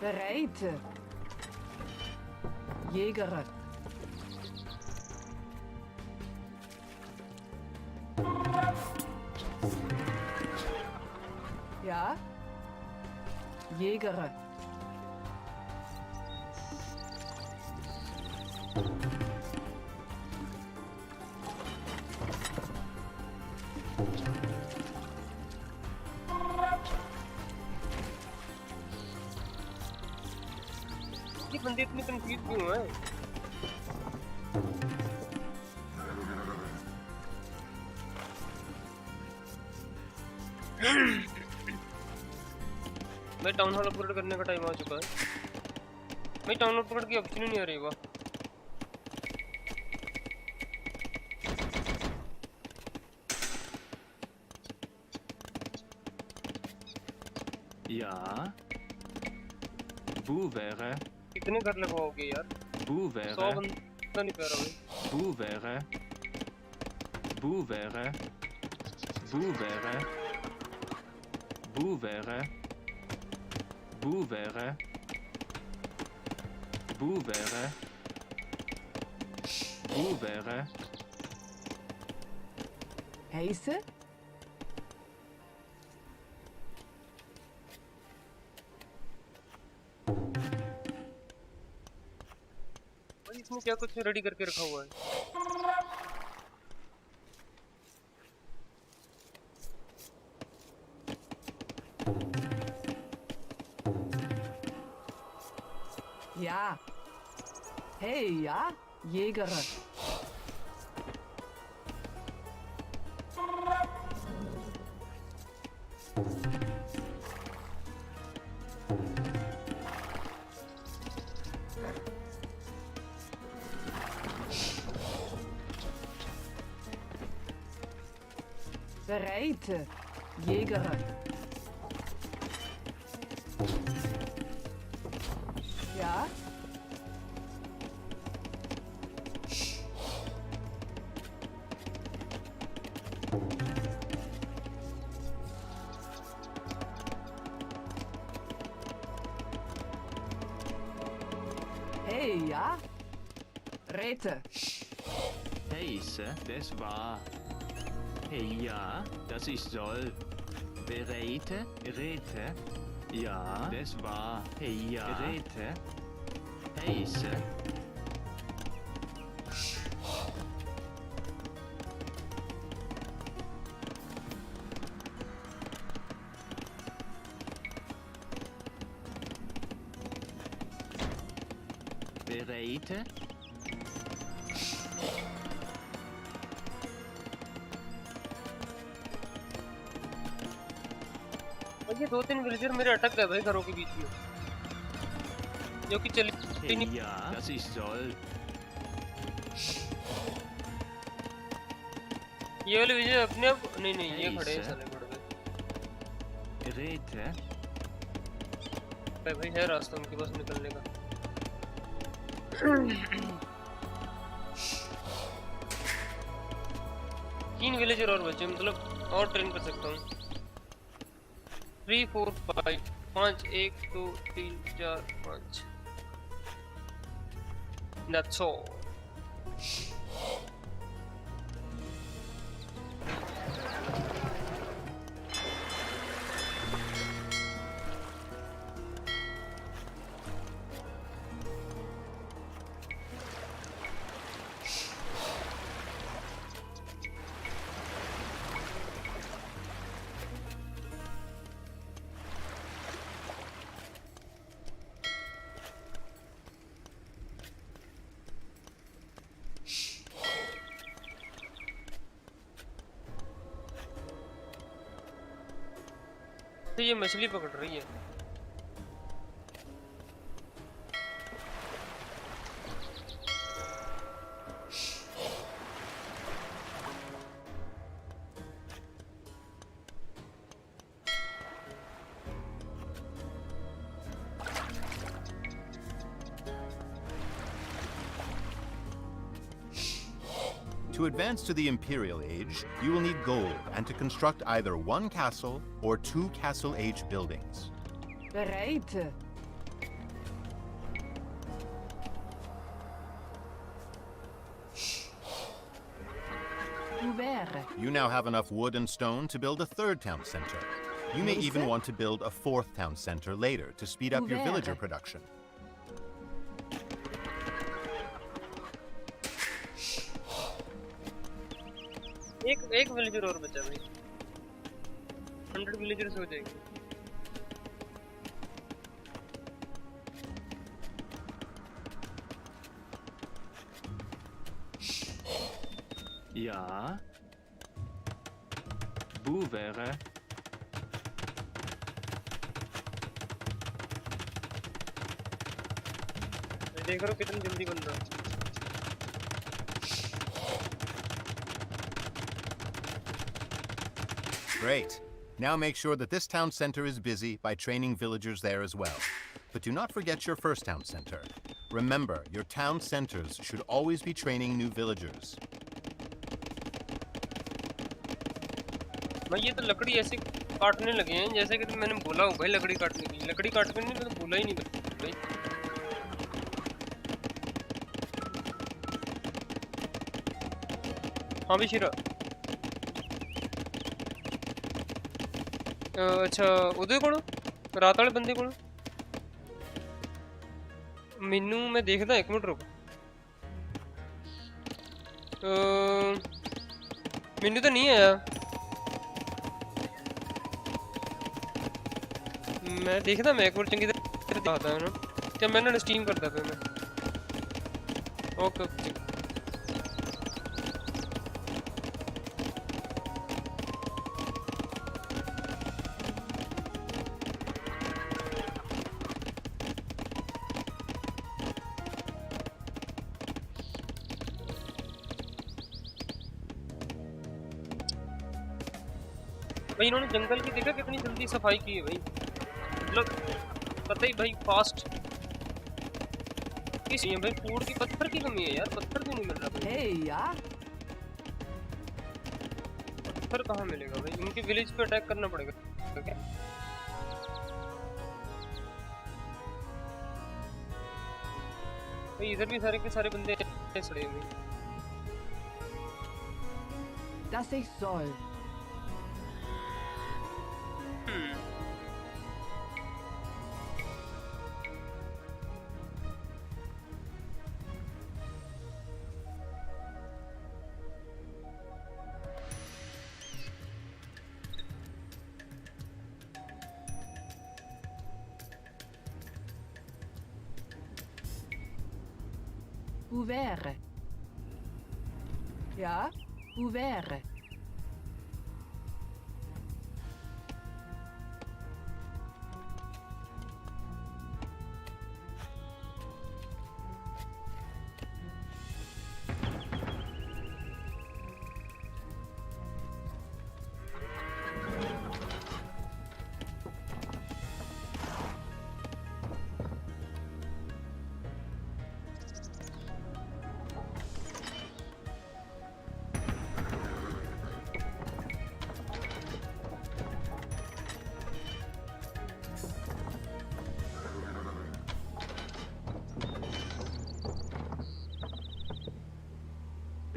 Bereid. Jäger. Ja. Jäger. ये बंदे इतने कंफ्यूज क्यों हैं? भाई टाउन हॉल अपग्रेड करने का टाइम आ चुका है। भाई टाउन हॉल अपग्रेड की ऑप्शन ही नहीं आ रही। वाह Ja. Wo wäre? कितने घर लगवाओगे यार? Wo 100 wäre? बंदा नहीं पा रहा भाई। Wo wäre? Wo wäre? Wo wäre? Wo wäre? Wo wäre? Wo wäre? Wo wäre? Heiße? भाई इसमें क्या कुछ रेडी करके रखा हुआ है? Ja. Hey, ja. Jäger. Bereit. Jäger. Ja. Hey, ja. Räte. Heiße, das war. Hey, ja, das ist soll. Bereite, Räte. Ja, das war. Hey, ja, Räte. Heiße. Bereite. और ये 2-3 विलेजर मेरे अटक गए भाई घरों के बीच में, जो कि चली Hey, नहीं। ja, das ist soll. ये वाले विलेजर अपने आप नहीं ये खड़े हैं साले खड़े गए Räte. भाई है रास्ता उनके पास निकलने का। 3 विलेजर और बचे, मतलब और ट्रेन कर सकता हूँ। 3 4 5 5 1 2 3 4 5 That's all. तो ये मछली पकड़ रही है। To advance to the Imperial Age, you will need gold and to construct either one castle or 2 Castle Age buildings. Bereite. Ouvert. You now have enough wood and stone to build a 3rd town center. You may even want to build a 4th town center later to speed up your villager production. एक villager और बचा भाई 100 villagers हो जाएंगे Ja. Wo wäre? देख रहा हूँ कितनी जल्दी बन रहा है Great. Now make sure that this town center is busy by training villagers there as well. But do not forget your first town center. Remember, your town centers should always be training new villagers. भाई ये तो लकड़ी ऐसे काटने लगे हैं जैसे कि मैंने बोला हो भाई लकड़ी काटने की लकड़ी काटने नहीं तो बोला ही नहीं भाई हाँ भी शिरा अच्छा ਉਹਦੇ ਕੋਲ ਰਾਤ ਵਾਲੇ ਬੰਦੇ ਕੋਲ ਮੈਨੂੰ ਮੈਂ ਦੇਖਦਾ ਇੱਕ ਮਿੰਟ ਰੁਕ ਮੈਨੂੰ ਤਾਂ ਨਹੀਂ ਆਇਆ मैं देखदा मैं एक बार चंगी तरह दिखाता है ना क्या मैं ना स्ट्रीम करता पे मैं ओके ओके भाई इन्होंने जंगल की देखा कितनी जल्दी सफाई की है भाई मतलब पता ही भाई फास्ट किस ये भाई फूड की पत्थर की कमी है यार पत्थर क्यों नहीं मिल रहा भाई Hey, यार पत्थर कहाँ मिलेगा भाई इनके विलेज पे अटैक करना पड़ेगा क्या भाई इधर भी सारे के सारे बंदे सड़े हुए dass ich soll. Ouvert. Ja, ouvert.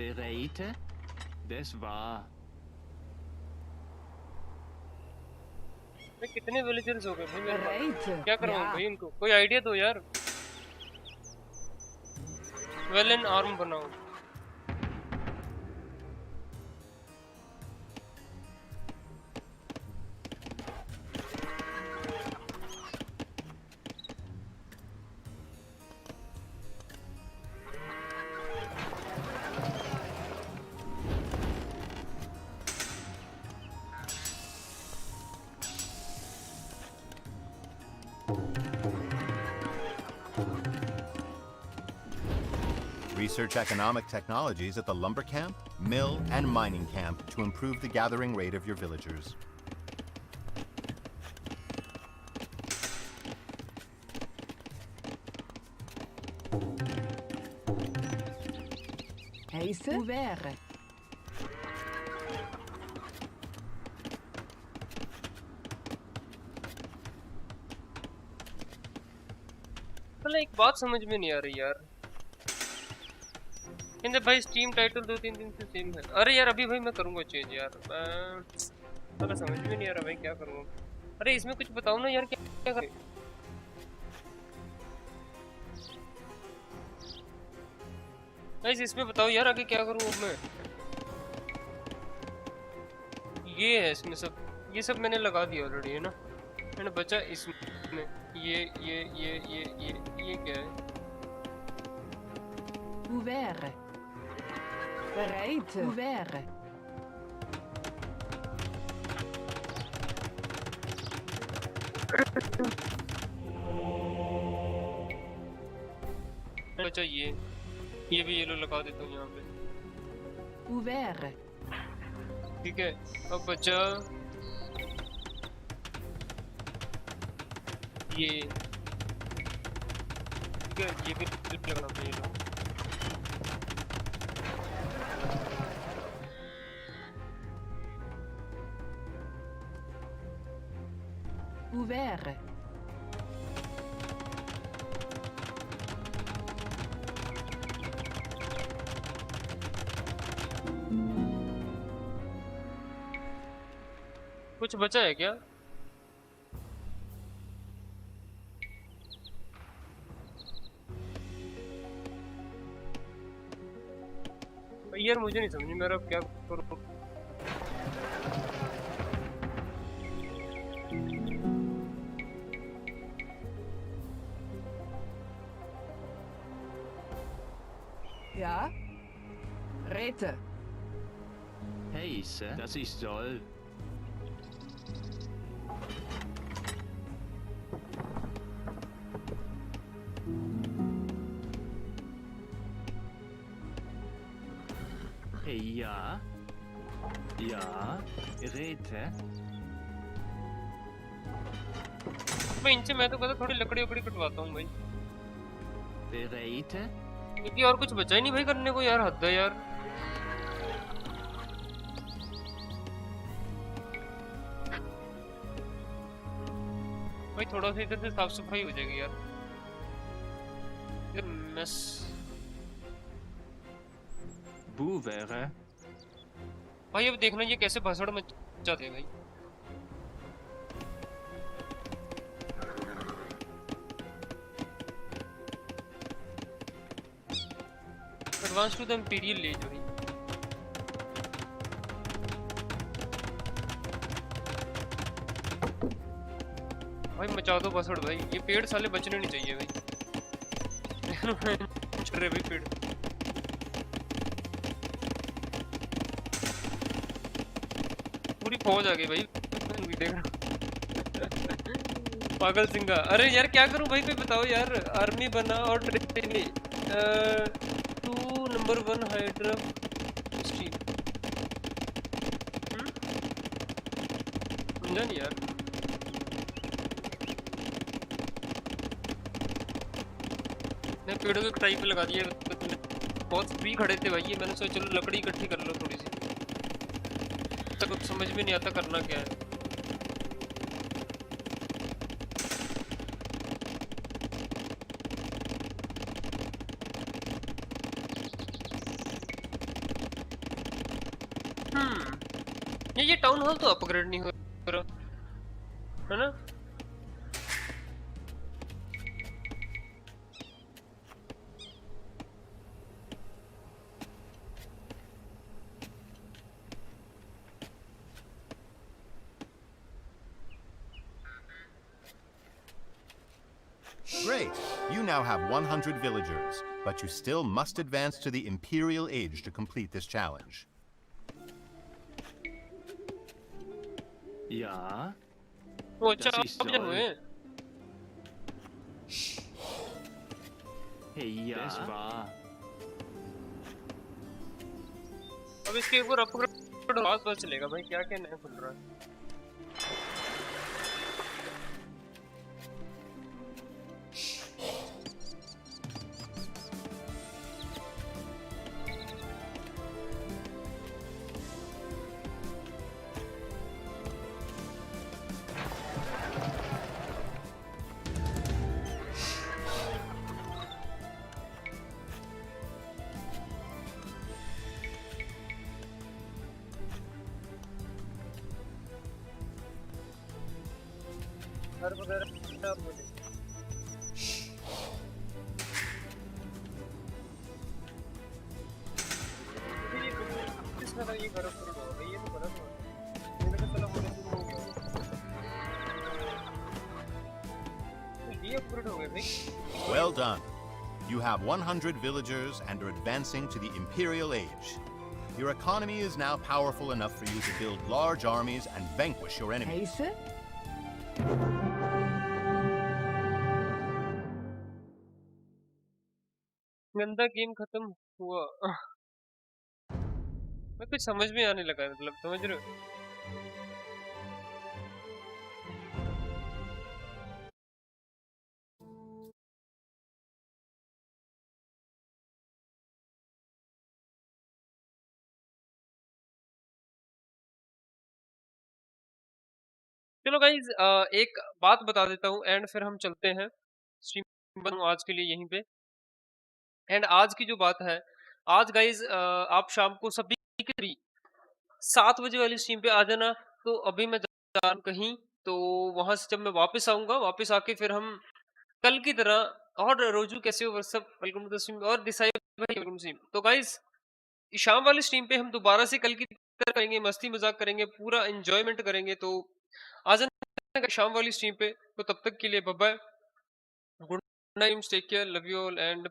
Bereite? Das war. कितने विलेजर्स हो गए भाई मेरे Bereite. क्या करवाऊं भाई इनको कोई आइडिया दो यार वेल एंड आर्म बनाओ Research economic technologies at the lumber camp, mill, and mining camp to improve the gathering rate of your villagers. Heiße? Ouvert. साला एक बात समझ में नहीं आ रही यार। कहते भाई स्टीम टाइटल 2-3 दिन से सेम है। अरे यार अभी भाई मैं करूंगा चेंज यार, साला समझ में नहीं आ रहा भाई क्या करूँ। अरे इसमें कुछ बताओ ना यार, क्या करें। गाइस इसमें बताओ यार आगे क्या करूँ अब मैं। ये है इसमें सब, ये सब मैंने लगा दिया ऑलरेडी है ना। मैंने बचा इसमें ये क्या है। Ouvert. Bereid. Ouvert. बचा ये भी येलो लगा देता हूँ यहाँ पे। Ouvert. ठीक है अब बचा ये, ठीक है ये भी क्लिप लगाना चाहिए। Ouvert. कुछ बचा है क्या? यार मुझे नहीं समझ में आ रहा अब क्या करूं। Ja? Rete. Heiße, dass ich soll. Ja. Ja. Rete. भाई इनसे मैं तो कहता थोड़ी लकड़ी वकड़ी कटवाता हूँ भाई। Bereit. क्योंकि और कुछ बचा ही नहीं भाई करने को यार, हद है यार। भाई थोड़ा सा इधर से साफ सफाई हो जाएगी यार। इधर मेस Bouvere. भाई अब देखना ये कैसे भसड़ मचाते हैं भाई। Advance to the imperial age भाई। भाई मचा दो भसड़ भाई, ये पेड़ साले बचने नहीं चाहिए भाई। चल रहे भाई पेड़। पूरी फौज आ गई भाई, देख रहा पागल सिंगा। अरे यार क्या करूं भाई, कोई बताओ यार। आर्मी बना और ट्रेनिंग 2 नंबर 1 हाइड्रा स्टीम। समझा नहीं यार। मैं पेड़ों की कटाई पे लगा दिया, बहुत फ्री खड़े थे भाई ये। मैंने सोचा चलो लकड़ी इकट्ठी कर लो थोड़ी सी, तक कुछ समझ में नहीं आता करना क्या है। ये टाउन हॉल तो अपग्रेड नहीं हो रहा है ना। Great! You now have 100 villagers, but you still must advance to the Imperial Age to complete this challenge. Ja. वो अच्छा Das ist अब जब toll. हुए। Ja. Das war. अब इसके ऊपर अपग्रेड बात पता चलेगा भाई क्या क्या नया खुल रहा है। घर वगैरह आप बोले। मुझे ये किस तरह ये घर अपग्रेड हो गई, ये तो गलत हुआ। मैंने कहा चलो होने शुरू हो गया। तो ये अपग्रेड हो गए भाई। Well done. You have 100 villagers and are advancing to the Imperial Age. Your economy is now powerful enough for you to build large armies and vanquish your enemies. Heise? गंदा गेम खत्म हुआ। मैं कुछ समझ में आने लगा, मतलब समझ रहे हो। चलो गाइज एक बात बता देता हूँ एंड फिर हम चलते हैं स्ट्रीम आज के लिए यहीं पे। एंड आज की जो बात है, आज गाइज आप शाम को सभी के 7 बजे वाली स्ट्रीम पे आ जाना। तो अभी मैं जा रहा हूँ कहीं, तो वहां से जब मैं वापस आऊंगा, वापस आके फिर हम कल की तरह, और रोजू कैसे हो सब वेलकम टू द स्ट्रीम, और डिसाइड भाई वेलकम स्ट्रीम। तो गाइज शाम वाली स्ट्रीम पे हम दोबारा से कल की तरह करेंगे, मस्ती मजाक करेंगे, पूरा एंजॉयमेंट करेंगे। तो आ जाना शाम वाली स्ट्रीम पे। तो तब तक के लिए bye bye, good night, take care, love you all and